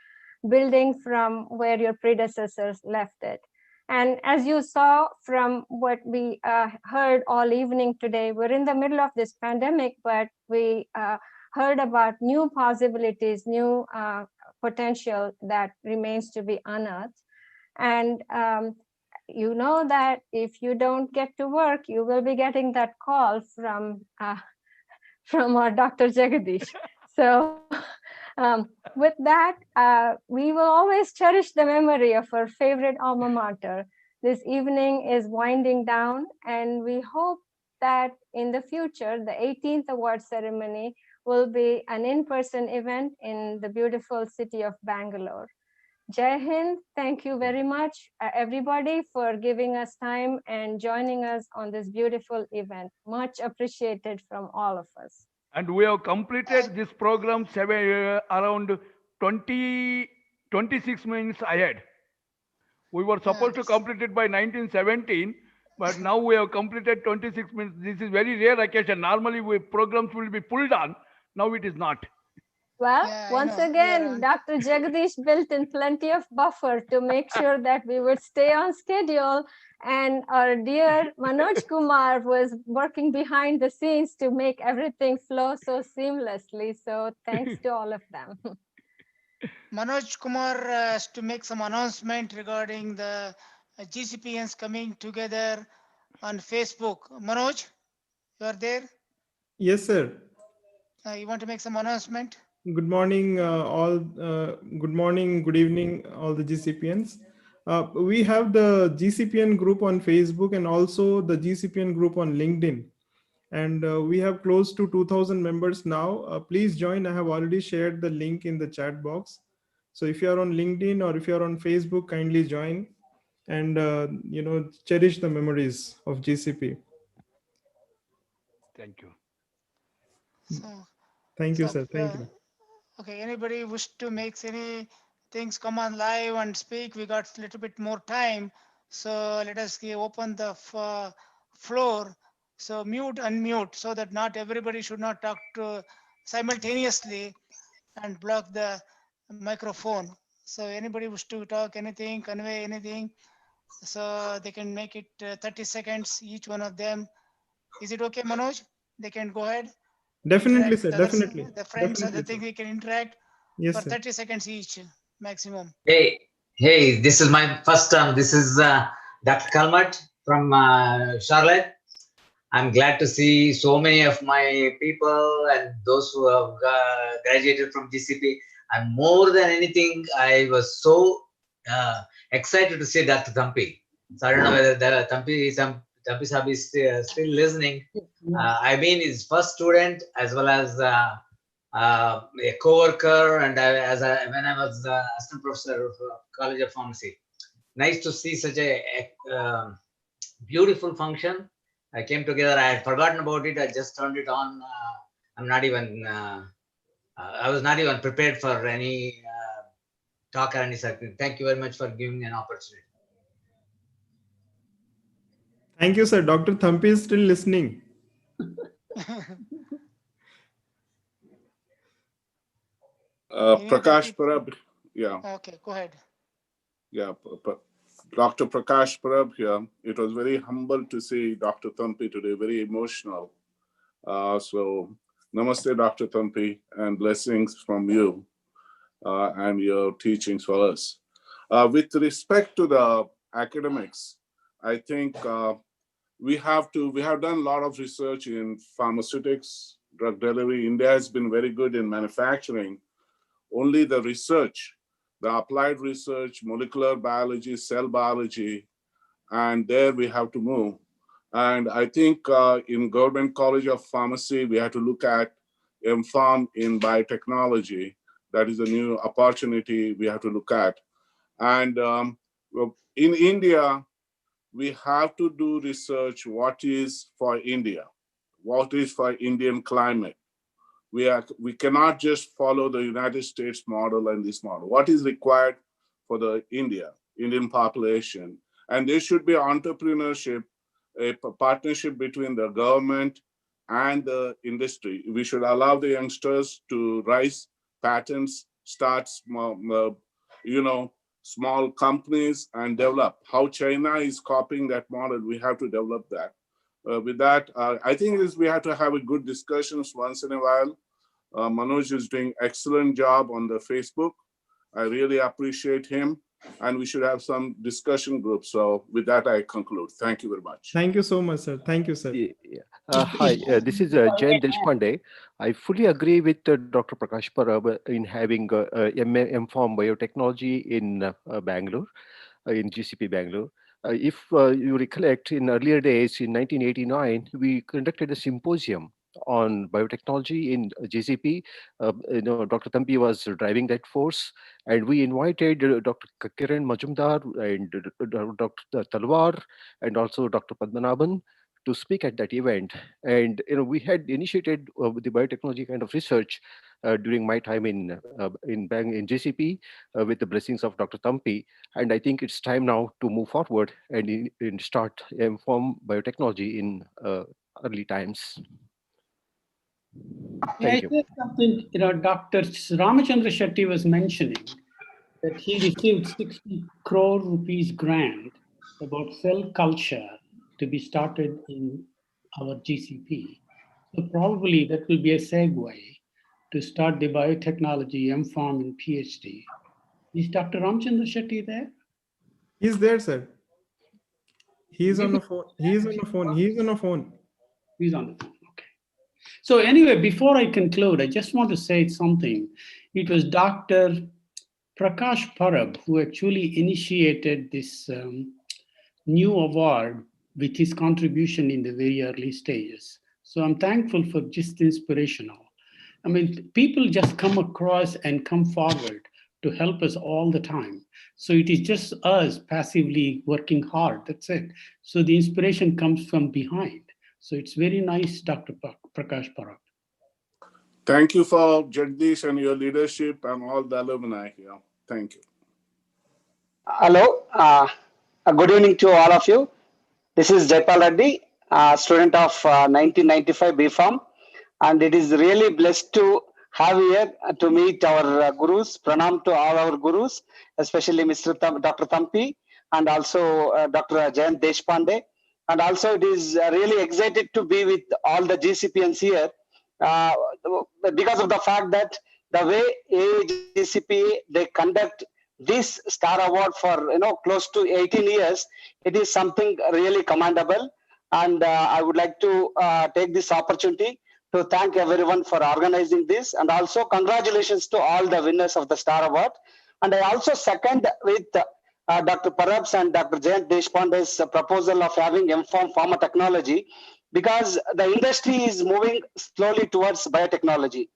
building from where your predecessors left it. And as you saw from what we heard all evening today, we're in the middle of this pandemic, but we heard about new possibilities, new potential that remains to be unearthed. And you know that if you don't get to work, you will be getting that call from our Dr. Jagadish. So with that, we will always cherish the memory of our favorite alma mater. This evening is winding down, and we hope that in the future, the 18th award ceremony will be an in-person event in the beautiful city of Bangalore. Jai Hind, thank you very much, everybody, for giving us time and joining us on this beautiful event. Much appreciated from all of us. And we have completed this program around 26 minutes ahead. We were supposed to complete it by 1917, but now we have completed 26 minutes. This is very rare occasion. Normally, programs will be pulled on. Now it is not. Well, once again, Dr. Jagadish built in plenty of buffer to make sure that we would stay on schedule. And our dear Manoj Kumar was working behind the scenes to make everything flow so seamlessly. So thanks to all of them. Manoj Kumar has to make some announcement regarding the GCPians coming together on Facebook. Manoj, you are there? Yes, sir. You want to make some announcement? Good morning, all. Good morning, good evening, all the GCPians. We have the GCPian group on Facebook and also the GCPian group on LinkedIn. And we have close to 2,000 members now. Please join. I have already shared the link in the chat box. So if you are on LinkedIn or if you are on Facebook, kindly join and cherish the memories of GCP. Thank you. Thank you, sir. Thank you. Okay, anybody wish to make any things come on live and speak? We got a little bit more time. So let us open the floor. So mute, unmute, so that not everybody should not talk to simultaneously and block the microphone. So anybody wish to talk anything, convey anything, so they can make it 30 seconds, each one of them. Is it okay, Manoj? They can go ahead. Definitely, sir. Definitely. The friends and the thing we can interact for 30 seconds each maximum. Hey, this is my first time. This is Dr. Kalmat from Charlotte. I'm glad to see so many of my people and those who have graduated from GCP. And more than anything, I was so excited to see Dr. Thampi. So I don't know whether the Tampi Sab is still listening. I've been his first student as well as a co-worker, and when I was assistant professor of College of Pharmacy. Nice to see such a beautiful function. I came together. I had forgotten about it. I just turned it on. I'm not even. I was not even prepared for any talk or any something. Thank you very much for giving me an opportunity. Thank you, sir. Dr. Thampi is still listening. Prakash Parab, yeah. Okay, go ahead. Yeah, Dr. Prakash Parab here. It was very humble to see Dr. Thampi today, very emotional. So, namaste, Dr. Thampi, and blessings from you and your teachings for us. With respect to the academics, I think we have done a lot of research in pharmaceutics, drug delivery. India has been very good in manufacturing. Only the research, the applied research, molecular biology, cell biology, and there we have to move. And I think in Government College of Pharmacy, we have to look at Pharm in biotechnology. That is a new opportunity we have to look at. And in India, we have to do research what is for India, what is for Indian climate. We cannot just follow the United States model and this model. What is required for the Indian population? And there should be entrepreneurship, a partnership between the government and the industry. We should allow the youngsters to rise patents, start small companies and develop. How China is copying that model, we have to develop that. With that, I think we have to have a good discussions once in a while. Manoj is doing excellent job on the Facebook. I really appreciate him, and we should have some discussion groups. So with that, I conclude. Thank you very much. Thank you so much, sir. Thank you, sir. Hi, this is Jayant Deshpande. I fully agree with Dr. Prakash Parab in having M.Pharm biotechnology in Bangalore, in GCP Bangalore. If you recollect, in earlier days, in 1989, we conducted a symposium on biotechnology in GCP. Dr. Tampi was driving that force, and we invited Dr. Kiran Majumdar and Dr. Talwar and also Dr. Padmanabhan to speak at that event. And we had initiated the biotechnology kind of research during my time in GCP with the blessings of Dr. Tampi. And I think it's time now to move forward and start M.Pharm biotechnology in early times. Thank you. Something, Dr. Ramachandra Shetty was mentioning that he received 60 crore rupees grant about cell culture to be started in our GCP. So probably that will be a segue to start the biotechnology M.Pharm and PhD. Is Dr. Ramachandra Shetty there? He's there, sir. He's on the phone. He's on the phone. He's on the phone. He's on the phone. Okay. So anyway, before I conclude, I just want to say something. It was Dr. Prakash Parab who actually initiated this new award with his contribution in the very early stages. So I'm thankful for just inspirational. I mean, people just come across and come forward to help us all the time. So it is just us passively working hard, that's it. So the inspiration comes from behind. So it's very nice, Dr. Prakash Parab. Thank you for Jagdish and your leadership and all the alumni here. Thank you. Hello, good evening to all of you. This is Jaipal Reddy, student of 1995 BPharm, and it is really blessed to have here to meet our gurus. Pranam to all our gurus, especially Dr. Thampi and also Dr. Jayant Deshpande. And also it is really excited to be with all the GCPians here because of the fact that the way GCP they conduct this star award for close to 18 years, it is something really commendable. And I would like to take this opportunity to thank everyone for organizing this, and also congratulations to all the winners of the star award. And I also second with Dr. Parab's and Dr. Jayant Deshpande's proposal of having M-Pharm pharma technology, because the industry is moving slowly towards biotechnology.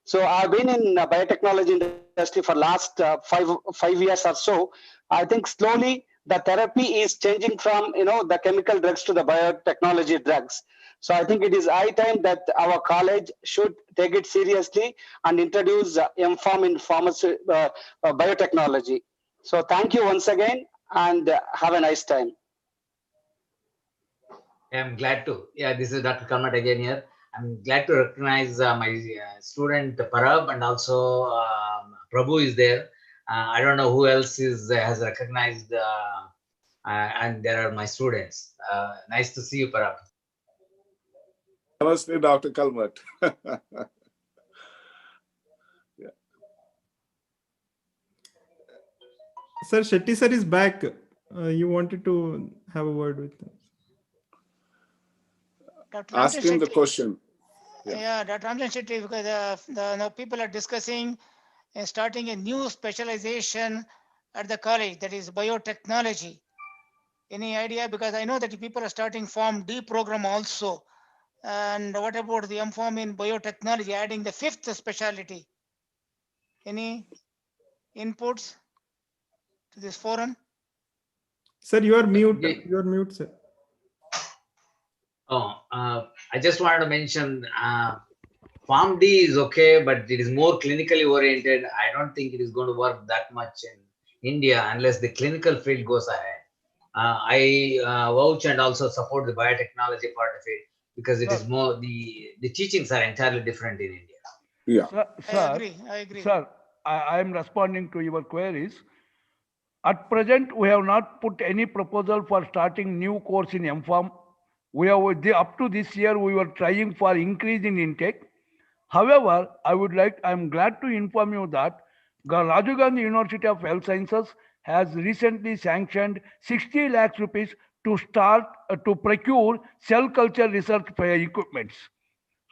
So I've been in biotechnology industry for last 5 years or so. I think slowly the therapy is changing from the chemical drugs to the biotechnology drugs. So I think it is high time that our college should take it seriously and introduce M-Pharm in biotechnology. So thank you once again, and have a nice time. I'm glad to. Yeah, this is Dr. Kalmat again here. I'm glad to recognize my student Parab, and also Prabhu is there. I don't know who else has recognized, and there are my students. Nice to see you, Parab. Namaste, Dr. Kalmat. Yeah. Sir, Shetty sir is back. You wanted to have a word with him. Ask him the question. Yeah, Dr. Ramjan Shetty, because the people are discussing starting a new specialization at the college, that is biotechnology. Any idea? Because I know that people are starting Pharm D program also. And what about the M-Pharm in biotechnology, adding the 5th specialty? Any inputs to this forum? Sir, you are mute. You are mute, sir. Oh, I just wanted to mention Pharm D is okay, but it is more clinically oriented. I don't think it is going to work that much in India unless the clinical field goes ahead. I vouch and also support the biotechnology part of it, because it is more, the teachings are entirely different in India. Yeah. Sir, I agree. Sir, I am responding to your queries. At present, we have not put any proposal for starting new course in M-Pharm. We have, up to this year, we were trying for increase in intake. However, I am glad to inform you that Rajiv Gandhi University of Health Sciences has recently sanctioned 60 lakhs rupees to start to procure cell culture research equipments.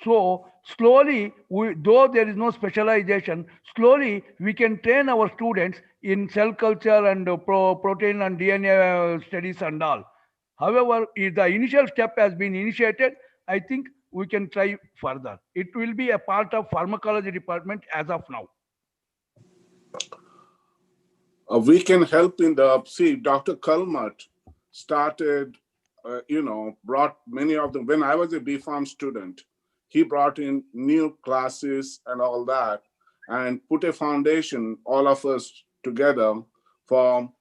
So slowly, though there is no specialization, slowly we can train our students in cell culture and protein and DNA studies and all. However, if the initial step has been initiated, I think we can try further. It will be a part of pharmacology department as of now. We can help in the, see, Dr. Kalmat started, brought many of them. When I was a B-Pharm student, he brought in new classes and all that, and put a foundation, all of us together, for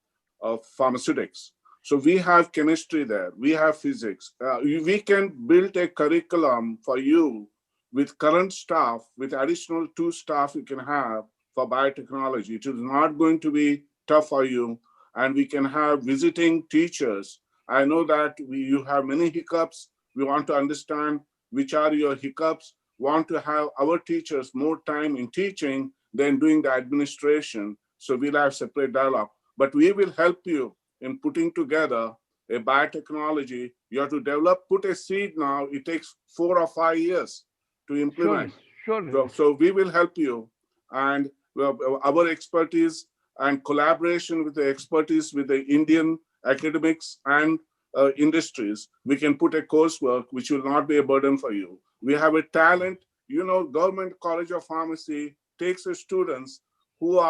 pharmaceutics. So we have chemistry there, we have physics. We can build a curriculum for you with current staff, with additional 2 staff you can have for biotechnology. It is not going to be tough for you, and we can have visiting teachers. I know that you have many hiccups. We want to understand which are your hiccups. Want to have our teachers more time in teaching than doing the administration. So we'll have separate dialogue. But we will help you in putting together a biotechnology. You have to develop, put a seed now. It takes 4 or 5 years to implement. Sure. So we will help you. And our expertise and collaboration with the expertise with the Indian academics and industries, we can put a coursework which will not be a burden for you. We have a talent, Government College of Pharmacy takes the students who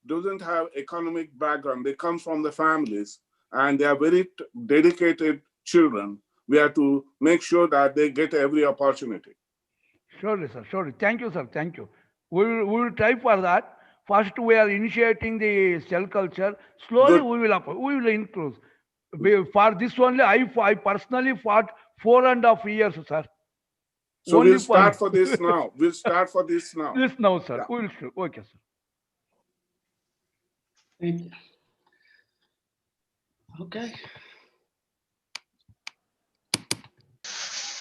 doesn't have economic background. They come from the families, and they are very dedicated children. We have to make sure that they get every opportunity. Surely, sir. Surely. Thank you, sir. Thank you. We will try for that. First, we are initiating the cell culture. Slowly, we will increase. For this only, I personally fought 4.5 years, sir. So we'll start for this now. We'll start for this now. This now, sir. Yeah. We'll, okay, sir. Thank you. Okay.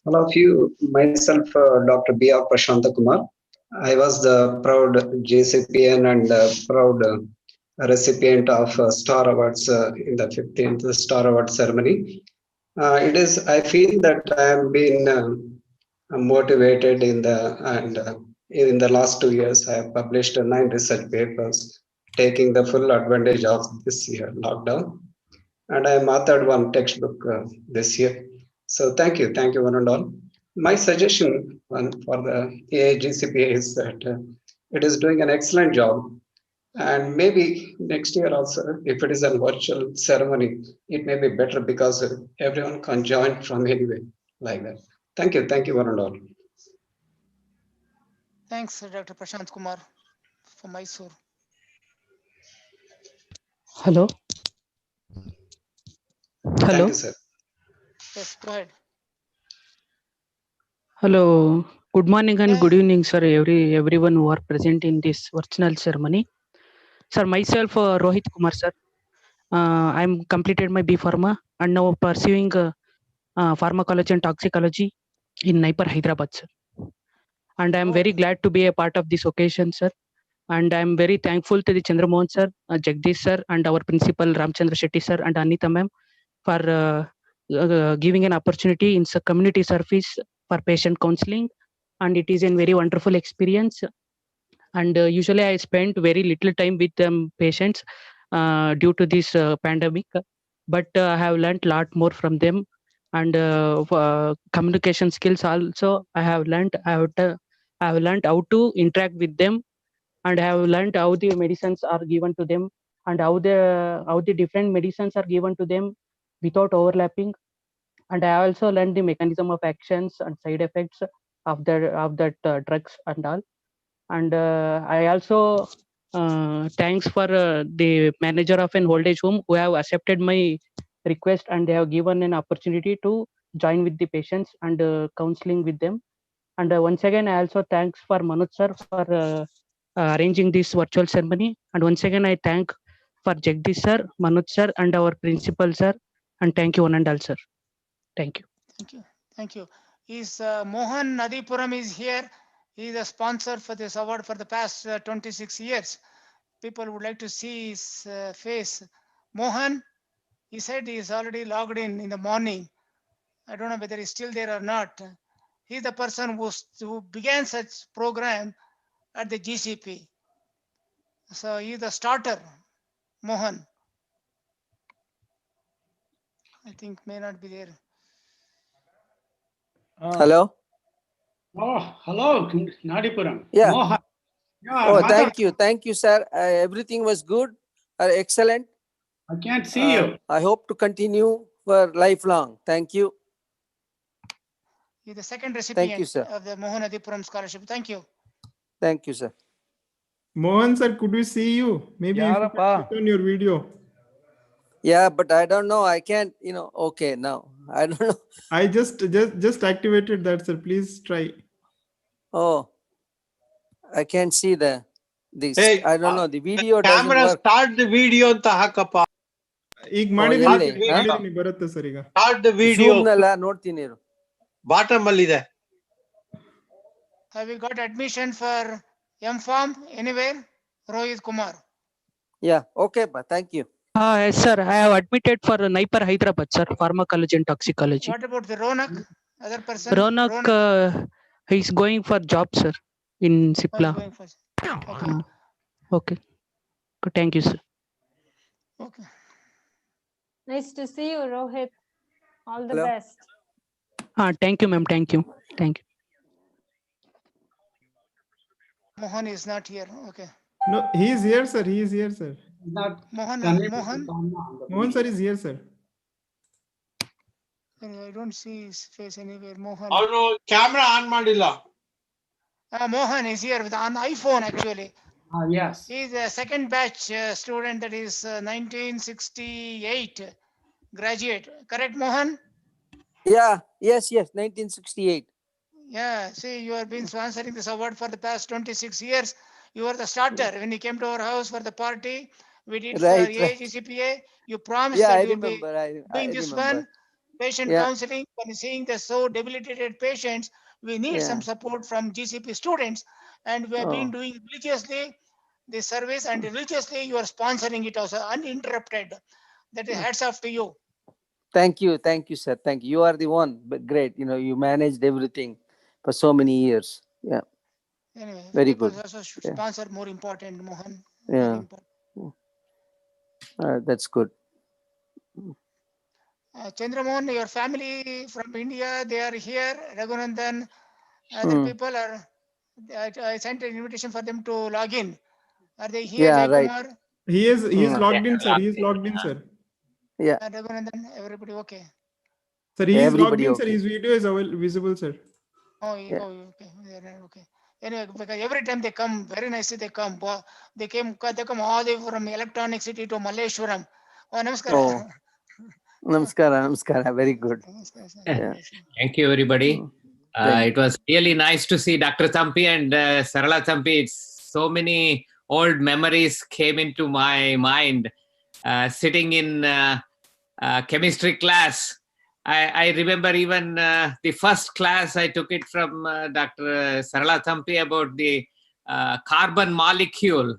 All of you, myself, Dr. B.R. Prashanta Kumar. I was the proud GCPian and proud recipient of Star Awards in the 15th Star Award ceremony. I feel that I have been motivated in the last 2 years. I have published 9 research papers. taking the full advantage of this year lockdown. And I authored one textbook this year. So thank you one and all. My suggestion for the AIGCPA is that it is doing an excellent job. And maybe next year also, if it is a virtual ceremony, it may be better because everyone can join from anywhere like that. Thank you one and all. Thanks, Dr. Prashant Kumar from Mysore. Hello. Hello. Thank you, sir. Yes, go ahead. Hello. Good morning and good evening, sir. Everyone who are present in this virtual ceremony. Sir, myself, Rohit Kumar, sir. I'm completed my B Pharma and now pursuing pharmacology and toxicology in Naipur, Hyderabad, sir. And I'm very glad to be a part of this occasion, sir. And I'm very thankful to the Chandramohan sir, Jagdish sir, and our principal Ramchandra Shetty sir and Anita ma'am for giving an opportunity in community service for patient counseling. And it is a very wonderful experience. And usually I spend very little time with patients due to this pandemic, but I have learned a lot more from them. And communication skills also I have learned. I have learned how to interact with them, and I have learned how the medicines are given to them, and how the different medicines are given to them without overlapping. And I also learned the mechanism of actions and side effects of that drugs and all. And I also thanks for the manager of an old age home who have accepted my request, and they have given an opportunity to join with the patients and counseling with them. And once again, I also thanks for Manoj sir for arranging this virtual ceremony. And once again, I thank for Jagdish sir, Manoj sir, and our principal sir. And thank you one and all, sir. Thank you. Thank you. Is Mohan Nadipuram is here. He is a sponsor for this award for the past 26 years. People would like to see his face. Mohan, he said he is already logged in the morning. I don't know whether he's still there or not. He's the person who began such program at the GCP. So he's the starter, Mohan. I think may not be there. Hello. Oh, hello, Nadipuram. Yeah. Mohan. Yeah, Oh, Madam. thank you, sir. Everything was good, excellent. I can't see you. I hope to continue for lifelong. Thank you. He's the second recipient sir. of the Mohan Nadipuram scholarship. Thank you. Thank you, sir. Mohan sir, could we see you? Maybe if you can click on your video. Yeah, but I don't know. I can't, okay, now. I don't know. I just activated that, sir. Please try. Oh, I can't see this. Hey, I don't know. The video doesn't camera work. start the video ಅಂತ ಹಾಕಪ್ಪ. ಈಗ ಮಾಡಿದೀನಿ ಬರುತ್ತೆ sir ಈಗ. Start the video. Zoom ನಲ್ಲ ನೋಡ್ತೀನಿ ಇರು. Bottom ಅಲ್ಲಿ ಇದೆ. Have you got admission for Pharm anywhere? Rohit Kumar. Yeah, okay, but thank you. Yes, sir. I have admitted for Naipur, Hyderabad, sir. Pharmacology and toxicology. What about the Ronak? Other person? Ronak, he's going for job, sir, in Sipla. Okay. Okay. Thank you, sir. Okay. Nice to see you, Rohit. All the best. Thank you, ma'am. Thank you. Thank you. Mohan is not here. Okay. No, he is here, sir. He is here, sir. Mohan sir is here, sir. I don't see his face anywhere. Mohan. ಅವರು camera on ಮಾಡಿಲ್ಲ. Mohan is here with on iPhone actually. Yes. He is a second batch student, that is 1968 graduate. Correct, Mohan? Yeah. Yes. 1968. Yeah. See, you have been sponsoring this award for the past 26 years. You were the starter when you came to our house for the party. We did for AIGCPA. You promised that you will be doing this one. Patient counseling. When seeing the so debilitated patients, we need some support from GCP students, and we have been doing religiously this service, and religiously you are sponsoring it also uninterrupted. That is hats off to you. Thank you, sir. Thank you. You are the one, but great. You managed everything for so many years. Yeah. Anyway, very people good. also should sponsor, more important, Mohan. Yeah. Very important. That's good. Chandramohan, your family from India, they are here. Raghavendra, other people are. I sent an invitation for them to log in. Are they here, Yeah, right. Jaykumar? He is logged in, sir. He is logged in, sir. Yeah. Raghavendra, everybody okay? Sir, he is logged Everybody in, sir. okay. His video is visible, sir. Oh, Yeah. okay. Okay. Anyway, because every time they come, very nicely they come. They come all the way from Electronic City to Malleshwaram. Oh, namaskara. Oh, namaskara. Very good. Yeah. Thank you, everybody. Thank It was really nice to see Dr. Thampi and Sarala Thampi. It's so many old memories came into my mind. Sitting in chemistry class, I remember even the first class I took it from Dr. Sarala Thampi about the carbon molecule.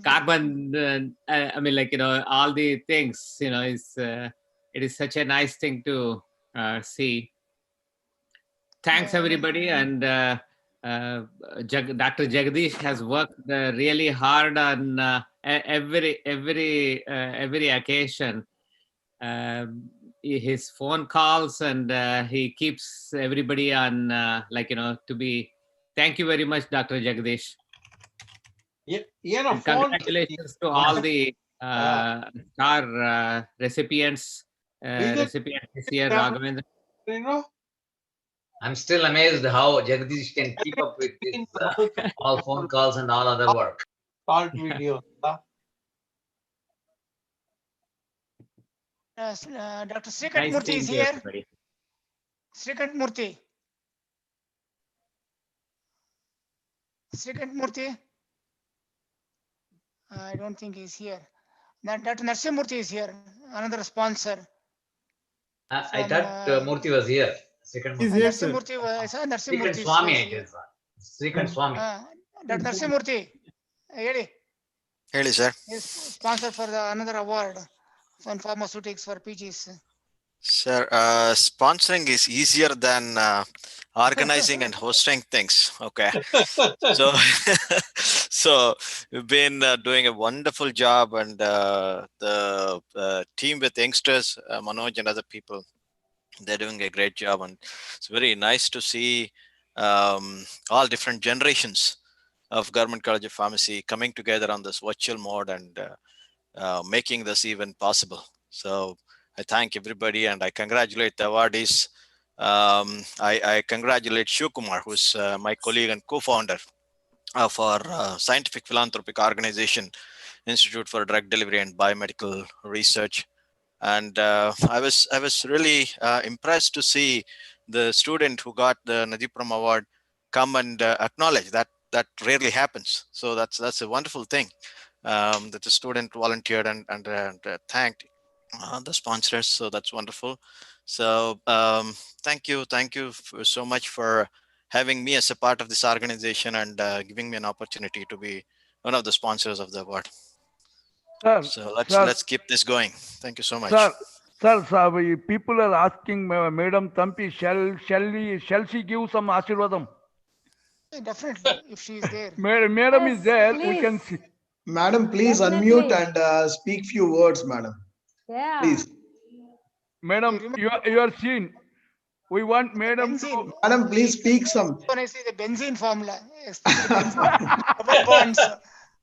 Carbon, I mean, like, all the things, it is such a nice thing to see. Thanks, everybody. And Dr. Jagdish has worked really hard on every occasion. His phone calls, and he keeps everybody on, to be. Thank you very much, Dr. Jagdish. And congratulations to all the star recipients this year, Raghavendra. I'm still amazed how Jagdish can keep up with his all phone calls and all other work. Short video. Dr. Srikant Nice Murthy seeing is you, here. everybody. Srikant Murthy. Srikant Murthy. I don't think he's here. Now, Dr. Narsimurthy is here, another sponsor. I thought Murthy was here. He's here, sir. Narsimurthy, I saw Srikant Narsimurthy. Swami, it is. Srikant Swami. Dr. Narsimurthy, Reddy. Really, sir. Is sponsor for another award on pharmaceutics for PGs. Sir, sponsoring is easier than organizing and hosting things. Okay. So we've been doing a wonderful job, and the team with youngsters, Manoj and other people, they're doing a great job, and it's very nice to see all different generations of Government College of Pharmacy coming together on this virtual mode and making this event possible. So I thank everybody, and I congratulate the awardees. I congratulate Shivkumar, who's my colleague and co-founder of our scientific philanthropic organization, Institute for Drug Delivery and Biomedical Research. And I was really impressed to see the student who got the Nadipuram Award come and acknowledge that. That rarely happens. So that's a wonderful thing that the student volunteered and thanked the sponsors. So that's wonderful. So thank you so much for having me as a part of this organization and giving me an opportunity to be one of the sponsors of the award. Sir, so let's keep this going. Thank you so much. Sir, people are asking Madam Thampi, shall she give some Ashirvadam? Definitely, if she is there. Madam Yes, is there, please. we can see. Madam, please Definitely. unmute and speak few words, madam. Yeah. Please. Madam, you are seen. We want Madam to... Madam, please speak some. When I see the benzene formula, double bonds,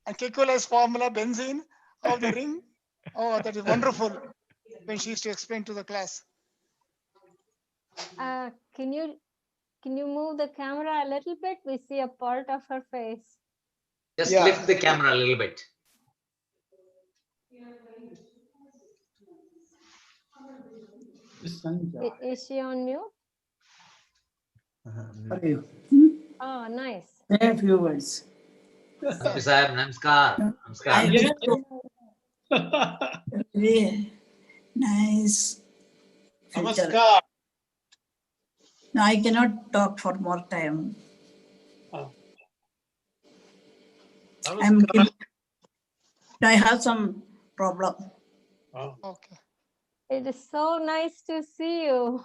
and Kekule's formula, benzene of the ring. Oh, that is wonderful when she used to explain to the class. Can you move the camera a little bit? We see a part of her face. Just lift the camera a little bit. Is she on mute? How are you? Oh, nice. Say a few words. Thampi sahab, namaskar. Very nice. Namaskar. No, I cannot talk for more time. I have some problem. Okay. It is so nice to see you.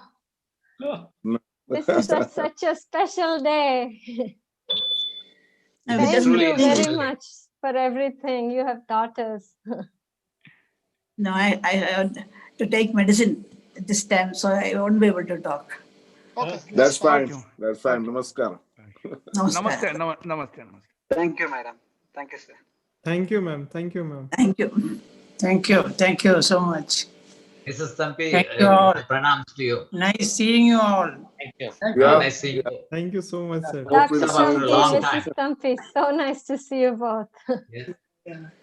This is such a special day. Thank truly you very truly. much for everything you have taught us. No, I had to take medicine at this time, so I won't be able to talk. Okay, That's fine. you. That's fine. Namaskar. Namaskar. Namaste. Thank you, madam. Thank you, sir. Thank you, ma'am. Thank you, ma'am. Thank you. Thank you. Thank you so much. Mrs. Thampi, Thank you all. pranams to you. Nice seeing you all. Thank you. Yeah. Nice seeing you. Thank you so much, sir. Hope Dr. we'll see you after a Thampi, long Mrs. time. Thampi, so nice to see you both. Yes.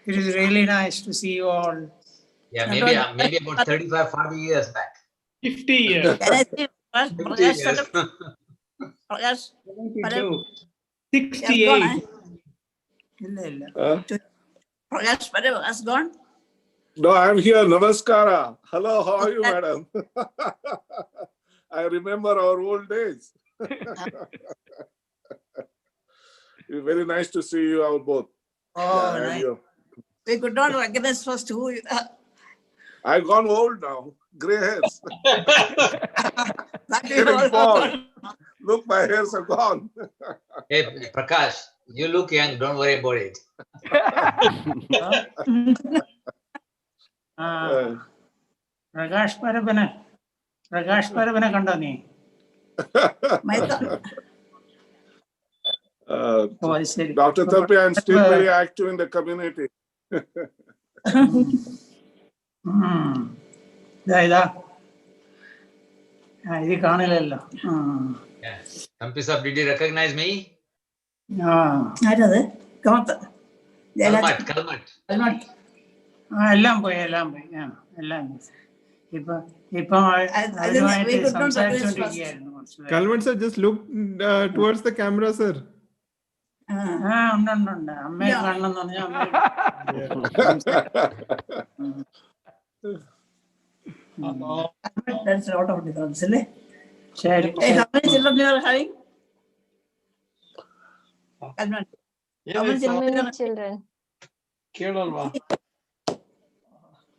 It is really nice to see you all. Yeah, maybe about 35, 40 years back. 50 years. Can I see 50 Prakash? years. Prakash? 72. He has gone, 68. Prakash Madam has gone. No, I'm here. Namaskara. Hello, how are you, madam? I remember our old days. It's very nice to see you all both. Oh, and nice. you. We could not recognize first who you are. I've gone old now. Gray hairs. That we Getting all bald. Look, my hairs are gone. Hey, Prakash, you look young. Don't worry about it. Ragash Parabana kanda ni. Dr. Thampi, I'm still very active in the community. Yes. Thampi sir, did you recognize me? Kalmat. എല്ലാം പോയി എല്ലാം ഇപ്പൊ അവരുമായിട്ട് സംസാരിച്ചുകൊണ്ടിരിക്കുകയായിരുന്നു Kalman sir, just look towards the camera, sir. ഉണ്ട് അമ്മയെ കാണണം എന്ന് പറഞ്ഞാൽ That's a lot of difference, isn't it? ശരി Hey, how many children you are having? How many children?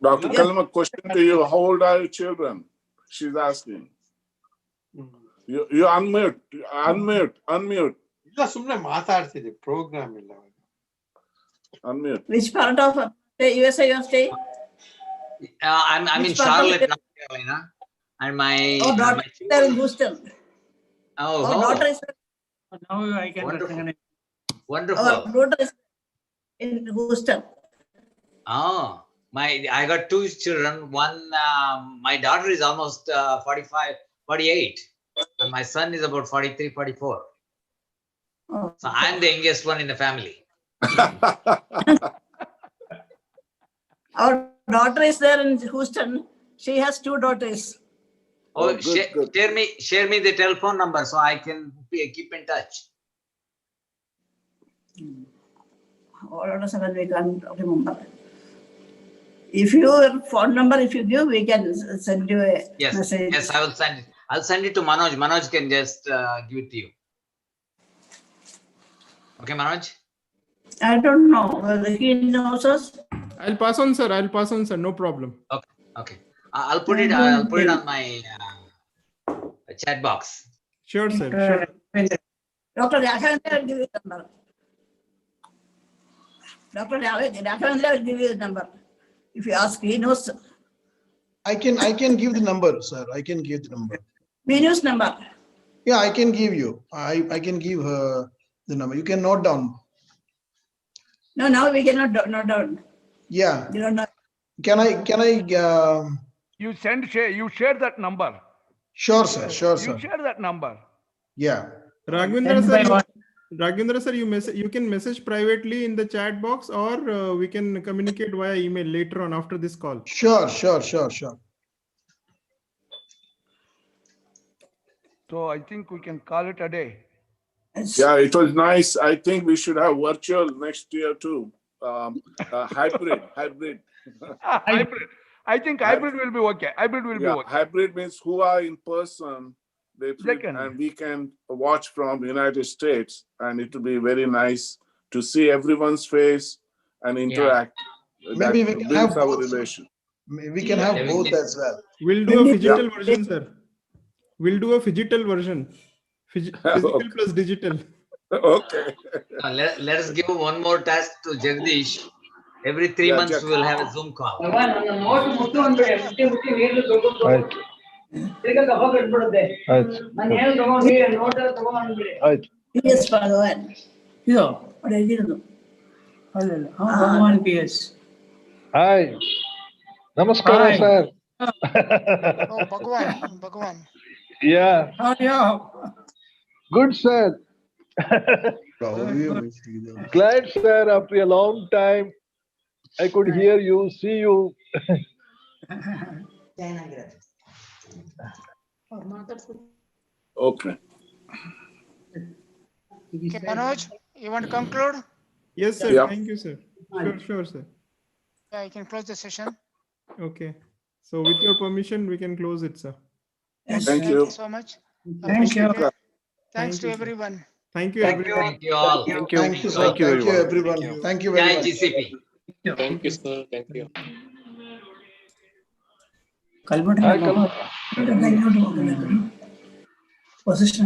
Dr. Kalma, question to you. How old are your children? She's asking. You unmute. ಇಲ್ಲ ಸುಮ್ಮನೆ ಮಾತಾಡ್ತಿದ್ದೆ program ಇಲ್ಲ. Unmute. Which part of USA you are staying? I'm in Charlotte, North Carolina, and my daughter is there in Houston. Daughter is now I can wonderful. Our daughter is in Houston. I got two children. One, my daughter is almost 45, 48, and my son is about 43, 44. So I'm the youngest one in the family. Our daughter is there in Houston. She has two daughters. Good. Share me the telephone number so I can keep in touch. All of a sudden we can't remember. If your phone number, if you give, we can send you a message. Yes, I will send it. I'll send it to Manoj. Manoj can just give it to you. Okay, Manoj? I don't know whether he knows us. I'll pass on, sir. No problem. Okay. I'll put it on my chat box. Sure, sir. Sure. Dr. Raghavendra will give you the number. Dr. Raghavendra will give you the number. If you ask, he knows. I can give the number, sir. I can give the number. Menu's number. Yeah, I can give you. I can give her the number. You can note down. No, now we cannot note down. Yeah. You don't know. Can I? You share that number. Sure, sir. You share that number. Yeah. Raghavendra sir, you can message privately in the chat box, or we can communicate via email later on after this call. Sure. So I think we can call it a day. Yeah, it was nice. I think we should have virtual next year too. Hybrid. I think hybrid will be okay. Hybrid means who are in person, and we can watch from United States, and it will be very nice to see everyone's face and interact. Maybe we can have our both. relation. We can have both as well. We'll do a phygital version, sir. We'll do a phygital version. Physical plus digital. Okay. Let us give one more task to Jagdish. Every 3 months we will have a Zoom call. Yes, Bhagavan. Bhagavan PS. Hi. Namaskara, Hi. sir. Oh, Bhagwan. Yeah. How are you? Good, sir. Glad, sir, after a long time, I could hear you, see you. Okay. Okay, Manoj, you want to conclude? Yes, sir. Yeah. Thank you, sir. Sure, sir. Yeah, you can close the session. Okay. So with your permission, we can close it, sir. Thank you. So much. Thank you. Appreciate it. Thanks Thank to you, sir. everyone. Thank you, everyone. Thank you all. Thank you. Thank you, sir. Thank you, Thank you, everyone. everyone. Thank you very Jai much. GCP. Thank you, sir. Thank you. Hi, Kalma. Position